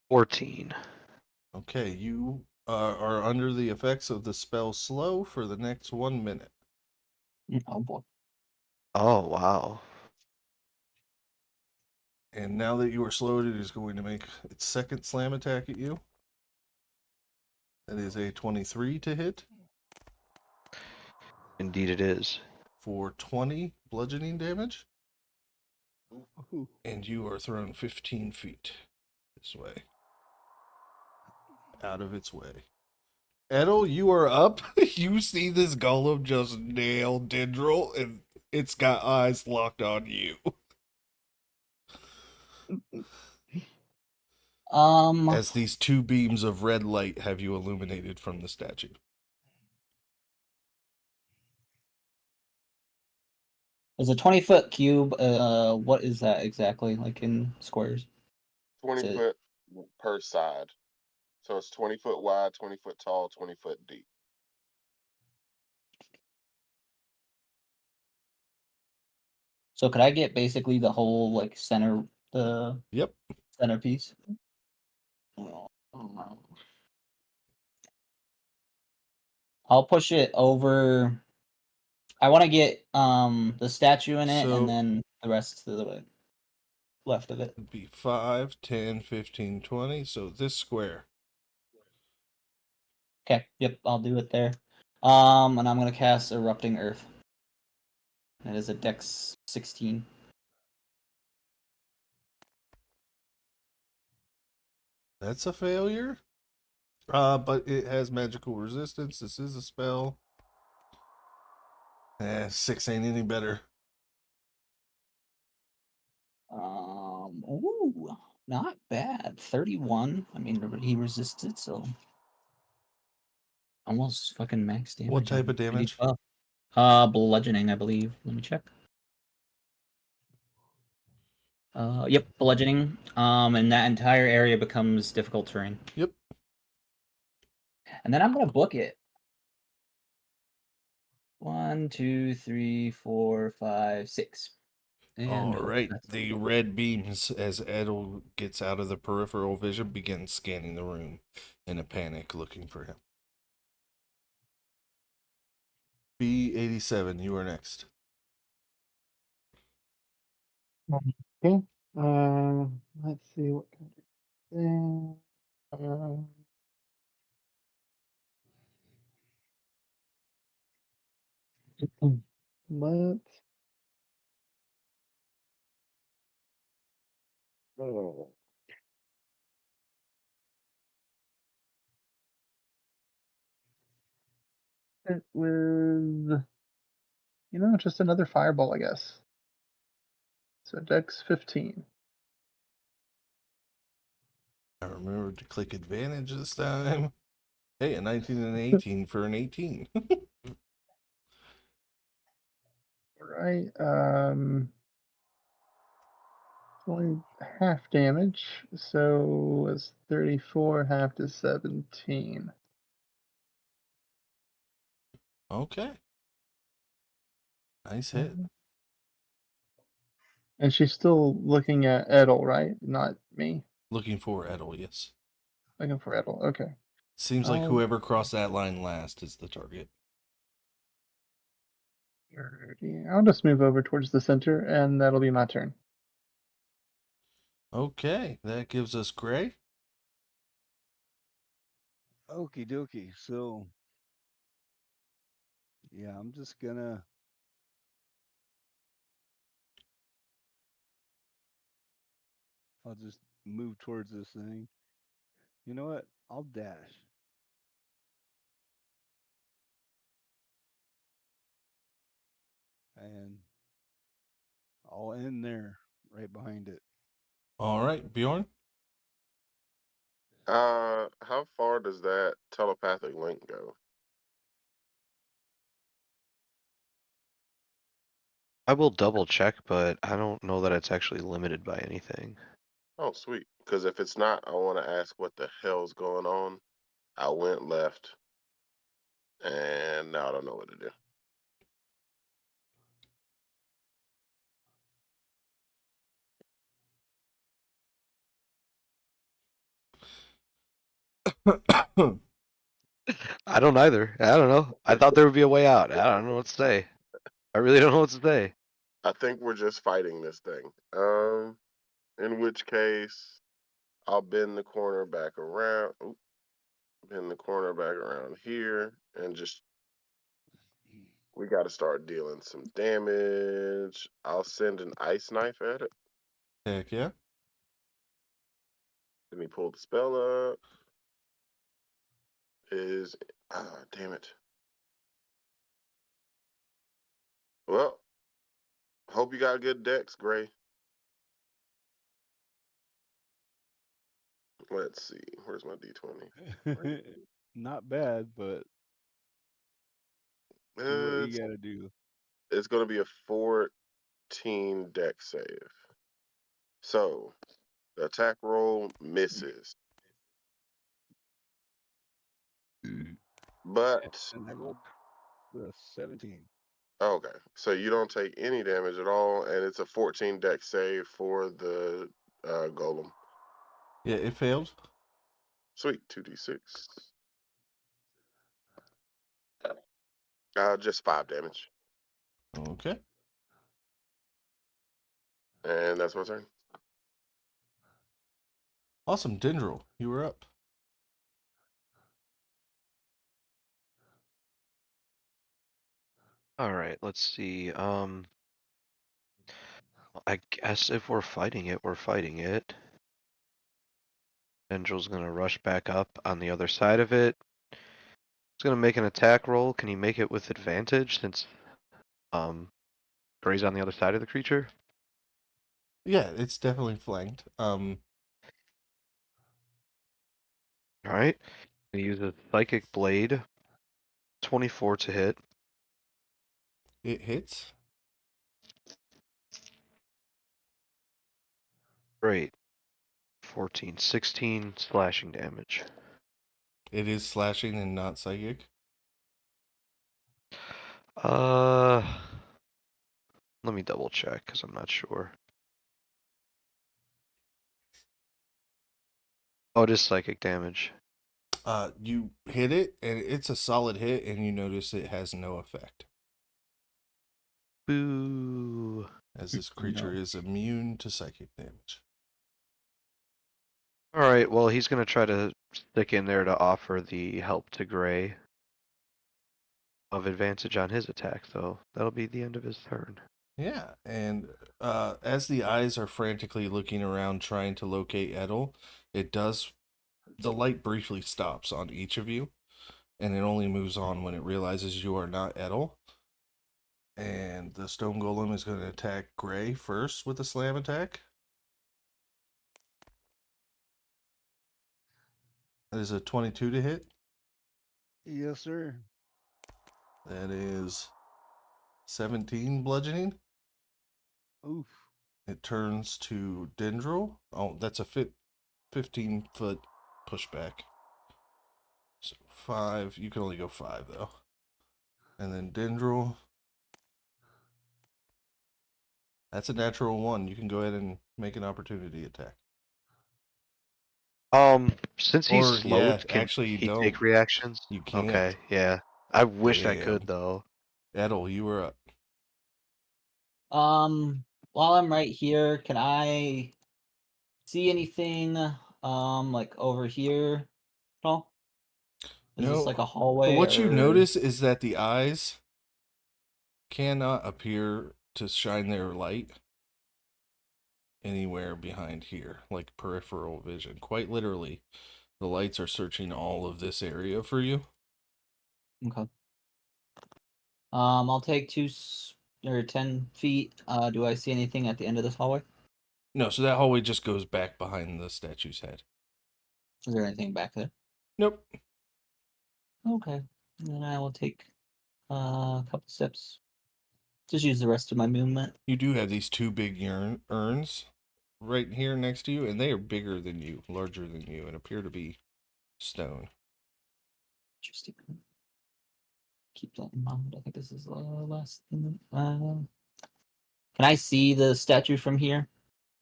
14. Okay, you are under the effects of the spell slow for the next 1 minute. Oh boy. Oh, wow. And now that you are slowed, it is going to make its second slam attack at you. That is a 23 to hit Indeed it is. for 20 bludgeoning damage. Ooh. And you are thrown 15 feet this way. Out of its way. Edel, you are up. You see this golem just nail Dendril, and it's got eyes locked on you. As these two beams of red light have you illuminated from the statue. There's a 20-foot cube. What is that exactly? Like in squares? 20 So- foot per side. So it's 20 foot wide, 20 foot tall, 20 foot deep. So could I get basically the whole like the Yep. centerpiece? I'll push it over. I want to get the statue in it, So- and then the rest to the left of it. It'd be 5, 10, 15, 20. So this square. Okay, yep, I'll do it there. And I'm gonna cast Erupting Earth. It is a Dex 16. That's a failure. But it has magical resistance. This is a spell. 6 ain't any better. Ooh, not bad. 31. I mean, he resisted, so almost fucking max damage. What type on of damage? 3d12. Bludgeoning, I believe. Let me check. Yep, bludgeoning. And that entire area becomes difficult terrain. Yep. And then I'm gonna book it. 1, 2, 3, 4, 5, 6. And All nope, right. that's- The red beams, as Edel gets out of the peripheral vision, begin scanning the room in a panic, looking for him. B87, you are next. Okay. Let's see what can I do there. Let's. Oh. It was, just another fireball, I guess. So Dex 15. I remembered to click advantage this time. Hey, a 19 and an 18 for an 18. Right. Only half damage, so it's 34 half to 17. Okay. Nice hit. And she's still looking at Edel, right? Not me. Looking for Edel, yes. Looking for Edel. Okay. Seems like I'll- whoever crossed that line last is the target. I'll just move over towards the center, and that'll be my turn. Okay, that gives us Gray. Okie dokie. So, yeah, I'm just gonna. I'll just move towards this thing. You know what? I'll dash. And I'll end there, right behind it. All right, Bjorn. How far does that telepathic link go? I will double check, but I don't know that it's actually limited by anything. Oh, sweet. Because if it's not, I want to ask what the hell's going on. I went left, and now I don't know what to do. I don't either. I don't know. I thought there would be a way out. I don't know what to say. I really don't know what to say. I think we're just fighting this thing. In which case, I'll bend the corner back around. Bend the corner back around here, and just we got to start dealing some damage. I'll send an ice knife at it. Heck yeah. Let me pull the spell up. Damn it. Well, hope you got good decks, Gray. Let's see. Where's my D20? Not bad, but do what you gotta do. It's going to be a 14 deck save. So the attack roll misses. But And I rolled the 17. okay, so you don't take any damage at all, and it's a 14 deck save for the golem. Yeah, it failed. Sweet, 2d6. Just 5 damage, Okay. and that's my turn. Awesome, Dendril, you were up. All right, let's see. I guess if we're fighting it, we're fighting it. Tendril's gonna rush back up on the other side of it. He's gonna make an attack roll. Can he make it with advantage since Gray's on the other side of the creature? Yeah, it's definitely flanked. All right. He uses Psychic Blade. 24 to hit. It hits. Great. 14, 16 slashing damage. It is slashing and not psychic. Let me double check because I'm not sure. Oh, it is psychic damage. You hit it, and it's a solid hit, and you notice it has no effect, Boo. as this creature is immune to psychic damage. All right, well, he's going to try to stick in there to offer the help to Gray of advantage on his attack, though. That'll be the end of his turn. Yeah, and as the eyes are frantically looking around trying to locate Edel, the light briefly stops on each of you, and it only moves on when it realizes you are not Edel. And the stone golem is going to attack Gray first with a slam attack. That is a 22 to hit. Yes, sir. That is 17 bludgeoning. Oof. It turns to Dendril. Oh, that's a 15-foot pushback. So 5. You can only go 5, though. And then Dendril. That's a natural 1. You can go ahead and make an opportunity attack. Since he's Or, slowed, can actually, you he don't. take reactions? You can't. Okay, yeah. I wish I Damn. could, though. Edel, you were up. While I'm right here, can I see anything like over here at all? Is this like a hallway? What you or... notice is that the eyes cannot appear to shine their light anywhere behind here, like peripheral vision. Quite literally, the lights are searching all of this area for you. Okay. I'll take 10 feet. Do I see anything at the end of this hallway? No, so that hallway just goes back behind the statue's head. Is there anything back there? Nope. Okay. Then I will take a couple steps. Just use the rest of my movement. You do have these 2 big urns right here next to you, and they are bigger than you, larger than you, and appear to be stone. Interesting. Keep that in mind. I think this is the last thing. Can I see the statue from here?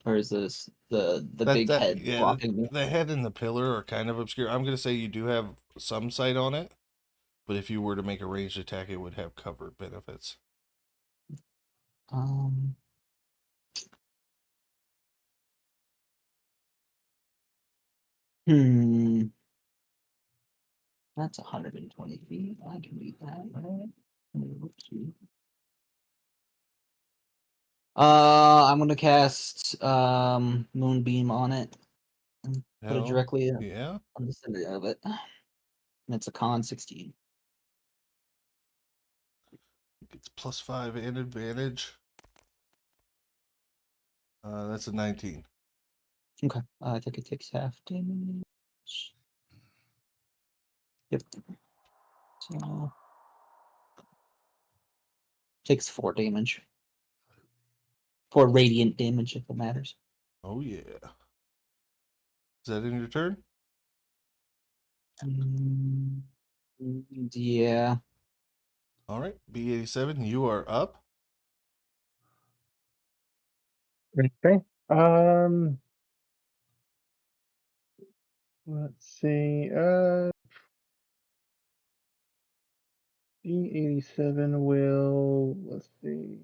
Or is this the big head blocking me? The head and the pillar are kind of obscure. I'm going to say you do have some sight on it, but if you were to make a ranged attack, it would have cover benefits. That's 120 feet. I can beat that, right? I'm gonna cast Moonbeam on it and put it directly on the center of it. And it's a con 16. It's +5 and advantage. That's a 19. Okay, I think it takes half damage. Yep. So takes 4 damage. 4 radiant damage if it matters. Oh yeah. Is that in your turn? Yeah. All right, B87, you are up. Okay. Let's see. B87 will, let's see.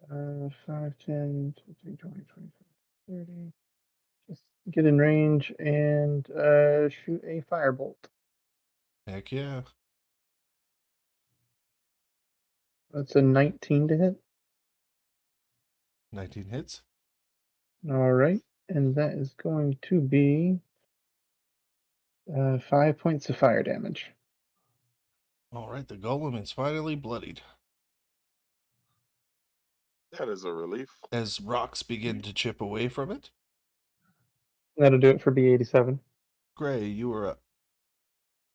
5, 10, 15, 20, 25, 30. Just get in range and shoot a firebolt. Heck yeah. That's a 19 to hit. 19 hits. All right. And that is going to be 5 points of fire damage. All right, the golem is finally bloodied. That is a relief. As rocks begin to chip away from it, That'll do it for B87. Gray, you are up.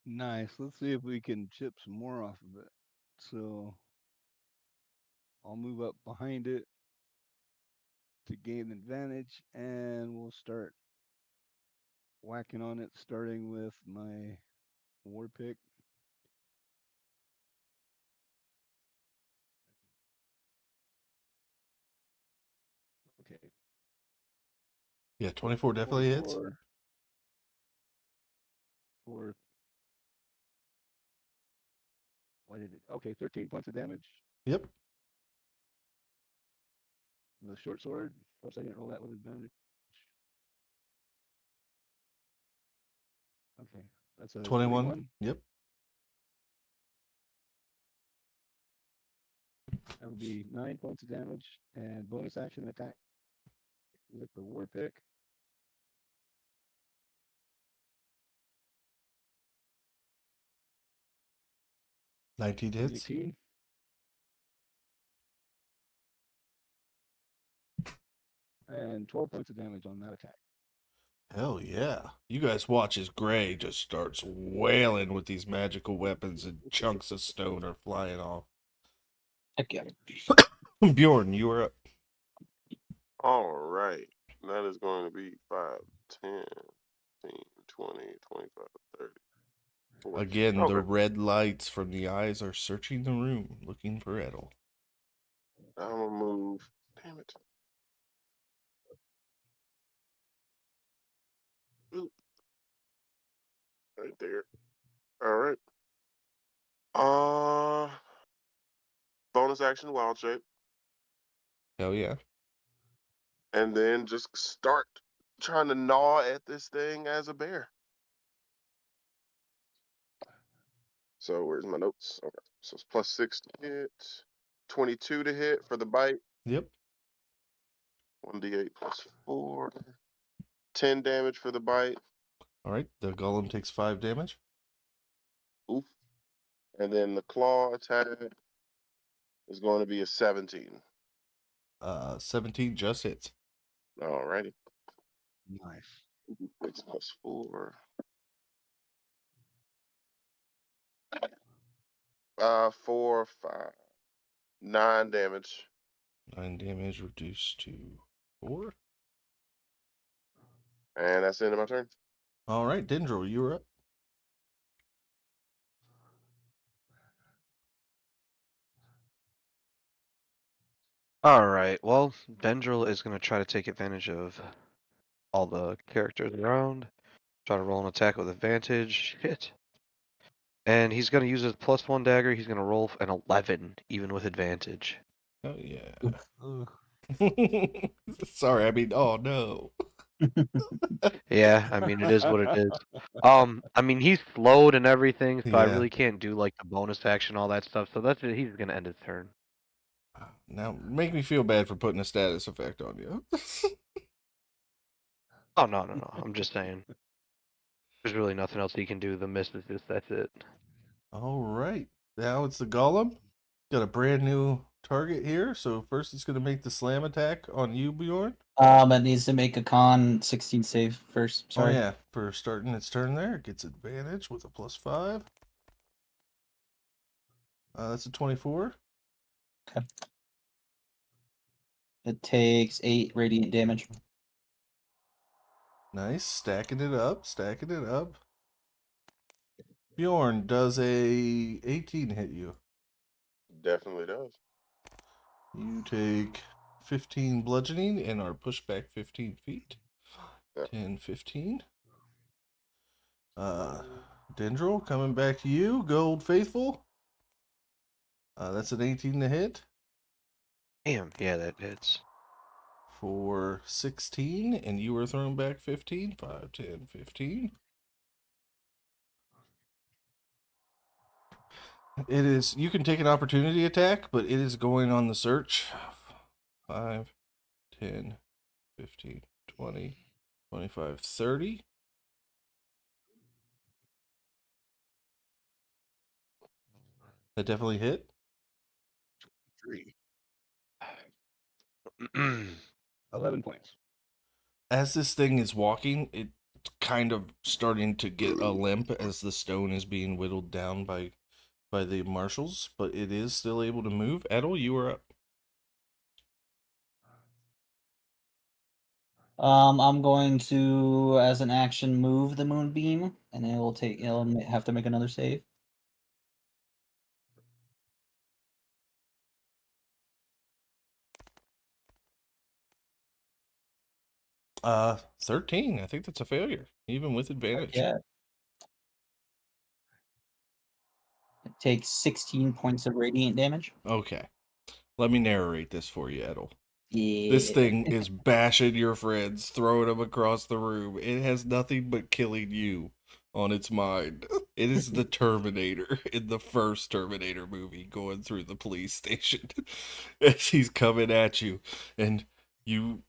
Nice. Let's see if we can chip some more off of it. So I'll move up behind it to gain advantage, and we'll start whacking on it, starting with my war pick. Okay. Yeah, 24 definitely hits. 24 for what did it? Okay, 13 points of damage. Yep. The short sword. Oops, I didn't roll that with advantage. Okay, that's a 21. 21. Yep. That would be 9 points of damage, and bonus action attack with the war pick. 19 hits. 18. And 12 points of damage on that attack. Hell yeah. You guys watch as Gray just starts wailing with these magical weapons and chunks of stone are flying off. Heck yeah. Bjorn, you are up. All right. That is going to be 5, 10, 15, 20, 25, 30. 40. Again, the Okay. red lights from the eyes are searching the room, looking for Edel. I'm going to move. Damn it. Oop. Right there. All right. Bonus action, wild shape. Hell yeah. And then just start trying to gnaw at this thing as a bear. So where's my notes? Okay. So it's +6 to hit, 22 to hit for the bite. Yep. 1d8 +4. 10 damage for the bite. All right, the golem takes 5 damage. Oof. And then the claw attack is going to be a 17. 17 just hits. Alrighty. Nice. 6 +4. 4, 5. 9 damage. 9 damage reduced to 4. And that's the end of my turn. All right, Dendro, you're up. Alright, well, Dendril is going to try to take advantage of all the characters around. Try to roll an attack with advantage. Hit. And he's going to use his +1 dagger. He's going to roll an 11, even with advantage. Oh yeah. Ugh. Sorry, I mean, oh no. Yeah, I mean, it is what it is. I mean, he's slowed and everything, so I Yeah. really can't do, like, the bonus action, all that stuff, so that's it. He's going to end his turn. Now, make me feel bad for putting a status effect on you. Oh, no, no, no. I'm just saying. There's really nothing else he can do. The miss is just, that's it. All right. Now it's the golem. Got a brand new target here. So first it's going to make the slam attack on you, Bjorn. It needs to make a con 16 save first. Sorry. Oh, yeah. For starting its turn there, it gets advantage with a +5. That's a 24. Okay. It takes 8 radiant damage. Nice. Stacking it up. Stacking it up. Bjorn, does a 18 hit you? Definitely does. You take 15 bludgeoning and are pushed back 15 feet. Yeah. 10, 15. Dendril, coming back to you. Gold Faithful. That's an 18 to hit. Damn, yeah, that hits. For 16, and you were thrown back 15. 5, 10, 15. It is, you can take an opportunity attack, but it is going on the search. 5, 10, 15, 20, 25, 30. That definitely hit. 3. 11 points. As this thing is walking, it's kind of starting to get a limp as the stone is being whittled down by the marshals, but it is still able to move. Edel, you are up. I'm going to, as an action, move the moonbeam, and it'll have to make another save. Uh, 13. I think that's a failure, even with advantage. Yeah. It takes 16 points of radiant damage. Okay. Let me narrate this for you, Edel. Yeah. This thing is bashing your friends, throwing them across the room. It has nothing but killing you on its mind. It is the Terminator in the first Terminator movie going through the police station as he's coming at you. And you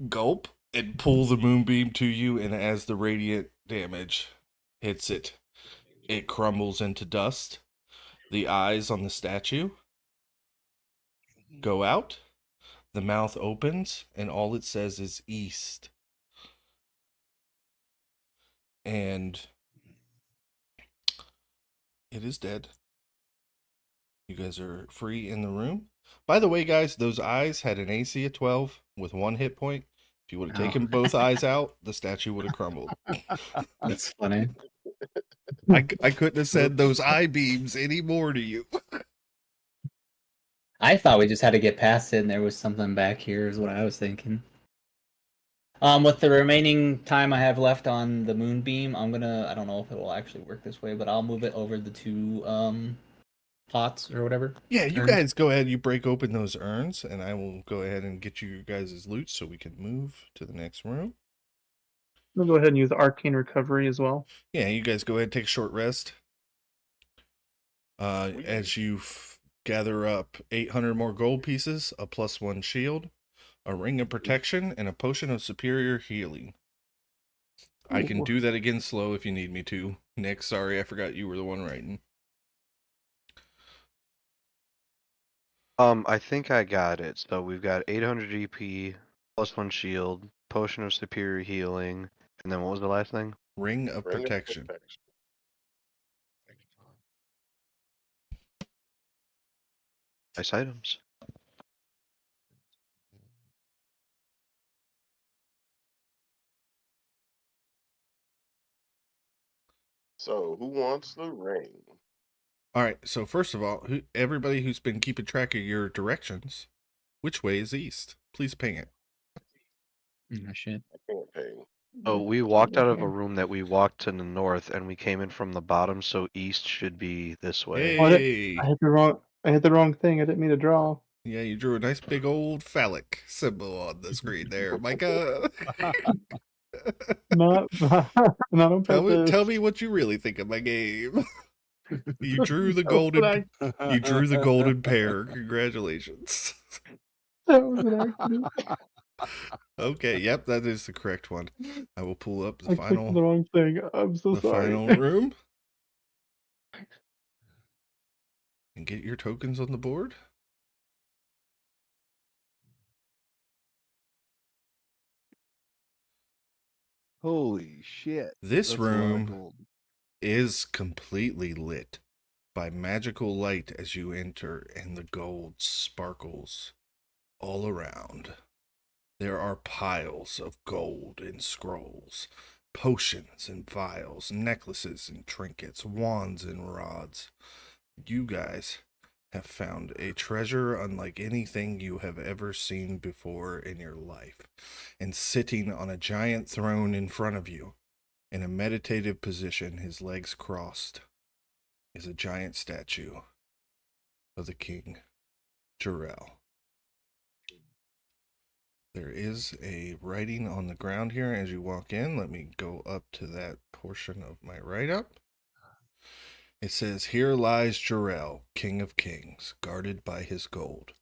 gulp and pull the moonbeam to you, and as the radiant damage hits it, it crumbles into dust. The eyes on the statue go out. The mouth opens, and all it says is east. And it is dead. You guys are free in the room. By the way, guys, those eyes had an AC of 12 with 1 hit point. If you would have taken both eyes out, the statue would have crumbled. That's funny. I couldn't have said those eye beams any more to you. I thought we just had to get past it, and there was something back here, is what I was thinking. With the remaining time I have left on the moonbeam, I don't know if it will actually work this way, but I'll move it over the 2 pots or whatever. Yeah, you Urns. guys go ahead. You break open those urns, and I will go ahead and get you guys' loot so we can move to the next room. We'll go ahead and use Arcane Recovery as well. Yeah, you guys go ahead and take a short rest. As you gather up 800 more gold pieces, a +1 shield, a ring of protection, and a potion of superior healing. I can do that again slow if you need me to. Nick, sorry, I forgot you were the one writing. I think I got it. So we've got 800 GP, +1 shield, potion of superior healing, and then what was the last thing? Ring of Ring of protection. protection. Nice items. So, who wants the ring? All right, so first of all, everybody who's been keeping track of your directions, which way is east? Please ping it. Oh, shit. I can't pay. Oh, we walked out of a room that we walked to the north, and we came in from the bottom, so east should be this way. Hey! I hit the wrong thing. I didn't mean to draw. Yeah, you drew a nice big old phallic symbol on the screen there, Micah. Not on purpose. Tell me what you really think of my game. You drew the That was golden. an You drew the golden pear. Congratulations. That was an accident. Okay, yep, that is the correct one. I will pull up I clicked the wrong thing. I'm so the sorry. final room and get your tokens on the board. Holy shit. This That's a lot of room gold. is completely lit by magical light as you enter, and the gold sparkles all around. There are piles of gold and scrolls, potions and vials, necklaces and trinkets, wands and rods. You guys have found a treasure unlike anything you have ever seen before in your life. And sitting on a giant throne in front of you, in a meditative position, his legs crossed, is a giant statue of the King Jarrell. There is a writing on the ground here as you walk in. Let me go up to that portion of my write-up. It says, "Here lies Jarrell, King of Kings, guarded by his gold,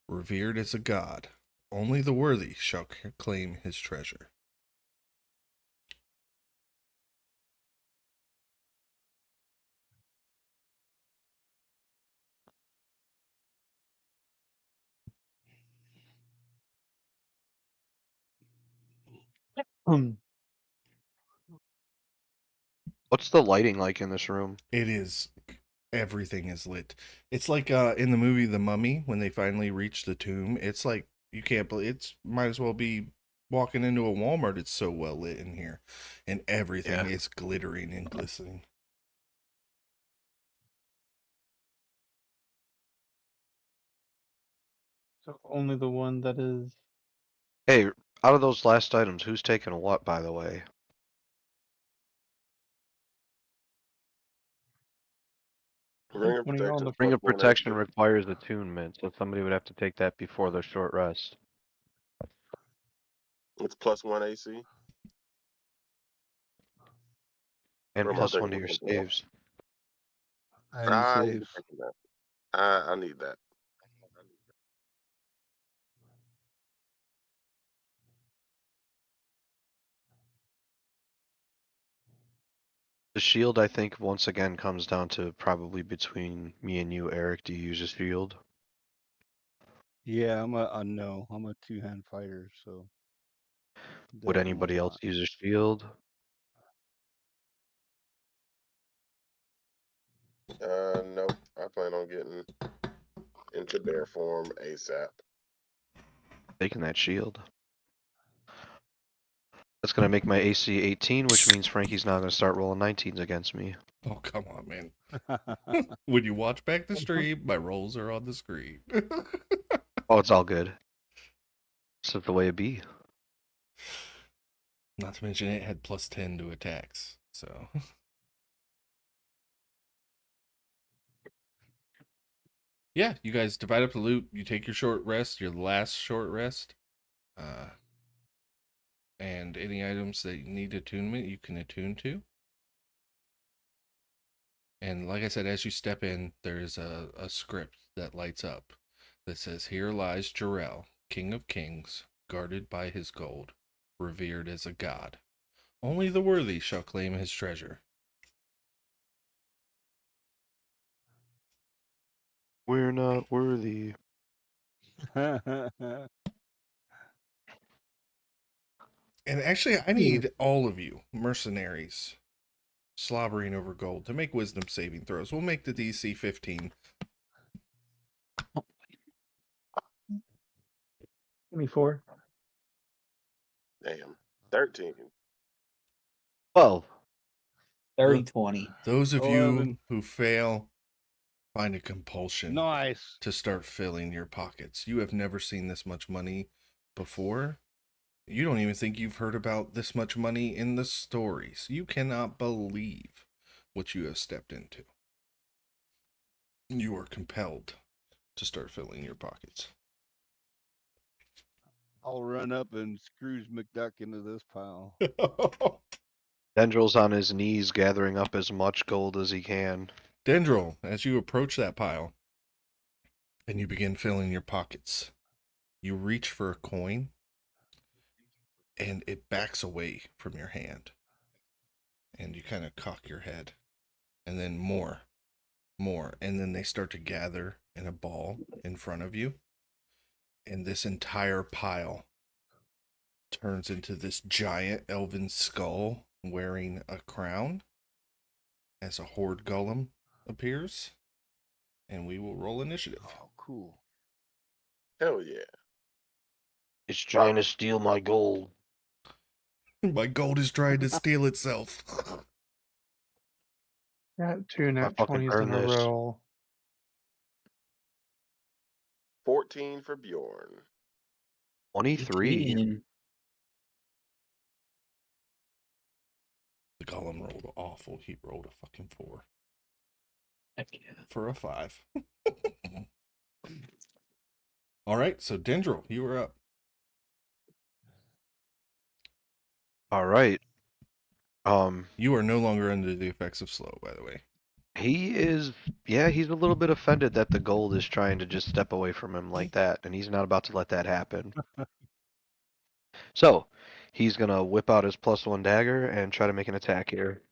revered as a god. Only the worthy shall claim his treasure." What's the lighting like in this room? It is, everything is lit. It's like in the movie The Mummy, when they finally reach the tomb. It's like, you can't believe, it's might as well be walking into a Walmart. It's so well lit in here, and everything Yeah. is glittering and glistening. So only the one that is. Hey, out of those last items, who's taking what, by the way? Ring of Putting it on protection the. Ring plus of 1 Protection AC. requires attunement, so somebody would have to take that before their short rest. It's plus 1 AC. And Or am I plus 1 to thinking your of something else? saves. And I ain't saves. thinking that. I need that. The shield, I think, once again comes down to probably between me and you, Eric. Do you use a shield? Yeah, no. I'm a two-hand fighter, so Would definitely anybody else not. use a shield? Nope. I plan on getting into bear form ASAP. Taking that shield. That's gonna make my AC 18, which means Frankie's now gonna start rolling 19s against me. Oh, come on, man. When you watch back the stream, my rolls are on the screen. Oh, it's all good. It's just the way it be. Not to mention it had plus 10 to attacks, so. Yeah, you guys divide up the loot. You take your short rest, your last short rest. And any items that need attunement, you can attune to. And like I said, as you step in, there's a script that lights up that says, "Here lies Jarrell, King of Kings, guarded by his gold, revered as a god. Only the worthy shall claim his treasure." We're not worthy. And actually, I need all of you mercenaries slobbering over gold to make wisdom saving throws. We'll make the DC 15. Give me 4. Damn. 13. 12. 30 20. Those of you 11. who fail, find a compulsion Nice. to start filling your pockets. You have never seen this much money before. You don't even think you've heard about this much money in the stories. You cannot believe what you have stepped into. You are compelled to start filling your pockets. I'll run up and Scrooge McDuck into this pile. Dendril's on his knees gathering up as much gold as he can. Dendril, as you approach that pile and you begin filling your pockets, you reach for a coin and it backs away from your hand. And you kind of cock your head. And then more. And then they start to gather in a ball in front of you. And this entire pile turns into this giant elven skull wearing a crown as a horde golem appears. And we will roll initiative. Oh, cool. Hell yeah. It's trying to steal my gold. My gold is trying to steal itself. Got two nat fucking 20s burn in a this. row. 14 for Bjorn. 23. 18. The golem rolled awful. He rolled a fucking 4 Heck yeah. for a 5. All right, so Dendril, you were up. All right. You are no longer under the effects of slow, by the way. He is, yeah, he's a little bit offended that the gold is trying to just step away from him like that, and he's not about to let that happen. So, he's gonna whip out his +1 dagger and try to make an attack here.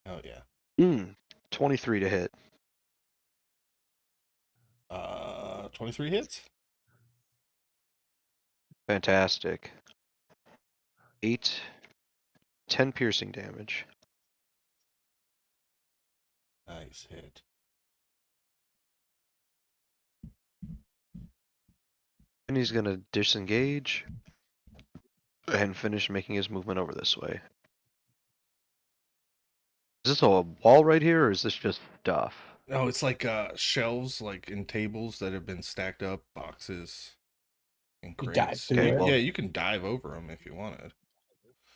Oh yeah. 23 to hit. 23 hits. Fantastic. 10 piercing damage. Nice hit. And he's gonna disengage and finish making his movement over this way. Is this a wall right here, or is this just stuff? No, it's like shelves, like in tables that have been stacked up, boxes and You dive crates. through Okay, it. well- Yeah, you can dive over them if you wanted.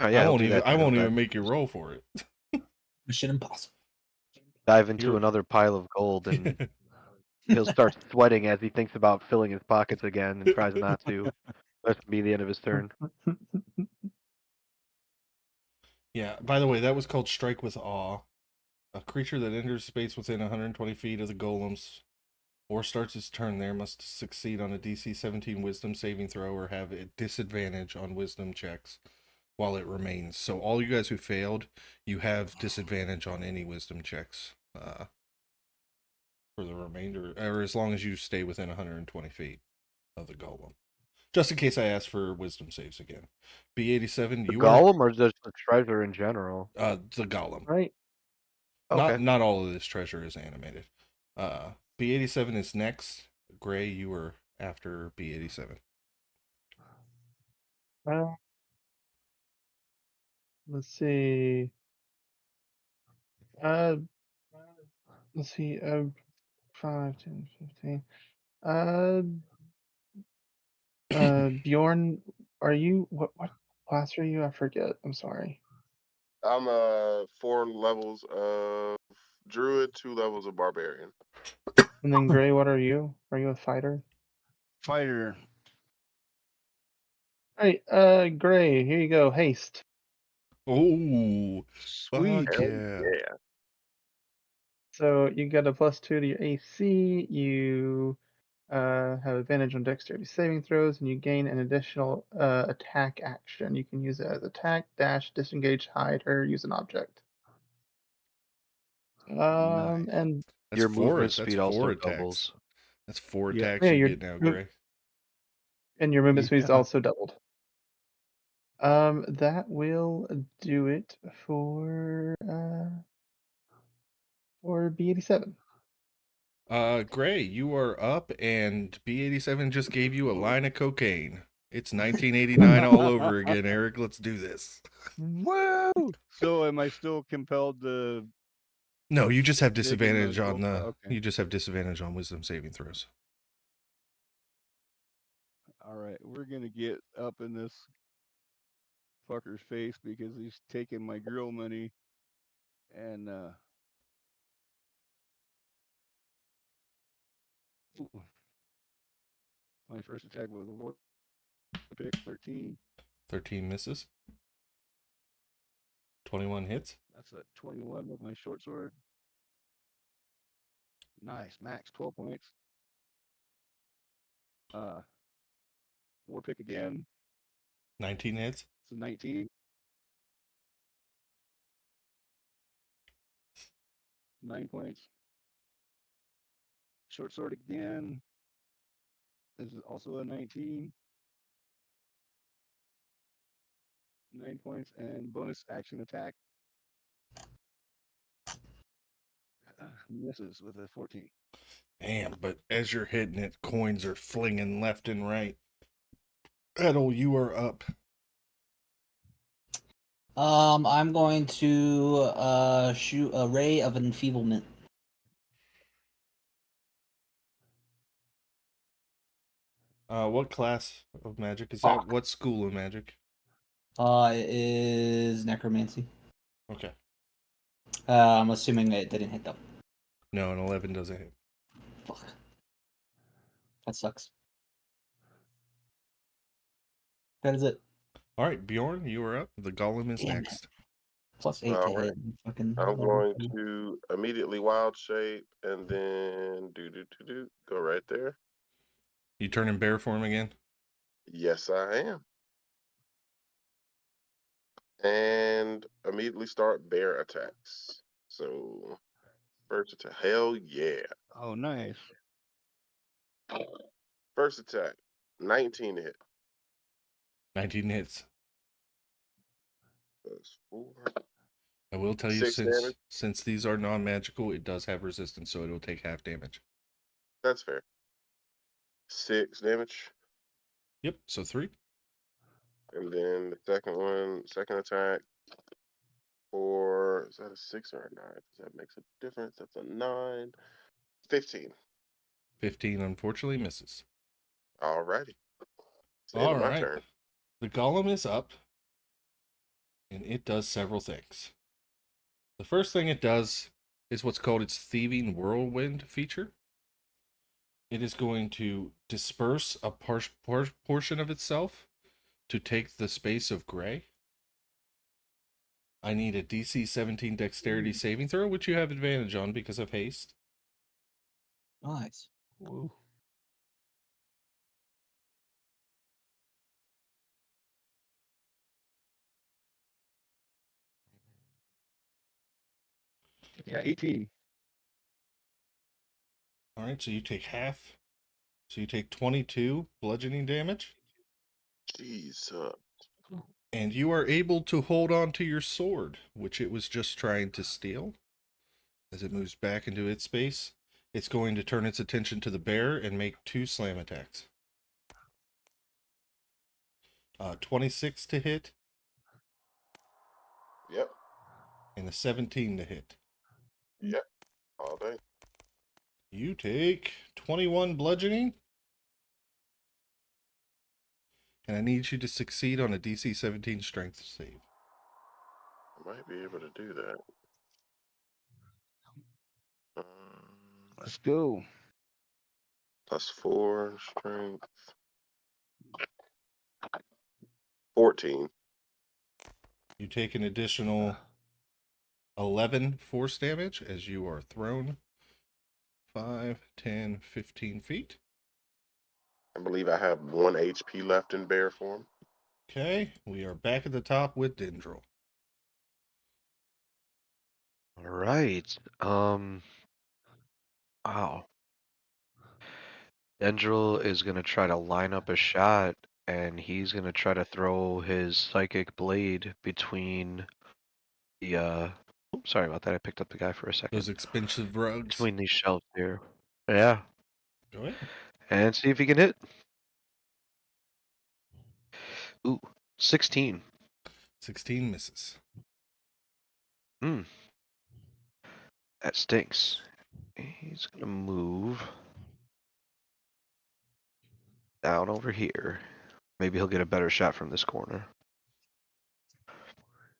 Oh yeah, I he'll won't do even. that I to go won't back. even make you roll for it. Mission impossible. Dive into You're- another pile of gold, and he'll start sweating as he thinks about filling his pockets again and tries not to. That's gonna be the end of his turn. Yeah. By the way, that was called Strike with Awe. A creature that enters space within 120 feet of the golems or starts its turn there must succeed on a DC 17 Wisdom saving throw or have a disadvantage on Wisdom checks while it remains. So all you guys who failed, you have disadvantage on any Wisdom checks for the remainder, or as long as you stay within 120 feet of the golem. Just in case I ask for Wisdom saves again. B87, The you are golem or just the treasure in general? the golem. Right. Okay. Not all of this treasure is animated. B87 is next. Gray, you were after B87. Let's see. Let's see. 5, 10, 15. Bjorn, are you what class are you? I forget. I'm sorry. I'm 4 levels of druid, 2 levels of barbarian. And then Gray, what are you? Are you a fighter? Fighter. Alright, Gray, here you go. Haste. Oh, Sweet. fuck Hell yeah. yeah. So you get a +2 to your AC. You have advantage on dexterity saving throws, and you gain an additional attack action. You can use it as attack, dash, disengage, hide, or use an object. Nice. And That's Your four. movement That's speed 4 also attacks. doubles. That's 4 Yeah. attacks Yeah, you you're- get now, you're- Gray. your movement speed is Yeah. also doubled. That will do it for B87. Gray, you are up, and B87 just gave you a line of cocaine. It's 1989 all over again, Eric. Let's do this. Woo! So am I still compelled to? No, you just have Dig in the disadvantage on gold? the. Okay. You just have disadvantage on Wisdom saving throws. All right, we're gonna get up in this fucker's face because he's taking my grill money, and ooh. My first attack with a war pick 13. 13 misses. 21 hits. That's a 21 with my short sword. Nice, max 12 points. War pick again. 19 hits. It's a 19. 9 points. Short sword again. This is also a 19. 9 points and bonus action attack. Misses with a 14. Damn, but as you're hitting it, coins are flinging left and right. Edel, you are up. I'm going to shoot a ray of enfeeblement. What class of magic is Fuck. that? What school of magic? It is necromancy. Okay. I'm assuming it didn't hit though. No, an 11 doesn't hit. Fuck. That sucks. That is it. All right, Bjorn, you are up. The golem is Damn it. next. Plus 8 to All right. hit. Fucking I'm level going 2. to immediately wild shape and then go right there. You turn in bear form again? Yes, I am. And immediately start bear attacks. So first attack. Hell yeah. Oh, nice. First attack. 19 to hit. 19 hits. That's 4. I will tell you, 6 damage. since these are non-magical, it does have resistance, so it'll take half damage. That's fair. 6 damage. Yep, so 3. And then the second attack is that a 6 or a 9? That makes a difference. That's a 9. 15. 15 unfortunately misses. Alrighty. It's the end All of my right. turn. The golem is up, and it does several things. The first thing it does is what's called its thieving whirlwind feature. It is going to disperse a portion of itself to take the space of gray. I need a DC 17 dexterity saving throw, which you have advantage on because of haste. Nice. Whoa. Yeah, 18. All right, so you take half. So you take 22 bludgeoning damage. Jesus. And you are able to hold on to your sword, which it was just trying to steal. As it moves back into its space, it's going to turn its attention to the bear and make 2 slam attacks. 26 to hit. Yep. And a 17 to hit. Yep. All day. You take 21 bludgeoning. And I need you to succeed on a DC 17 strength save. I might be able to do that. Let's go. +4 strength. 14. You take an additional 11 force damage as you are thrown 5, 10, 15 feet. I believe I have 1 HP left in bear form. Okay, we are back at the top with Dendril. All right. Wow. Dendril is gonna try to line up a shot, and he's gonna try to throw his psychic blade between the oops, sorry about that. I picked up the guy for a second. Those expensive rugs. Between these shelves here. Yeah. Go ahead. And see if he can hit. Ooh, 16. 16 misses. That stinks. He's gonna move down over here. Maybe he'll get a better shot from this corner.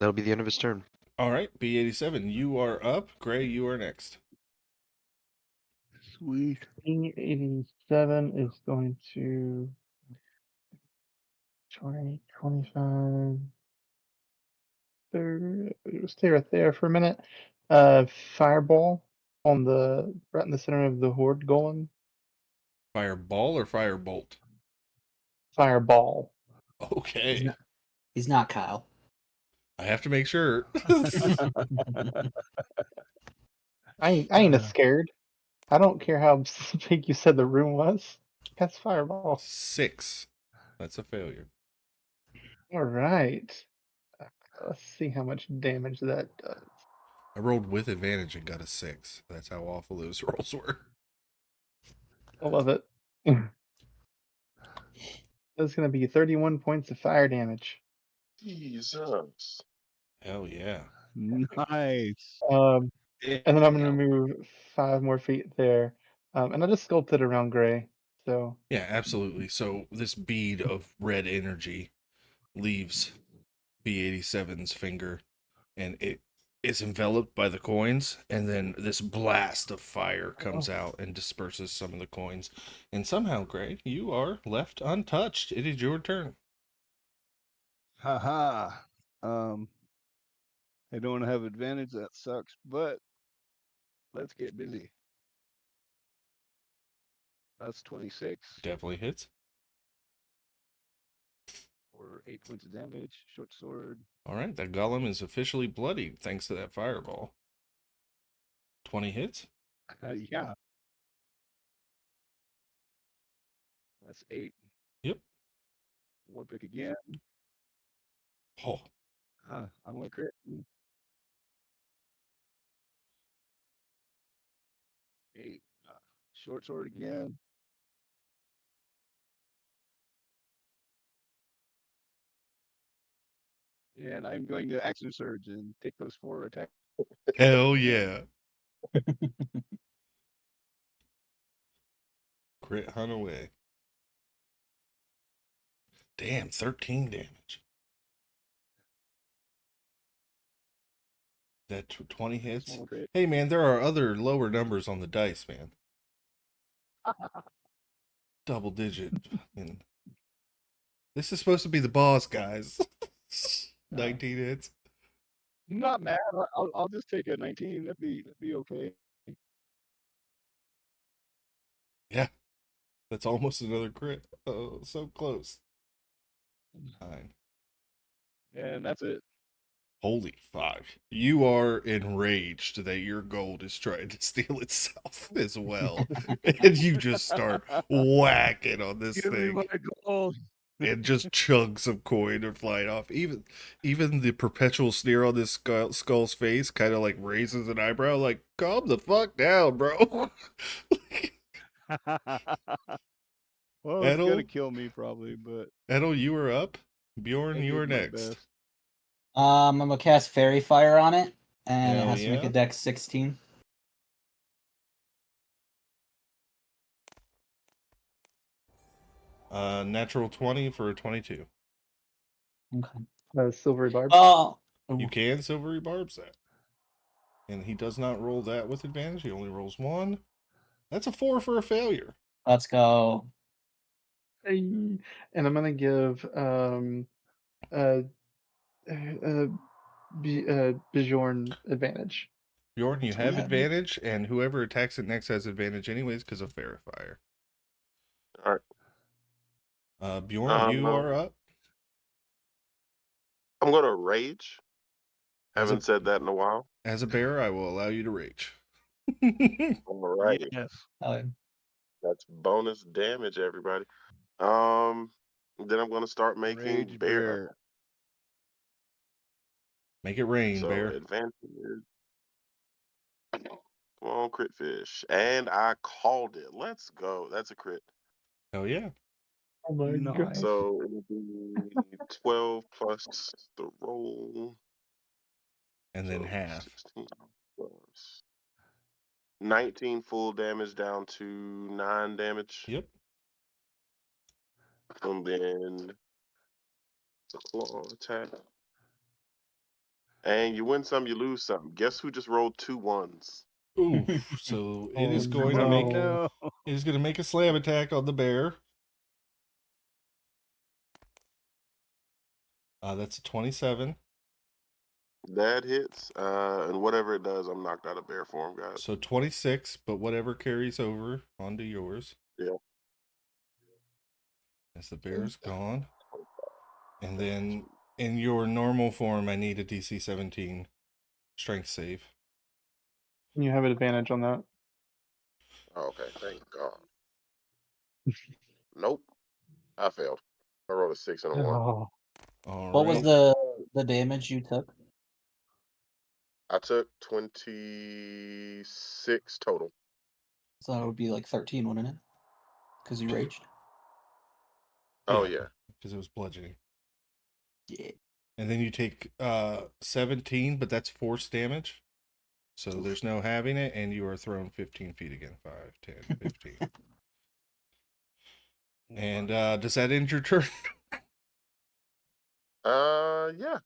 That'll be the end of his turn. All right, B87, you are up. Gray, you are next. Sweet. E87 is going to 20, 25, 30. Stay right there for a minute. Fireball on the right in the center of the horde golem. Fireball or firebolt? Fireball. Okay. He's not Kyle. I have to make sure. I ain't scared. I don't care how big you said the room was. That's fireball. 6. That's a failure. All right. Let's see how much damage that does. I rolled with advantage and got a 6. That's how awful those rolls were. I love it. That's going to be 31 points of fire damage. Jesus. Hell yeah. Nice. And then I'm gonna Damn. move 5 more feet there, and I just sculpted around Gray. So Yeah, absolutely. So this bead of red energy leaves B87's finger, and it is enveloped by the coins, and then this blast of fire comes out and disperses some of the coins. And somehow, Gray, you are left untouched. It is your turn. Haha. I don't have advantage. That sucks. But let's get busy. That's 26 Definitely hits. for 8 points of damage. Short sword. All right, that golem is officially bloodied thanks to that fireball. 20 hits. Yeah. That's 8. Yep. One pick again. Oh, I'm gonna crit. 8. Short sword again. And I'm going to action surge and take those 4 attacks. hell yeah. Crit hunt away. Damn, 13 damage. That 20 hits. Small crit. Hey, man, there are other lower numbers on the dice, man. Double digit. Fucking. This is supposed to be the boss, guys. 19 hits. I'm not mad. I'll just take a 19. That'd be okay. Yeah, that's almost another crit. Oh, so close. 9. And that's it. Holy fuck. You are enraged that your gold is trying to steal itself as well. And you just start whacking on this Give me thing. my gold. And just chunks of coin are flying off. Even the perpetual sneer on this skull's face kind of like raises an eyebrow, like, calm the fuck down, bro. Well, it's gonna Edel, kill me probably, but Edel, you are up. Bjorn, I you did are my next. best. I'm gonna cast Fairy Fire on it, and it Hell has to make yeah. a Dex 16. Natural 20 for a 22. Okay. silvery barb. Oh, You can silvery barbs that. And he does not roll that with advantage. He only rolls 1. That's a 4 for a failure. let's go. Hey. And I'm gonna give Bjorn advantage. Bjorn, you That's have okay. advantage, and whoever attacks it next has advantage anyways because of Fairy Fire. All right. Bjorn, you are up. I'm gonna rage. As Haven't a said that in a while. as a bear, I will allow you to rage. All right. Yes. That's bonus damage, everybody. Then I'm gonna start making Rage bear. bear. Make it rain, So bear. advantage. Come on, crit fish. And I called it. Let's go. That's a crit. Hell yeah. Oh my Nice. god. So it'll be 12 plus the roll. And then So half. 16 plus 19 full damage down to 9 damage. Yep. And then the claw attack. And you win some, you lose some. Guess who just rolled 2 1s? Oof. So it is Oh, going to Oh, make no. it is going to make a slam attack on the bear. That's a 27. That hits. And whatever it does, I'm knocked out of bear form, guys. So 26, but whatever carries over onto yours. Yeah. As the bear is gone. And then in your normal form, I need a DC 17 strength save. You have an advantage on that. Oh, okay, thank God. Nope. I failed. I rolled a 6 and a 1. Oh. All What was right. the damage you took? I took 26 total. So that would be like 13, wouldn't it? Because you raged. Oh, Yeah. yeah. Because it was bludgeoning. Yeah. And then you take 17, but that's force damage. So there's no having it, and you are thrown 15 feet again. 5, 10, 15. And does that end your turn? Yeah.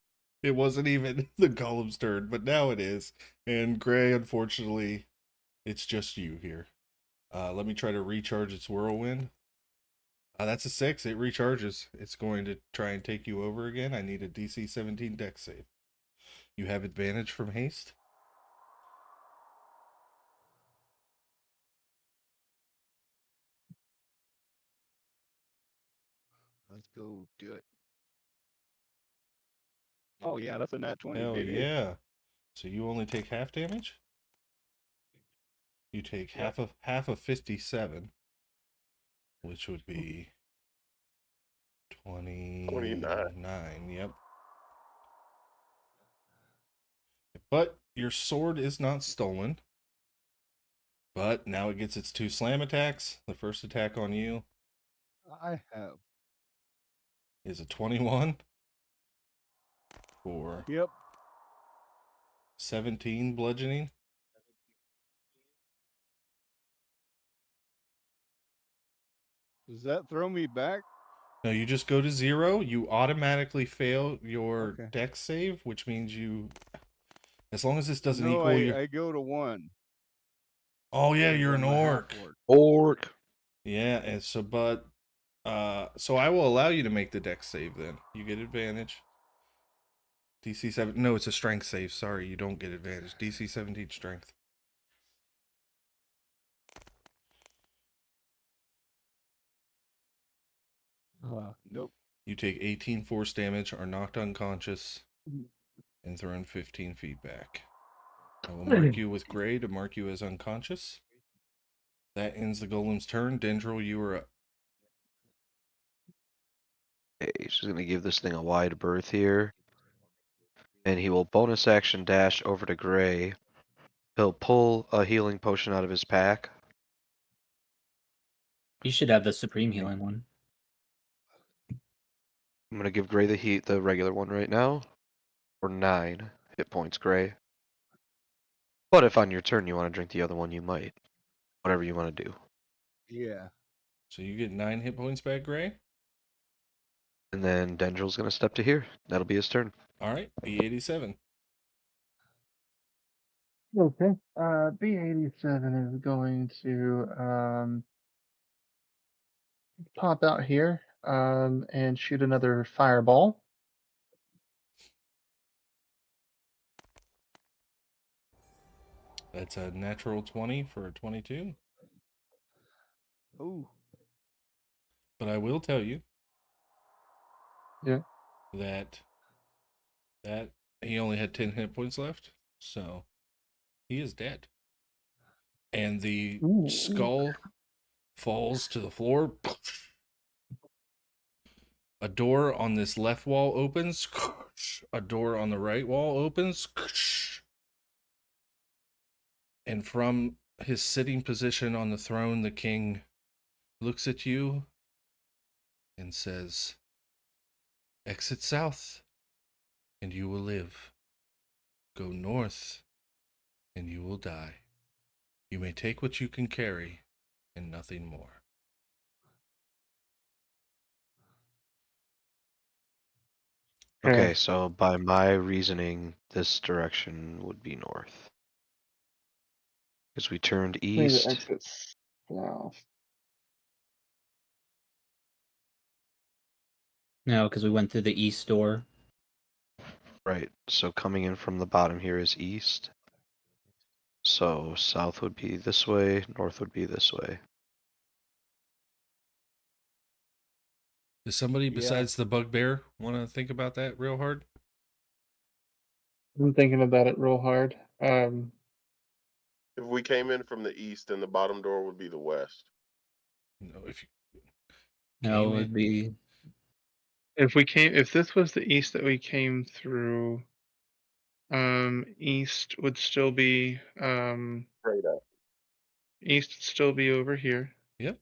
It wasn't even the golem's turn, but now it is. And Gray, unfortunately, it's just you here. Let me try to recharge its whirlwind. That's a 6. It recharges. It's going to try and take you over again. I need a DC 17 dex save. You have advantage from haste. Let's go do it. Oh yeah, that's a nat 20, Hell baby. yeah. So you only take half damage? You take Yep. half of 57, which would be 29. Yep. But your sword is not stolen. But now it gets its 2 slam attacks. The first attack on you I have. is a 21 for Yep. 17 bludgeoning. Does that throw me back? No, you just go to 0. You automatically fail your Okay. dex save, which means you, as long as this doesn't No, equal your. I go to 1. Oh yeah, 'Cause you're an I'm a half orc. Orc. Yeah, and so so I will allow you to make the dex save then. You get advantage. DC 7. No, it's a strength save. Sorry, you don't get advantage. DC 17 strength. Nope. You take 18 force damage, are knocked unconscious, and thrown 15 feet back. I will mark you with gray to mark you as unconscious. That ends the golem's turn. Dendril, you are up. Okay, she's gonna give this thing a wide berth here. And he will bonus action dash over to Gray. He'll pull a healing potion out of his pack. You should have the supreme healing one. I'm gonna give Gray the regular one right now. For 9 hit points, Gray. But if on your turn you want to drink the other one, you might. Whatever you want to do. Yeah. So you get 9 hit points back, Gray. And then Dendril's gonna step to here. That'll be his turn. All right, B87. Okay. B87 is going to pop out here and shoot another fireball. That's a natural 20 for a 22. Ooh. But I will tell you Yeah. that he only had 10 hit points left, so he is dead. And the Ooh. skull falls to the floor. A door on this left wall opens. A door on the right wall opens. And from his sitting position on the throne, the king looks at you and says, "Exit south, and you will live. Go north, and you will die. You may take what you can carry, and nothing more." Okay, so by my reasoning, this direction would be north. Because we turned east. Exits south. No, because we went through the east door. Right, so coming in from the bottom here is east. So south would be this way, north would be this way. Does somebody Yeah. besides the bugbear want to think about that real hard? I'm thinking about it real hard. If we came in from the east, then the bottom door would be the west. No, if you No, it came would in, be. if this was the east that we came through, east would still be Straight up. east would still be over here. yep.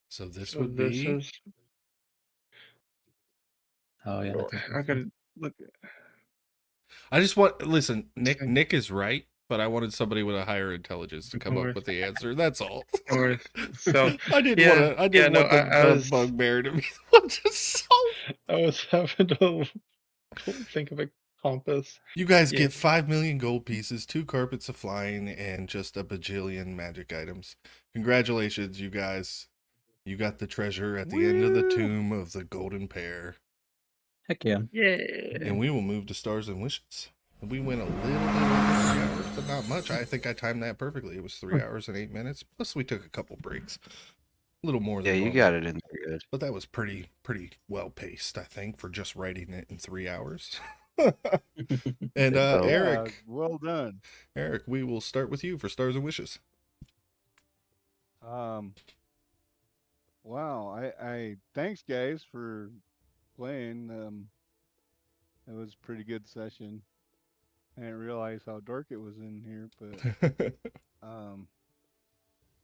So this So would this be is Oh yeah, that North. does I make gotta sense. Look, I just want listen. Nick Okay. Nick is right, but I wanted somebody with a higher intelligence to Of come up course. with the answer. That's all. Of course. So, I didn't yeah, want to. I yeah, didn't no, want the, I the was bugbear to be the one to solve. I was having to think of a compass. You guys Yeah. get 5 million gold pieces, 2 carpets of flying, and just a bajillion magic items. Congratulations, you guys. You got the treasure at the end of the Woo! tomb of the golden pair. Heck yeah. Yeah. And we will move to stars and wishes. We went a little bit over 3 hours, but not much. I think I timed that perfectly. It was 3 hours and 8 minutes. Plus, we took a couple breaks. A little more Yeah, than you normal. got it in there good. But that was pretty well paced, I think, for just writing it in 3 hours. And So- Eric, Yeah, well done. Eric, we will start with you for stars and wishes. Wow, I thanks guys for playing. It was a pretty good session. I didn't realize how dark it was in here, but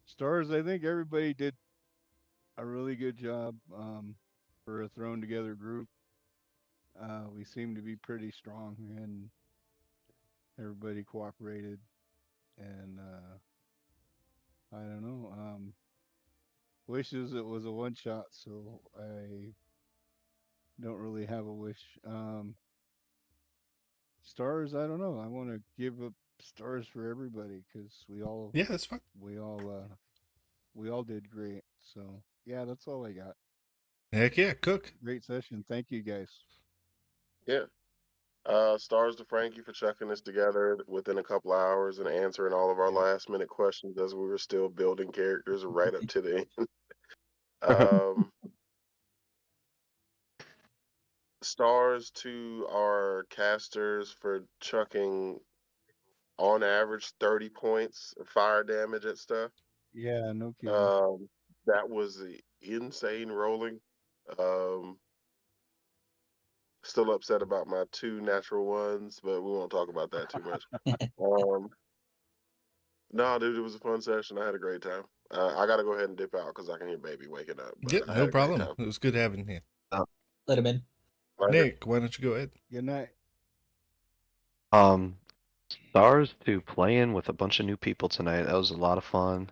stars, I think everybody did a really good job for a thrown together group. We seemed to be pretty strong and everybody cooperated and I don't know. Wishes it was a one shot, so I don't really have a wish. Stars, I don't know. I want to give up stars for everybody because Yeah, that's fine. we all did great. So yeah, that's all I got. Heck yeah, Cook. Great session. Thank you guys. Yeah. Stars to Frankie for chucking this together within a couple hours and answering all of our last minute questions as we were still building characters right up to the end. Stars to our casters for chucking on average 30 points of fire damage at stuff. Yeah, no kidding. That was insane rolling. Still upset about my 2 natural ones, but we won't talk about that too much. No, dude, it was a fun session. I had a great time. I gotta go ahead and dip out because I can hear baby waking up. But Yep, I no had a great problem. time. It was good having you. Let him in. Later. Nick, why don't you go ahead? Good night. Stars to playing with a bunch of new people tonight. That was a lot of fun.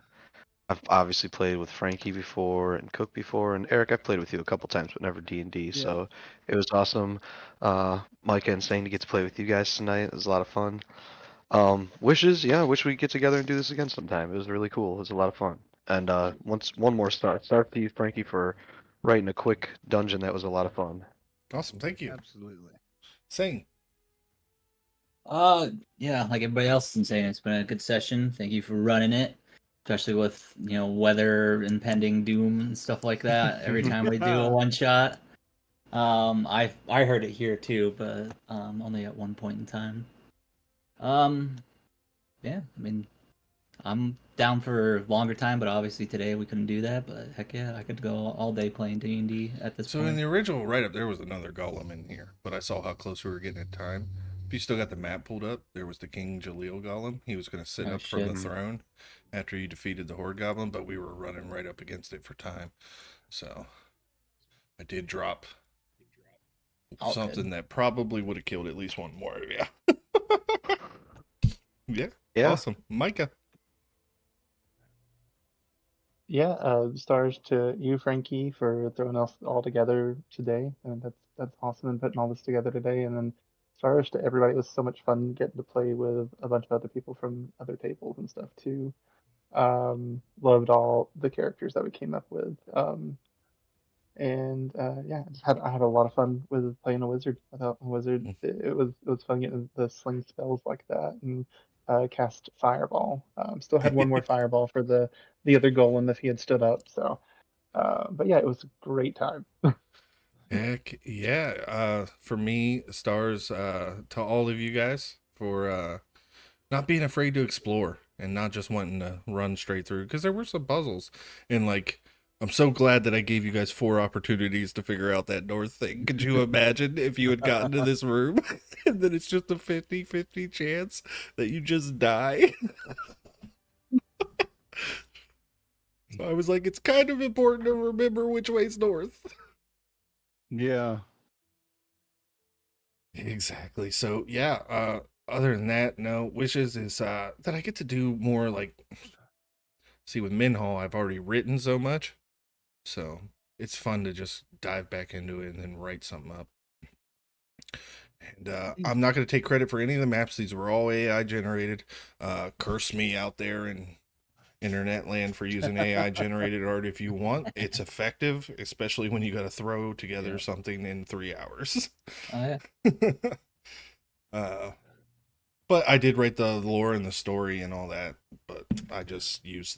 I've obviously played with Frankie before and Cook before, and Eric, I've played with you a couple times, but never D&D. Yeah. So it was awesome. Micah and Sane to get to play with you guys tonight. It was a lot of fun. Wishes, yeah, I wish we could get together and do this again sometime. It was really cool. It was a lot of fun. And one more star. Star to you, Frankie, for writing a quick dungeon. That was a lot of fun. Awesome, thank you. Absolutely. Sing. Yeah, like everybody else has been saying, it's been a good session. Thank you for running it, especially with weather, impending doom, and stuff like that. Every time we do a one shot, I heard it here too, but only at one point in time. Yeah, I mean, I'm down for longer time, but obviously today we couldn't do that. But heck yeah, I could go all day playing D&D at this So point. in the original write-up, there was another golem in here, but I saw how close we were getting at time. If you still got the map pulled up, there was the King Jaleel golem. He was going to sit Oh, up from the shit. throne after you defeated the Horde goblin, but we were running right up against it for time. So I did drop All something good. that probably would have killed at least one more. Yeah. Yeah. Yeah. Awesome. Micah. Yeah, stars to you, Frankie, for throwing us all together today. And that's awesome and putting all this together today. And then stars to everybody. It was so much fun getting to play with a bunch of other people from other tables and stuff too. Loved all the characters that we came up with. And yeah, I had a lot of fun with playing a wizard. I thought a wizard it was fun getting the sling spells like that and cast fireball. Still had one more fireball for the other golem if he had stood up. So, but yeah, it was a great time. Heck yeah. For me, stars to all of you guys for not being afraid to explore and not just wanting to run straight through, because there were some puzzles. And like, I'm so glad that I gave you guys 4 opportunities to figure out that north thing. Could you imagine if you had gotten to this room and then it's just a 50-50 chance that you just die? So I was like, it's kind of important to remember which way's north. Yeah. Exactly. So yeah, other than that, no wishes is that I get to do more like see with Minhall, I've already written so much. So it's fun to just dive back into it and then write something up. And I'm not going to take credit for any of the maps. These were all AI generated. Curse me out there in internet land for using AI generated art if you want. It's effective, especially when you got to throw together something in 3 hours. Oh yeah. But I did write the lore and the story and all that. But I just used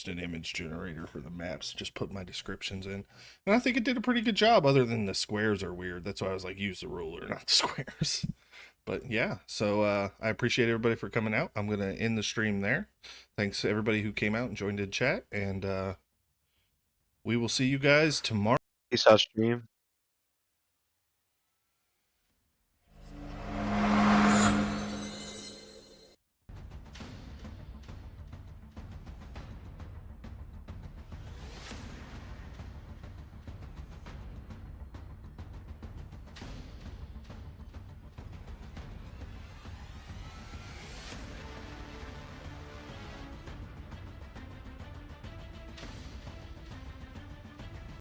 an image generator for the maps. Just put my descriptions in, and I think it did a pretty good job. Other than the squares are weird. That's why I was like, use the ruler, not the squares. But yeah, so I appreciate everybody for coming out. I'm gonna end the stream there. Thanks to everybody who came out and joined in chat, and we will see you guys tomorrow. Peace out, stream.